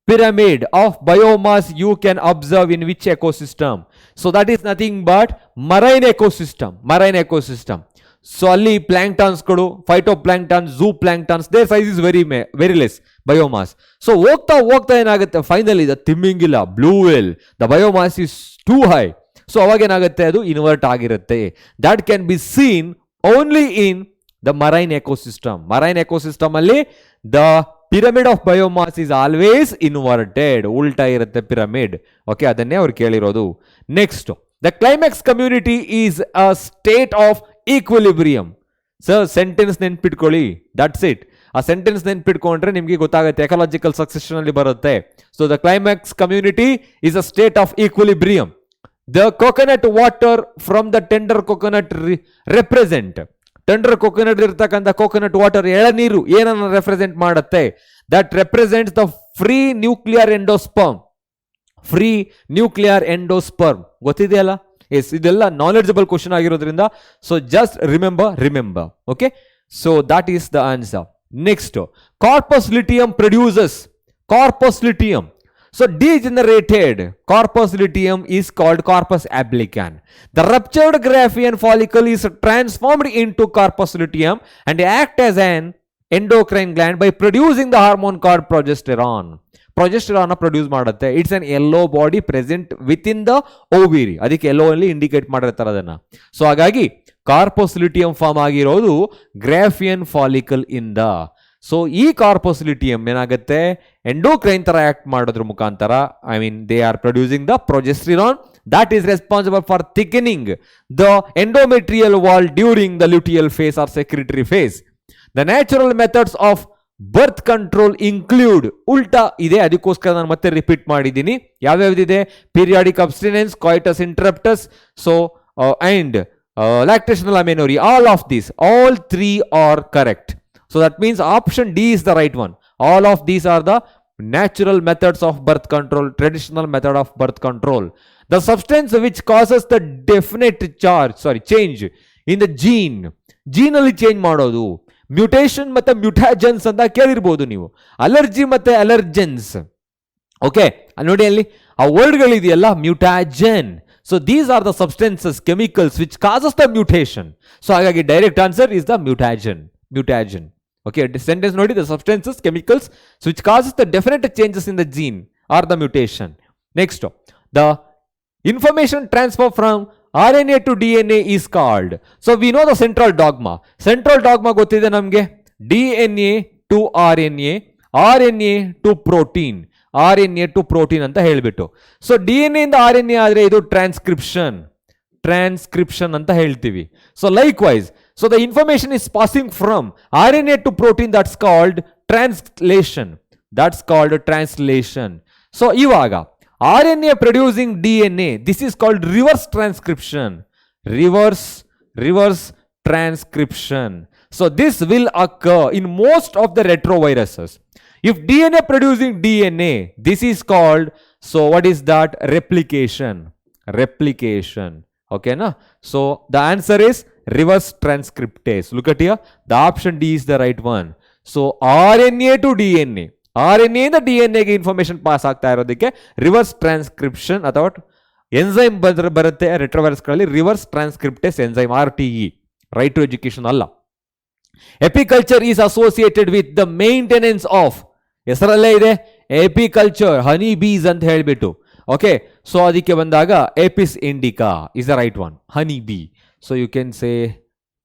pyramid of biomass you can observe in which ecosystem? So that is nothing but marine ecosystem. So ಅಲ್ಲಿ planktons ಗಳು, phytoplanktons, zooplanktons, their size is very less biomass. So ಹೋಗ್ತಾ ಏನಾಗುತ್ತೆ, finally the ತಿಮ್ಮಿಂಗಿಲ್ಲ, blue whale, the biomass is too high. So ಅವಾಗ ಏನಾಗುತ್ತೆ, ಅದು invert ಆಗಿರುತ್ತೆ. That can be seen only in the marine ecosystem ಅಲ್ಲಿ the pyramid of biomass is always inverted, ಉಲ್ಟಾ ಇರುತ್ತೆ ಪಿರಮಿಡ್. ಓಕೆ, ಅದನ್ನೇ ಅವ್ರು ಕೇಳಿರೋದು. Next, the climax community is a state of equilibrium. Sir sentence ನೆನ್ಪಿಟ್ಕೊಳ್ಳಿ, ದಟ್ಸ್ ಇಟ್. ಆ sentence ನೆನ್ಪಿಟ್ಕೊಂಡ್ರೆ ನಿಮ್ಗೆ ಗೊತ್ತಾಗುತ್ತೆ, ಎಕಲಾಜಿಕಲ್ ಸಕ್ಸೆಷನ್ ಅಲ್ಲಿ ಬರುತ್ತೆ. So the climax community is a state of equilibrium. The coconut water from the tender coconut represent, tender coconut ಇರ್ತಕ್ಕಂಥ coconut water, ಎಳನೀರು ಏನನ್ನ ರೆಪ್ರೆಸೆಂಟ್ ಮಾಡುತ್ತೆ? That represents the free nuclear endosperm. ಗೊತ್ತಿದೆಯಲ್ಲ? ಎಸ್, ಇದೆಲ್ಲ knowledgeable question ಆಗಿರೋದ್ರಿಂದ so just remember. Okay, so that is the answer. Next, corpus luteum produces corpus luteum. So degenerated corpus luteum is called corpus albicans. The ruptured graphene follicle is transformed into corpus luteum and act as an endocrine gland by producing the hormone called progesterone. Progesterone produce ಮಾಡುತ್ತೆ. It's an yellow body present within the ovary. ಅದಕ್ಕೆ yellow ಅಲ್ಲಿ indicate ಮಾಡಿರ್ತಾರೆ ಅದನ್ನ. So ಹಾಗಾಗಿ corpus ಲ್ಯೂಟಿಯಂ form ಆಗಿರೋದು Graafian follicle ಇಂದ. So ಈ corpus ಲ್ಯೂಟಿಯಂ ಏನಾಗುತ್ತೆ, ಎಂಡೋಕ್ರೈನ್ ತರ ಆಕ್ಟ್ ಮಾಡೋದ್ರ ಮುಖಾಂತರ, they are producing the progesterone that is responsible for thickening the endometrial wall during the luteal phase or secretory phase. The natural methods of birth control include, ಉಲ್ಟಾ ಇದೆ, ಅದಕ್ಕೋಸ್ಕರ ನಾನು ಮತ್ತೆ ರಿಪೀಟ್ ಮಾಡಿದ್ದೀನಿ. ಯಾವ್ಯಾವ್ದಿದೆ? Periodic abstinence, coitus interruptus, so and lactational amenorrhea. All three are correct. So that means option D is the right one. All of these are the natural methods of birth control, traditional method of birth control. The substance which causes the definite change in the gene ಅಲ್ಲಿ change ಮಾಡೋದು. Mutation ಮತ್ತೆ ಮ್ಯೂಟಾಜನ್ಸ್ ಅಂತ ಕೇಳಿರ್ಬೋದು ನೀವು. Allergy ಮತ್ತೆ allergens. Okay, ನೋಡಿ ಅಲ್ಲಿ ಆ ವರ್ಡ್ಗಳಿದೆಯಲ್ಲ, mutagen. So these are the substances, chemicals which causes the mutation. So ಹಾಗಾಗಿ direct answer is the mutagen. Okay, sentence nodi, the substances, chemicals which causes the definite changes in the gene or the mutation. Next, the information transfer from RNA to DNA is called. So we know the central dogma. Central dogma gottide namge, DNA to RNA, RNA to protein anta helbittu. So DNA inda RNA ಆದ್ರೆ ಇದು transcription ಅಂತ ಹೇಳ್ತೀವಿ. So likewise, so the information is passing from RNA to protein, that's called translation. So ivaga RNA producing DNA, this is called reverse transcription. So this will occur in most of the retroviruses. If DNA producing DNA, this is called, so what is that? Replication. Okay na? So the answer is reverse transcriptase. Look at here, the option D is the right one. So RNA to DNA, RNA ಇಂದ DNA ಗೆ information pass ಆಗ್ತಾ ಇರೋದಕ್ಕೆ reverse transcription ಅಥವಾ enzyme ಬರುತ್ತೆ retrovirus ಗಳಲ್ಲಿ. Reverse transcriptase enzyme, RTE. Right to education ಅಲ್ಲ. Apiculture is associated with the maintenance of, ಹೆಸರಲ್ಲೇ ಇದೆ ಎಪಿಕಲ್ಚರ್, ಹನಿ ಬೀಸ್ ಅಂತ ಹೇಳ್ಬಿಟ್ಟು. ಓಕೆ, ಸೊ ಅದಕ್ಕೆ ಬಂದಾಗ Apis Indica is the right one, honey bee. So you can say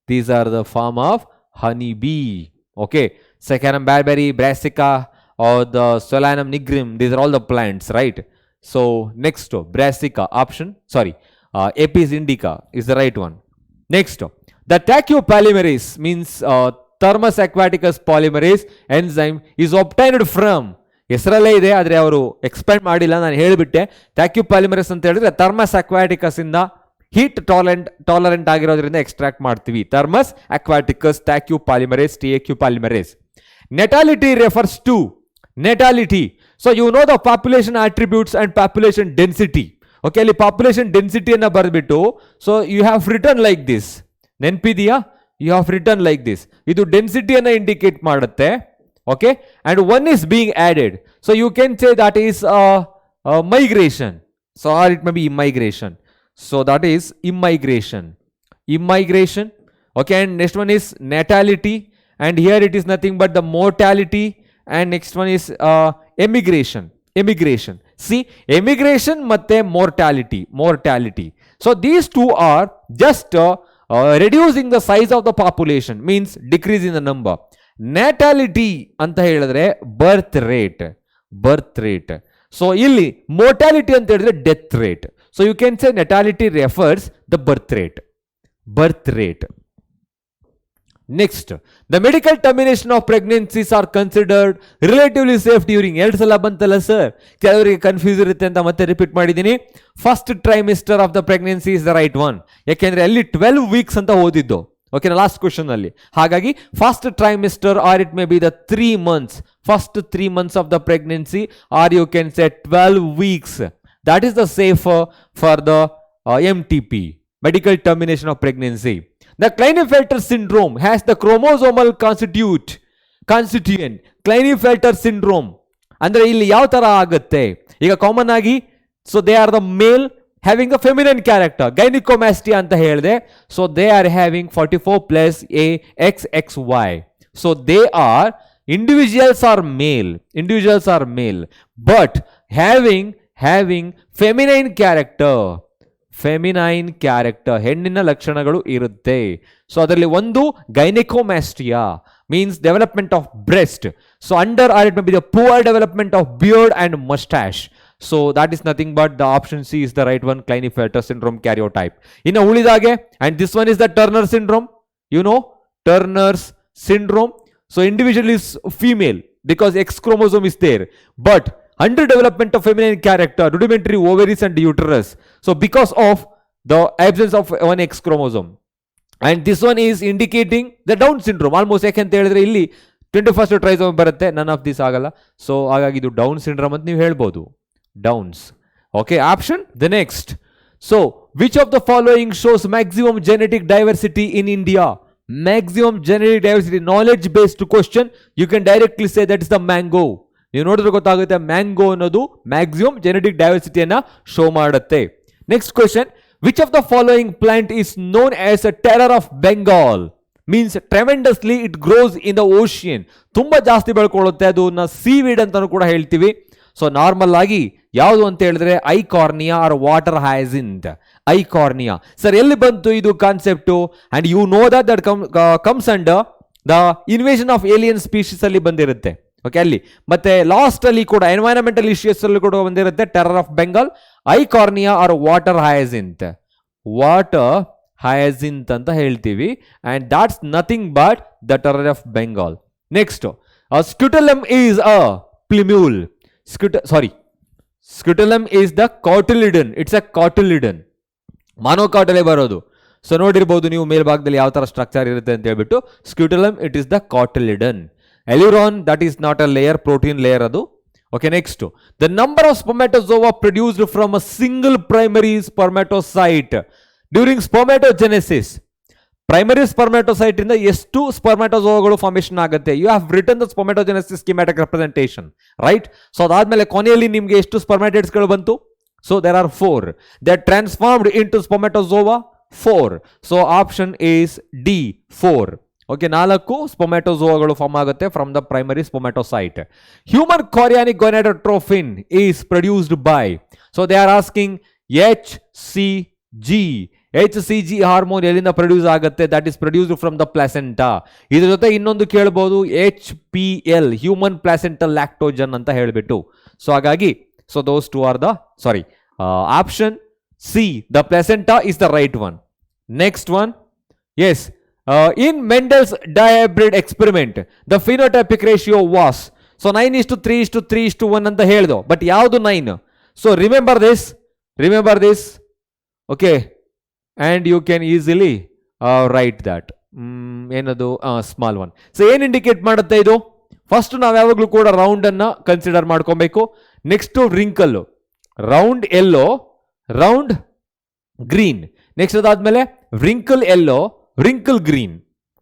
these are the form of honey bee. Okay, Saccharum barberry, brassica, or the Solanum nigrum, these are all the plants, right? So next, brassica option, Apis indica is the right one. Next, the tachypolymerase means Thermus aquaticus polymerase enzyme is obtained from, ಹೆಸರಲ್ಲೇ ಇದೆ ಆದರೆ ಅವರು expand ಮಾಡಿಲ್ಲ, ನಾನು ಹೇಳಿಬಿಟ್ಟೆ. ಟ್ಯಾಕ್ಯುಪಾಲಿಮರೇಸ್ ಅಂತ ಹೇಳಿದ್ರೆ Thermus aquaticus ಇಂದ heat tolerant ಆಗಿರೋದ್ರಿಂದ ಎಕ್ಸ್ಟ್ರಾಕ್ಟ್ ಮಾಡ್ತೀವಿ. ಥರ್ಮಸ್ ಅಕ್ವಾಟಿಕಸ್ ಟ್ಯಾಕ್ಯುಪಾಲಿಮರೇಸ್, TAQ-ಪಾಲಿಮರೇಸ್. Natality refers to natality. So you know the population attributes and population density. Okay, ಅಲ್ಲಿ ಪಾಪ್ಯುಲೇಷನ್ ಡೆನ್ಸಿಟಿಯನ್ನು ಬರೆದ್ಬಿಟ್ಟು, so you have written like this. ನೆನಪಿದೆಯಾ? You have written like this. ಇದು ಡೆನ್ಸಿಟಿಯನ್ನು indicate ಮಾಡುತ್ತೆ. Okay, and one is being added. So you can say that is migration. So or it may be immigration. So that is immigration. Okay, and next one is natality, and here it is nothing but the mortality, and next one is emigration. See, emigration matte mortality. So these two are just reducing the size of the population, means decreasing the number. Natality anta helidre birth rate. So illi mortality anta helidre death rate. So you can say natality refers the birth rate. Next, the medical termination of pregnancies are considered relatively safe during. ಎರಡು ಸಲ ಬಂತಲ್ಲ sir, ಕೆಲವರಿಗೆ confuse ಇರುತ್ತೆ ಅಂತ ಮತ್ತೆ repeat ಮಾಡಿದ್ದೀನಿ. First trimester of the pregnancy is the right one, ಯಾಕೆಂದ್ರೆ ಅಲ್ಲಿ 12 ವೀಕ್ಸ್ ಅಂತ ಓದಿದ್ದು. ಓಕೆನಾ, ಲಾಸ್ಟ್ ಕ್ವಶನ್ ಅಲ್ಲಿ. ಹಾಗಾಗಿ first trimester or it may be the 3 months, first 3 months of the pregnancy, or you can say 12 weeks. That is the safer for the MTP, medical termination of pregnancy. The Klinefelter syndrome has the chromosomal constituent. Klinefelter syndrome ಅಂದ್ರೆ ಇಲ್ಲಿ ಯಾವ ತರ ಆಗುತ್ತೆ? ಈಗ common ಆಗಿ, so they are the male having a feminine character, gynaecomastia ಅಂತ ಹೇಳಿದೆ. So they are having 44 plus a XXY. So they are individuals are male, but having feminine character, ಹೆಣ್ಣಿನ ಲಕ್ಷಣಗಳು ಇರುತ್ತೆ. ಸೊ ಅದರಲ್ಲಿ ಒಂದು ಗೈನಿಕೋಮ್ಯಾಸ್ಟಿಯಾ, means development of breast. So under or it may be the poor development of beard and mustache. So that is nothing but the option C is the right one, Klinefelter syndrome karyotype. ಇನ್ನು ಉಳಿದಾಗೆ, and this one is the Turner syndrome. You know Turner's syndrome. So individual is female because X chromosome is there, but under development of feminine character, rudimentary ovaries and uterus. So because of the absence of one X chromosome. And this one is indicating the Down syndrome. Almost ಯಾಕೆಂತ ಹೇಳಿದ್ರೆ ಇಲ್ಲಿ 21st ಟ್ರೈಸೋಮ್ ಬರುತ್ತೆ, none of this ಆಗಲ್ಲ. So ಹಾಗಾಗಿ ಇದು Down syndrome ಅಂತ ನೀವು ಹೇಳ್ಬೋದು, Down's. Okay, option the next. So which of the following shows maximum genetic diversity in India? Maximum genetic diversity, knowledge based question. You can directly say that is the mango. ನೀವು ನೋಡಿದ್ರೆ ಗೊತ್ತಾಗುತ್ತೆ, mango ಅನ್ನೋದು maximum genetic ಡೈವರ್ಸಿಟಿಯನ್ನ show ಮಾಡುತ್ತೆ. Next question, which of the following plant is known as a terror of Bengal? Means tremendously it gross in the ocean. ತುಂಬಾ ಜಾಸ್ತಿ ಬೆಳ್ಕೊಳ್ಳುತ್ತೆ, ಅದನ್ನ seaweed ಅಂತಾನು ಕೂಡ ಹೇಳ್ತೀವಿ. ಸೊ ನಾರ್ಮಲ್ ಆಗಿ ಯಾವುದು ಅಂತ ಹೇಳಿದ್ರೆ Eichhornia or water hyacinth. Eichhornia sir ಎಲ್ಲಿ ಬಂತು ಇದು concept? And you know that comes under the invasion of alien species ಅಲ್ಲಿ ಬಂದಿರುತ್ತೆ. ಓಕೆ, ಅಲ್ಲಿ ಮತ್ತೆ ಲಾಸ್ಟ್ ಅಲ್ಲಿ ಕೂಡ ಎನ್ವೈರನ್ಮೆಂಟಲ್ ಇಶ್ಯೂಸ್ ಅಲ್ಲಿ ಕೂಡ ಬಂದಿರುತ್ತೆ terror of Bengal, Eichhornia or water hyacinth ಅಂತ ಹೇಳ್ತೀವಿ. And that's nothing but the terror of Bengal. Next, scutellum is a plumule. Scutellum is the cotyledon. It's a cotyledon, ಮಾನೋಕಾಟಲೆ ಬರೋದು. ಸೊ ನೋಡಿರ್ಬೋದು ನೀವು ಮೇಲ್ಭಾಗದಲ್ಲಿ ಯಾವ ತರ ಸ್ಟ್ರಕ್ಚರ್ ಇರುತ್ತೆ ಅಂತ ಹೇಳ್ಬಿಟ್ಟು. Scutellum it is the cotyledon. Aileron, that is not a layer, protein layer adu. Okay, next, the number of spermatozoa produced from a single primary spermatocyte during spermatogenesis. Primary spermatocyte ಇಂದ ಎಷ್ಟು ಸ್ಪರ್ಮ್ಯಾಟೋಜೋಗಳು formation ಆಗುತ್ತೆ? You have written the spermatogenesis schematic representation, right? So ಅದಾದ್ಮೇಲೆ ಕೊನೆಯಲ್ಲಿ ನಿಮಗೆ ಎಷ್ಟು ಸ್ಪರ್ಮ್ಯಾಟೈಡ್ಸ್ಗಳು ಬಂತು? So there are 4. They are transformed into spermatozoa, 4. So option is D, 4. Okay, 4 ಸ್ಪೊಮ್ಯಾಟೋಜೋಗಳು ಫಾರ್ಮ್ ಆಗುತ್ತೆ from the primary spermatocyte. Human chorionic gonadotropin is produced by. So they are asking HCG hormone ಎಲ್ಲಿಂದ produce ಆಗುತ್ತೆ? That is produced from the placenta. ಇದ್ರ ಜೊತೆ ಇನ್ನೊಂದು ಕೇಳಬಹುದು, HPL, human placental Lactogen ಅಂತ ಹೇಳ್ಬಿಟ್ಟು. ಸೊ ಹಾಗಾಗಿ so those two are the option C, the placenta is the right one. Next one, yes, in Mendel's dihybrid experiment the phenotypic ratio was. so 9:3:3:1 ಅಂತ ಹೇಳ್ದೋ, but ಯಾವುದು 9? so remember this. okay, and you can easily write that ಏನದು small one. So ಏನ್ indicate ಮಾಡುತ್ತೆ ಇದು? First ನಾವು ಯಾವಾಗಲೂ ಕೂಡ round ಅನ್ನ ಕನ್ಸಿಡರ್ ಮಾಡ್ಕೊಬೇಕು. Next wrinkle, round yellow, round green. Next ಅದಾದ್ಮೇಲೆ wrinkle yellow, wrinkle green.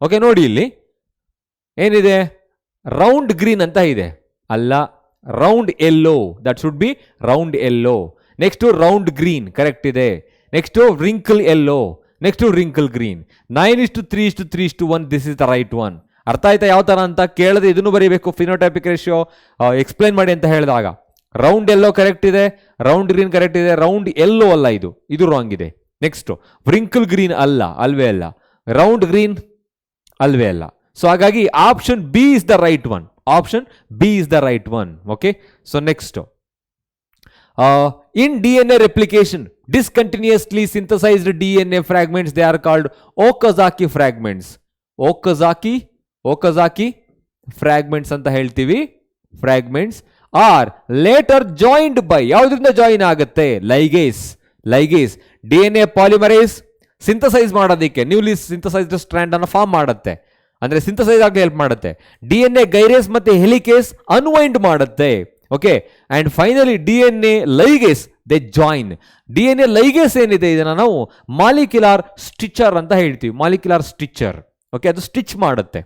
Okay, ನೋಡಿ ಇಲ್ಲಿ ಏನಿದೆ, ರೌಂಡ್ ಗ್ರೀನ್ ಅಂತ ಇದೆ. ಅಲ್ಲ, round yellow, that should be round yellow. Next round green correct ಇದೆ. Next wrinkle yellow, next wrinkle green. 9:3:3:1, this is the right one. ಅರ್ಥ ಆಯ್ತಾ ಯಾವ ತರ ಅಂತ ಕೇಳಿದ್ರೆ ಇದನ್ನು ಬರೀಬೇಕು. ಫಿನೋಟೈಪಿಕ್ ರೇಷಿಯೋ ಎಕ್ಸ್ಪ್ಲೈನ್ ಮಾಡಿ ಅಂತ ಹೇಳಿದಾಗ ರೌಂಡ್ ಎಲ್ಲೋ ಕರೆಕ್ಟ್ ಇದೆ, ರೌಂಡ್ ಗ್ರೀನ್ ಕರೆಕ್ಟ್ ಇದೆ, ರೌಂಡ್ ಎಲ್ಲೋ ಅಲ್ಲ, ಇದು ರಾಂಗ್ ಇದೆ. ನೆಕ್ಸ್ಟ್ ರಿಂಕಲ್ ಗ್ರೀನ್ ಅಲ್ಲ, ಅಲ್ವೇ ಅಲ್ಲ. ರೌಂಡ್ ಗ್ರೀನ್ ಅಲ್ವೇ ಅಲ್ಲ. ಸೊ ಹಾಗಾಗಿ option B is the right one. Option B is the right one. Okay, so next, in DNA replication, discontinuously synthesized DNA fragments, they are called Okazaki fragments. Okazaki fragments ಅಂತ ಹೇಳ್ತೀವಿ. fragments are later joined by, ಯಾವುದರಿಂದ join ಆಗುತ್ತೆ? Ligase DNA polymerase synthesise ಮಾಡೋದಕ್ಕೆ newly synthesised strand ಅನ್ನು form ಮಾಡುತ್ತೆ, ಅಂದ್ರೆ synthesise ಆಗಲಿ help ಮಾಡುತ್ತೆ. DNA ಗೈರೇಸ್ ಮತ್ತೆ ಹೆಲಿಕೇಸ್ ಅನ್ವೈಂಡ್ ಮಾಡುತ್ತೆ. Okay, and finally DNA ligase they join. DNA ligase ಏನಿದೆ ಇದನ್ನ ನಾವು ಮಾಲಿಕ್ಯುಲರ್ ಸ್ಟಿಚರ್ ಅಂತ ಹೇಳ್ತೀವಿ. Molecular stitcher. ಓಕೆ, ಅದು ಸ್ಟಿಚ್ ಮಾಡುತ್ತೆ.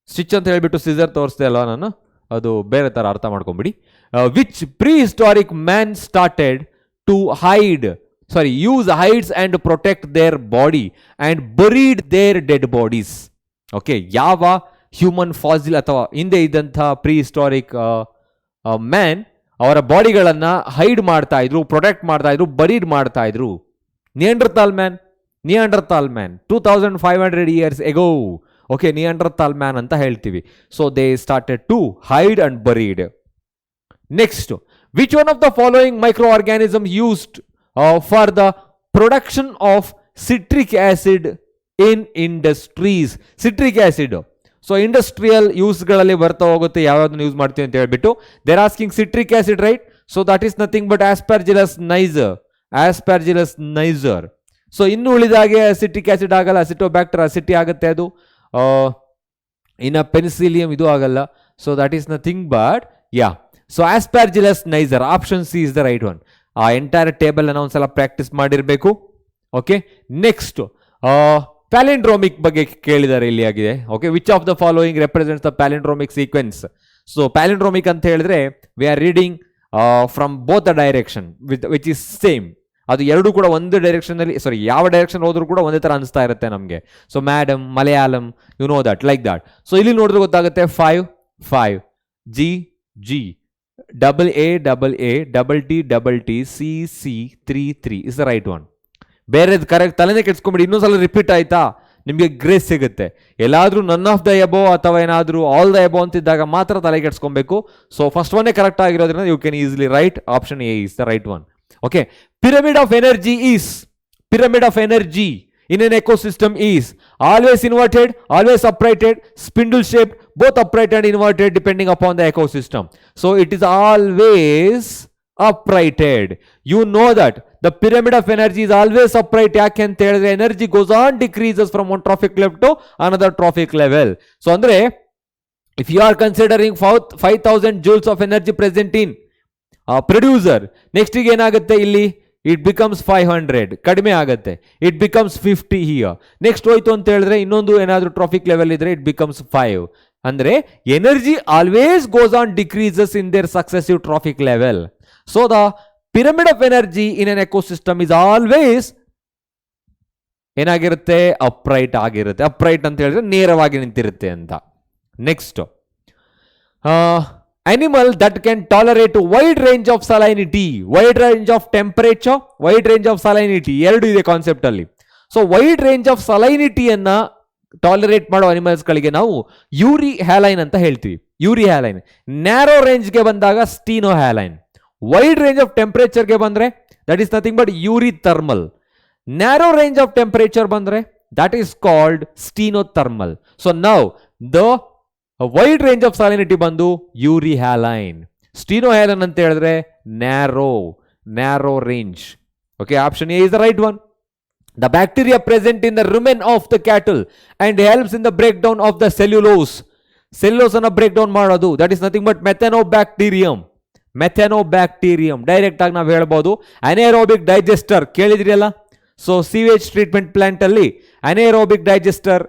ಸ್ಟಿಚ್ ಅಂತ ಹೇಳ್ಬಿಟ್ಟು ಸಿಸರ್ ತೋರಿಸ್ದೆ ಅಲ್ವಾ ನಾನು, ಅದು ಬೇರೆ ತರ ಅರ್ಥ ಮಾಡ್ಕೊಂಬಿಡಿ. Which prehistoric man started to use hides and protect their body and buried their dead bodies. Okay, ಯಾವ ಹ್ಯೂಮನ್ ಫಾಸಿಲ್ ಅಥವಾ ಹಿಂದೆ ಇದ್ದಂಥ ಪ್ರೀ ಹಿಸ್ಟಾರಿಕ್ ಮ್ಯಾನ್ ಅವರ ಬಾಡಿಗಳನ್ನ ಹೈಡ್ ಮಾಡ್ತಾ ಇದ್ರು, ಪ್ರೊಟೆಕ್ಟ್ ಮಾಡ್ತಾ ಇದ್ರು, ಬರೀಡ್ ಮಾಡ್ತಾ ಇದ್ರು. Neanderthal man 2500 years ago. Okay, Neanderthal man ಅಂತ ಹೇಳ್ತೀವಿ. So they started to hide and buried. Next, which one of the following microorganism used for the production of citric acid in industries? Citric acid so industrial ಯೂಸ್ಗಳಲ್ಲಿ ಬರ್ತಾ ಹೋಗುತ್ತೆ, ಯಾವ್ಯಾವ್ದನ್ನ use ಮಾಡ್ತೀವಿ ಅಂತ ಹೇಳ್ಬಿಟ್ಟು. They're asking citric acid, right? So that is nothing but Aspergillus niger. So ಇನ್ನು ಉಳಿದಾಗೆ acetic acid ಆಗಲ್ಲ, ಅಸಿಟೋಬ್ಯಾಕ್ಟರ್ ಅಸಿಟಿ ಆಗುತ್ತೆ ಅದು. ಇನ್ನು ಪೆನಿಸಿಲಿಯಂ ಇದು ಆಗಲ್ಲ. So that is nothing but so Aspergillus Niger. Option C is the right one. ಆ entire table ಅನ್ನ ಒಂದ್ಸಲ ಪ್ರಾಕ್ಟೀಸ್ ಮಾಡಿರ್ಬೇಕು. ಓಕೆ, ನೆಕ್ಸ್ಟ್ ಪ್ಯಾಲಿಂಡ್ರೋಮಿಕ್ ಬಗ್ಗೆ ಕೇಳಿದ್ದಾರೆ ಇಲ್ಲಿ ಆಗಿದೆ. Okay, which of the following represents the palindromic sequence? So palindromic ಅಂತ ಹೇಳಿದ್ರೆ we are reading from both the direction which is same. ಅದು ಎರಡೂ ಕೂಡ ಒಂದು ಡೈರೆಕ್ಷನ್ ಅಲ್ಲಿ, ಯಾವ ಡೈರೆಕ್ಷನ್ ಹೋದ್ರೂ ಕೂಡ ಒಂದೇ ತರ ಅನಿಸ್ತಾ ಇರುತ್ತೆ ನಮಗೆ. So madam, Malayalam, you know that, like that. So ಇಲ್ಲಿ ನೋಡಿದ್ರೆ ಗೊತ್ತಾಗುತ್ತೆ 5 G AA CC 3 is the right one. ಬೇರೆದು ಕರೆಕ್ಟ್ ತಲೆನೇ ಕೆಡ್ಸ್ಕೊಂಬಿಡಿ. ಇನ್ನೊಂದ್ಸಲ ರಿಪೀಟ್ ಆಯ್ತಾ ನಿಮಗೆ ಗ್ರೇಸ್ ಸಿಗುತ್ತೆ. ಎಲ್ಲಾದ್ರೂ ನನ್ ಆಫ್ ದ ಎಬೋ ಅಥವಾ ಏನಾದ್ರೂ ಆಲ್ ದ ಎಬೋ ಅಂತಿದ್ದಾಗ ಮಾತ್ರ ತಲೆ ಕೆಡ್ಸ್ಕೊಬೇಕು. ಸೊ ಫಸ್ಟ್ ಒನ್ನೇ ಕರೆಕ್ಟ್ ಆಗಿರೋದ್ರಿಂದ you can easily write option A is the right one. Okay, pyramid of energy in an ecosystem is always inverted, always uprighted, spindle shaped, both upright and inverted depending upon the ecosystem. So it is always uprighted. You know that the pyramid of energy is always upright. ಯಾಕೆ ಅಂತ ಹೇಳಿದ್ರೆ energy goes on decreases from one trophic level to another trophic level. So ಅಂದ್ರೆ if you are considering 5000 joules of energy present in producer, next ಗೆ ಏನಾಗುತ್ತೆ ಇಲ್ಲಿ, it becomes 500, ಕಡಿಮೆ ಆಗುತ್ತೆ. it becomes 50 here. Next ಹೋಯ್ತು ಅಂತ ಹೇಳಿದ್ರೆ ಇನ್ನೊಂದು ಏನಾದ್ರೂ ಟ್ರಾಫಿಕ್ ಲೆವೆಲ್ ಇದ್ರೆ it becomes 5. ಅಂದ್ರೆ energy always goes on decreases in their successive traffic level. So the pyramid of energy in an ecosystem is always ಏನಾಗಿರುತ್ತೆ, ಅಪ್ರೈಟ್ ಆಗಿರುತ್ತೆ. ಅಪ್ರೈಟ್ ಅಂತ ಹೇಳಿದ್ರೆ ನೇರವಾಗಿ ನಿಂತಿರುತ್ತೆ ಅಂತ. Next, animal that can tolerate wide range of salinity, wide range of temperature, wide range of salinity, ಎರಡು ಇದೆ concept ಅಲ್ಲಿ. So wide range of salinity ಅನ್ನ ಟಾಲರೇಟ್ ಮಾಡೋ ಅನಿಮಲ್ಸ್ ಗಳಿಗೆ ನಾವು ಯೂರಿ ಹ್ಯಾಲೈನ್ ಅಂತ ಹೇಳ್ತೀವಿ. ಯೂರಿ ಹ್ಯಾಲೈನ್. ನ್ಯಾರೋ ರೇಂಜ್ಗೆ ಬಂದಾಗ stenohaline. Wide range of ಟೆಂಪರೇಚರ್ಗೆ ಬಂದ್ರೆ that is nothing but eurythermal. Narrow range of temperature ಬಂದ್ರೆ that is called stenothermal. So now the wide range of salinity ಬಂದು ಯೂರಿ ಹ್ಯಾಲೈನ್. ಸ್ಟೀನೋ ಹ್ಯಾಲೈನ್ ಅಂತ ಹೇಳಿದ್ರೆ narrow range. Okay, option A is the right one. The bacteria present in the rumen of the cattle and helps in the break down of the cellulose ಅನ್ನ break down ಮಾಡೋದು that is nothing but methanobacterium. Direct ಆಗಿ ನಾವು ಹೇಳ್ಬೋದು ಅನೇರೋಬಿಕ್ digester ಕೇಳಿದ್ರಿ ಅಲ್ಲ. So sewage treatment plant ಅಲ್ಲಿ ಅನೇರೋಬಿಕ್ digester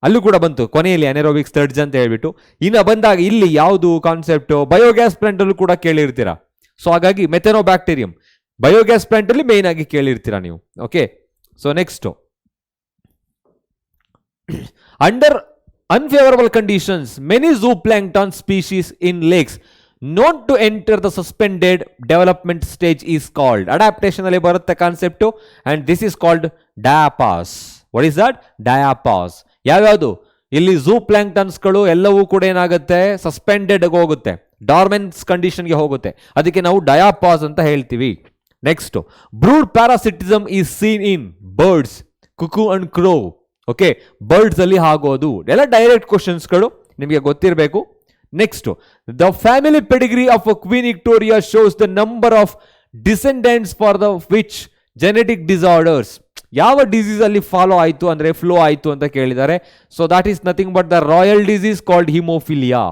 ಅಲ್ಲೂ ಕೂಡ ಬಂತು ಕೊನೆಯಲ್ಲಿ ಅನೆರೋಬಿಕ್ ಸ್ಟಡ್ಸ್ ಅಂತ ಹೇಳ್ಬಿಟ್ಟು. ಇನ್ನು ಬಂದಾಗ ಇಲ್ಲಿ ಯಾವುದು ಕಾನ್ಸೆಪ್ಟ್, ಬಯೋಗ್ಯಾಸ್ ಪ್ಲಾಂಟ್ ಅಲ್ಲೂ ಕೂಡ ಕೇಳಿರ್ತೀರಾ. ಸೊ ಹಾಗಾಗಿ ಮೆಥೆನೋಬ್ಯಾಕ್ಟೀರಿಯಂ ಬಯೋಗ್ಯಾಸ್ ಪ್ಲಾಂಟ್ ಅಲ್ಲಿ ಮೇನ್ ಆಗಿ ಕೇಳಿರ್ತೀರಾ ನೀವು. Okay, so next, under unfavorable conditions many zooplankton species in lakes known to enter the suspended development stage is called adaptation ಅಲ್ಲಿ ಬರುತ್ತೆ concept, and this is called diapause. what is that? diapause. ಯಾವ್ಯಾವುದು ಇಲ್ಲಿ zoo ಪ್ಲಾಂಕ್ಟನ್ಸ್ಗಳು ಎಲ್ಲವೂ ಕೂಡ ಏನಾಗುತ್ತೆ, suspended ಹೋಗುತ್ತೆ, ಡಾರ್ಮೆನ್ಸ್ ಕಂಡೀಷನ್ಗೆ ಹೋಗುತ್ತೆ, ಅದಕ್ಕೆ ನಾವು ಡಯಾಪಾಸ್ ಅಂತ ಹೇಳ್ತೀವಿ. Next, brood parasitism is seen in birds, cuckoo and crow. Okay, birds ಅಲ್ಲಿ ಆಗೋದು ಎಲ್ಲ ಡೈರೆಕ್ಟ್ ಕ್ವಶನ್ಸ್ಗಳು ನಿಮಗೆ ಗೊತ್ತಿರಬೇಕು. Next, the family pedigree of Queen Victoria shows the number of descendants for the which genetic disorders. ಯಾವ disease ಅಲ್ಲಿ follow ಆಯಿತು ಅಂದ್ರೆ ಫ್ಲೋ ಆಯಿತು ಅಂತ ಕೇಳಿದ್ದಾರೆ. So that is nothing but the royal disease called haemophilia.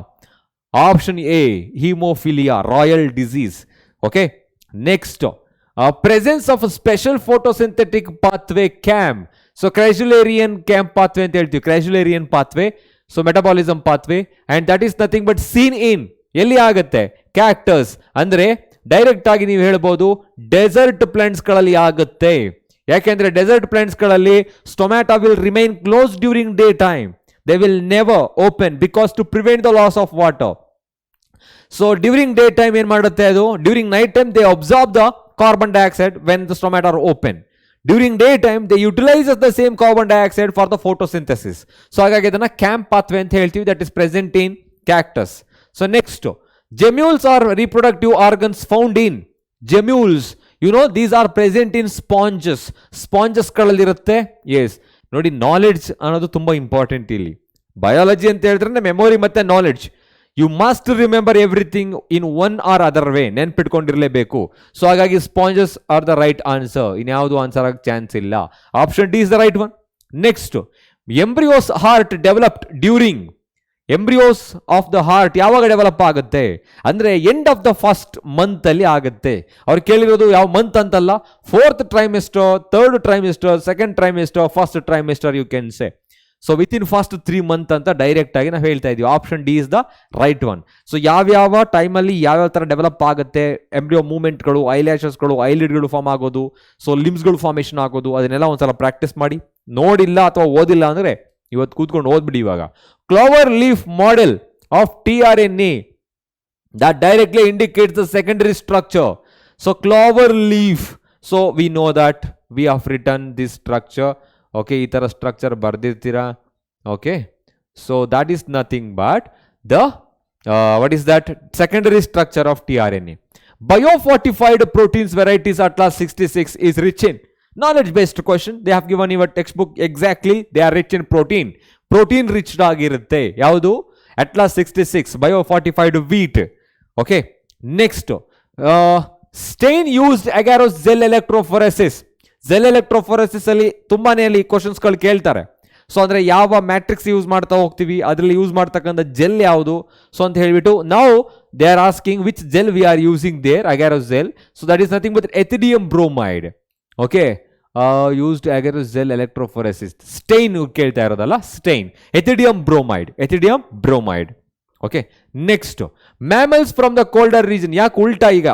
Option A haemophilia, royal disease. Okay, next, presence of special photosynthetic pathway CAM. So crassulacean camp pathway ಅಂತ ಹೇಳ್ತೀವಿ, crassulacean pathway. So metabolism pathway, and that is nothing but seen in ಎಲ್ಲಿ ಆಗುತ್ತೆ, cactus. ಅಂದ್ರೆ direct ಆಗಿ ನೀವು ಹೇಳ್ಬೋದು dessert plants ಗಳಲ್ಲಿ ಆಗುತ್ತೆ. ಯಾಕೆಂದ್ರೆ ಡೆಸರ್ಟ್ ಪ್ಲಾಂಟ್ಸ್ ಗಳಲ್ಲಿ stomata will remain close during day time, they will never open because to prevent the loss of water. So during day time ಏನ್ ಮಾಡುತ್ತೆ ಅದು, during night time they absorb the carbon dioxide when the stomata are open. During daytime they utilize the same carbon dioxide for the photosynthesis. So ಹಾಗಾಗಿ ಅದನ್ನ camp pathway ಅಂತ ಹೇಳ್ತೀವಿ, that is present in cactus. So next, gemmules are reproductive organs found in gemmules. You know these are present in sponges. Sponges ಗಳಲ್ಲಿ ಇರುತ್ತೆ. Yes, ನೋಡಿ knowledge ಅನ್ನೋದು ತುಂಬಾ important ಇಲ್ಲಿ. ಬಯಾಲಜಿ ಅಂತ ಹೇಳಿದ್ರೆ ಮೆಮೊರಿ ಮತ್ತೆ knowledge. You must remember everything in one or other way, ನೆನ್ಪಿಟ್ಕೊಂಡಿರಲೇಬೇಕು. ಸೊ ಹಾಗಾಗಿ sponges are the right answer, ಇನ್ಯಾವುದು ಆನ್ಸರ್ ಆಗ ಚಾನ್ಸ್ ಇಲ್ಲ. Option D is the right one. Next, embryos heart developed during, embryos of the heart ಯಾವಾಗ develop ಆಗುತ್ತೆ ಅಂದ್ರೆ end of the first month ಅಲ್ಲಿ ಆಗುತ್ತೆ. ಅವ್ರು ಕೇಳಿರೋದು ಯಾವ ಮಂತ್ ಅಂತಲ್ಲ, 4th trimester, 3rd trimester, 2nd trimester, 1st trimester you can say. So with in first 3 months ಅಂತ ಡೈರೆಕ್ಟ್ ಆಗಿ ನಾವು ಹೇಳ್ತಾ ಇದೀವಿ. Option D is the right one. So ಯಾವ್ಯಾವ ಟೈಮಲ್ಲಿ ಯಾವ್ಯಾವ ತರ ಡೆವಲಪ್ ಆಗುತ್ತೆ, ಎಂಬ್ರಿಯೋ ಮೂವ್ಮೆಂಟ್ಗಳು, ಐಲ್ಯಾಶಸ್ಗಳು, ಐಲಿಡ್ಗಳು ಫಾರ್ಮ್ ಆಗೋದು, ಸೊ ಲಿಮ್ಸ್ಗಳು ಫಾರ್ಮೇಷನ್ ಆಗೋದು, ಅದನ್ನೆಲ್ಲ ಒಂದ್ಸಲ ಪ್ರಾಕ್ಟೀಸ್ ಮಾಡಿ. ನೋಡಿಲ್ಲ ಅಥವಾ ಓದಿಲ್ಲ ಅಂದ್ರೆ ಇವತ್ತು ಕೂತ್ಕೊಂಡು ಓದ್ಬಿಡಿ ಇವಾಗ. Clover leaf model of tRNA that directly indicates the secondary structure. So clover leaf, so we know that we have written this structure. Okay, ಈ ತರ ಸ್ಟ್ರಕ್ಚರ್ ಬರ್ದಿರ್ತೀರಾ. Okay, so that is nothing but the what is that secondary structure of tRNA. Biofortified proteins varieties Atlas 66 is rich in knowledge based question. They have given you a textbook exactly. They are rich in protein. Protein rich ಆಗಿರುತ್ತೆ. ಯಾವುದು? Atlas 66 biofortified wheat. Okay, next, stain used agarose gel electrophoresis. Gel electrophoresis ಅಲ್ಲಿ ತುಂಬಾನೇ ಅಲ್ಲಿ questions ಗಳು ಕೇಳ್ತಾರೆ. So ಅಂದ್ರೆ ಯಾವ matrix use ಮಾಡ್ತಾ ಹೋಗ್ತೀವಿ, ಅದರಲ್ಲಿ ಯೂಸ್ ಮಾಡ್ತಕ್ಕಂಥ ಜೆಲ್ ಯಾವುದು, ಸೊ ಅಂತ ಹೇಳ್ಬಿಟ್ಟು ನಾವು they are asking which gel we are using there, agarose gel. So that is nothing but ethidium bromide. Okay, used agarose gel electrophoresis. Stain ಕೇಳ್ತಾ ಇರೋದಲ್ಲ, stain, ethidium bromide, ethidium bromide. Okay, next, mammals from the colder region. ಯಾಕೆ ಉಲ್ಟಾ, ಈಗ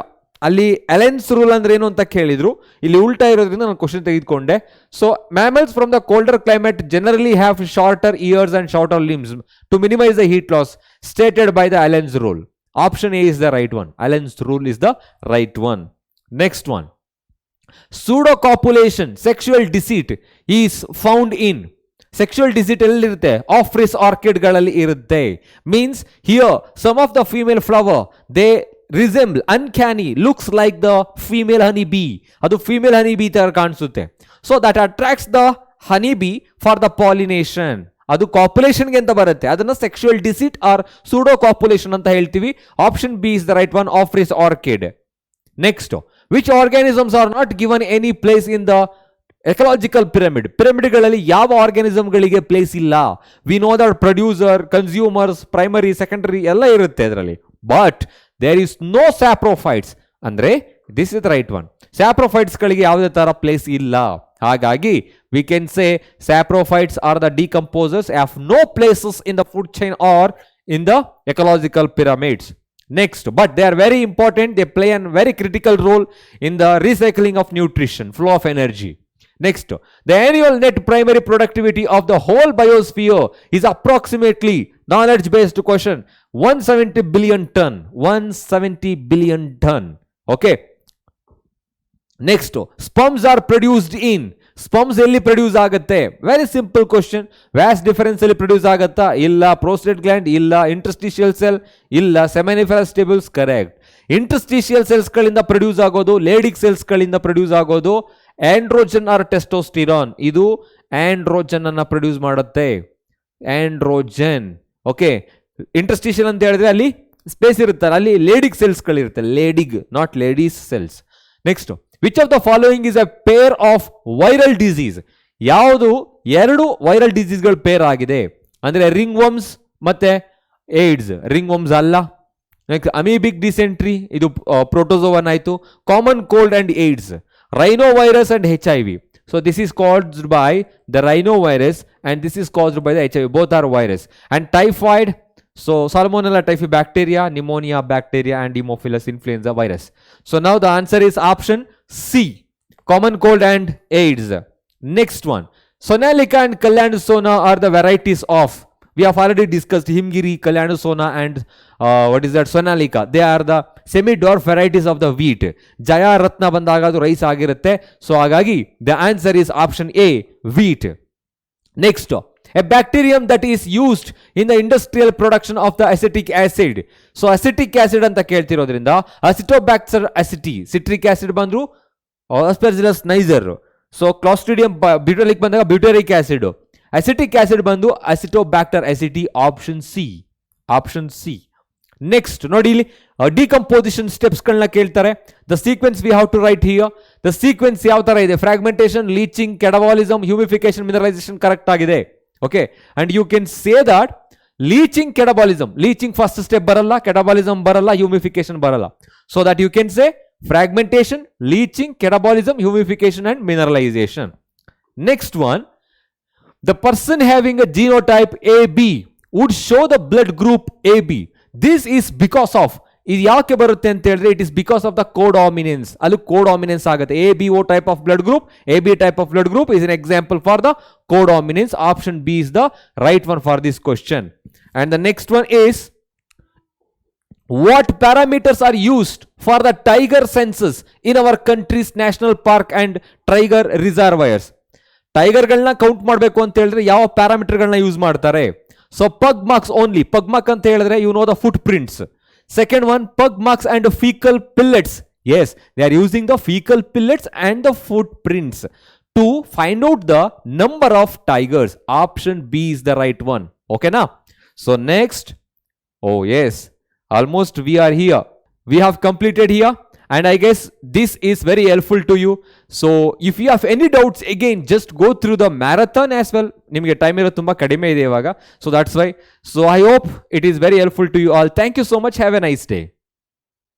ಅಲ್ಲಿ ಅಲೆನ್ಸ್ rule ಅಂದ್ರೆ ಏನು ಅಂತ ಕೇಳಿದ್ರು, ಇಲ್ಲಿ ಉಲ್ಟಾ ಇರೋದ್ರಿಂದ ನಾನು ಕ್ವಶನ್ ತೆಗೆದುಕೊಂಡೆ. So mammals from the colder climate generally have shorter ears and shorter limbs to minimise the heat loss stated by the Allen's rule. Option A is the right one. Allen's rule is the right one. Next one, pseudocopullation, sexual deceit is found in. Sexual deceit ಎಲ್ಲಿರುತ್ತೆ? Ophrys ಆರ್ಕಿಡ್ಗಳಲ್ಲಿ ಇರುತ್ತೆ. Means here some of the female flower they resemble, uncanny, looks like the female honeybee. ಅದು female honeybee ತರ ಕಾಣಿಸುತ್ತೆ. So that attracts the honeybee for the pollination. ಅದು ಕಾಪುಲೇಷನ್ಗೆ ಅಂತ ಬರುತ್ತೆ, ಅದನ್ನ sexual deceit or pseudo copulation ಅಂತ ಹೇಳ್ತೀವಿ. Option B is the right one, Ophrys orchid. Next, which organisms are not given any place in the ecological pyramid. ಪಿರಮಿಡ್ಗಳಲ್ಲಿ ಯಾವ ಆರ್ಗ್ಯಾನಿಸಮ್ಗಳಿಗೆ ಪ್ಲೇಸ್ ಇಲ್ಲ. We know that producer, consumers, primary, secondary ಎಲ್ಲ ಇರುತ್ತೆ ಅದರಲ್ಲಿ. But there is no saprophytes. ಅಂದ್ರೆ this is the right one. Saprophytes ಗಳಿಗೆ ಯಾವುದೇ ತರ ಪ್ಲೇಸ್ ಇಲ್ಲ. ಹಾಗಾಗಿ we can say saprophytes are the decomposers, have no places in the food chain or in the ecological pyramids. Next, but they are very important, they play a very critical role in the recycling of nutrition, flow of energy. Next, the annual net primary productivity of the whole biosphere is approximately, knowledge based question, 170 billion ton. 170 billion ton. Okay. Next, sperms are produced in, sperms ಎಲ್ಲಿ produce ಆಗುತ್ತೆ? Very simple question. Vas deferens ಅಲ್ಲಿ produce ಆಗುತ್ತಾ? ಇಲ್ಲ. Prostate gland? ಇಲ್ಲ. Interstitial cell? ಇಲ್ಲ. Seminiferous tubules? Correct. Interstitial cells ಗಳಿಂದ produce ಆಗೋದು, Leydig cells ಗಳಿಂದ ಪ್ರೊಡ್ಯೂಸ್ ಆಗೋದು ಆಂಡ್ರೋಜನ್ ಆರ್ ಟೆಸ್ಟೋಸ್ಟಿರಾನ್. ಇದು ಆಂಡ್ರೋಜನ್ ಅನ್ನ ಪ್ರೊಡ್ಯೂಸ್ ಮಾಡುತ್ತೆ. ಆಂಡ್ರೋಜನ್. ಓಕೆ. ಇಂಟರ್ಸ್ಟಿಷಿಯಲ್ ಅಂತ ಹೇಳಿದ್ರೆ ಅಲ್ಲಿ ಸ್ಪೇಸ್ ಇರುತ್ತಲ್ಲ, ಅಲ್ಲಿ ಲೇಡಿಕ್ ಸೆಲ್ಸ್ ಗಳಿರುತ್ತೆ. Leydig, not ladies cells. Next, which of the following is a pair of viral disease? ಯಾವುದು ಎರಡು ವೈರಲ್ ಡಿಸೀಸ್ಗಳು ಪೇರ್ ಆಗಿದೆ ಅಂದ್ರೆ ರಿಂಗ್ ವರ್ಮ್ಸ್ ಮತ್ತೆ ಏಡ್ಸ್. ರಿಂಗ್ ವರ್ಮ್ಸ್ ಅಲ್ಲ. ನೆಕ್ಸ್ಟ್, ಅಮೀಬಿಕ್ ಡಿಸೆಂಟ್ರಿ, ಇದು ಪ್ರೋಟೋಸೋವನ್ ಆಯ್ತು. Common cold and AIDS, rhino virus and HIV. So this is caused by the rhinovirus and this is caused by the HIV. Both are virus. And typhoid, so Salmonella typhi bacteria, pneumonia bacteria and Haemophilus influenza virus. So now the answer is option C, common cold and AIDS. Next one, Sonalica and Kalyandasona are the varieties of, we have already discussed Himgiri, Kalyandasona and what is that, Sonalica. They are the semi-dwarf varieties of the wheat. Jaya Ratna bandaga adu rice ಆಗಿರುತ್ತೆ. So ಹಾಗಾಗಿ the answer is option A, wheat. Next, a bacterium that is used in the industrial production of the acetic acid. So acetic acid ಅಂತ ಕೇಳ್ತಿರೋದ್ರಿಂದ Acetobacter aceti, citric acid ಬಂದ್ರು Aspergillus niger. So Clostridium butyric ಬಂದಾಗ butyric acid. Acetic acid ಬಂದು Acetobacter aceti. Option C. Option C. Next, ನೋಡಿ ಇಲ್ಲಿ decomposition steps ಗಳನ್ನ ಕೇಳ್ತಾರೆ. The sequence we have to write here. The sequence ಯಾವ ತರ ಇದೆ? Fragmentation, leaching, catabolism, humification, mineralization correct ಆಗಿದೆ. Okay. And you can say that leaching, catabolism, leaching first step ಬರಲ್ಲ, catabolism ಬರಲ್ಲ, ಹ್ಯೂಮಿಫಿಕೇಶನ್ ಬರಲ್ಲ. So that you can say fragmentation, leaching, catabolism, humidification and mineralization. Next one, the person having a genotype AB would show the blood group AB. This is because of, ಇದು ಯಾಕೆ ಬರುತ್ತೆ ಅಂತ ಹೇಳಿದ್ರೆ it is because of the codominance. ಅಲ್ಲಿ codominance ಆಗುತ್ತೆ. ABO type of blood group, AB type of blood group is an example for the codominance. Option B is the right one for this question. And the next one is, what parameters are used for the tiger census in our country's national park and tiger reservoirs? ಟೈಗರ್ಗಳನ್ನ count ಮಾಡಬೇಕು ಅಂತ ಹೇಳಿದ್ರೆ ಯಾವ ಪ್ಯಾರಾಮೀಟರ್ಗಳನ್ನ use ಮಾಡ್ತಾರೆ? So pug marks only. Pug mark ಅಂತ ಹೇಳಿದ್ರೆ you know the footprints. Second one, pug marks and faecal pellets. Yes, they are using the faecal pellets and the footprints to find out the number of tigers. Option B is the right one. ಓಕೆನಾ? So next, oh yes, almost we are here, we have completed here, and I guess this is very helpful to you. So if you have any doubts, again just go through the marathon as well. Nimage time iro tumba kadime ide ivaga, so that's why. So I hope it is very helpful to you all. Thank you so much. Have a nice day.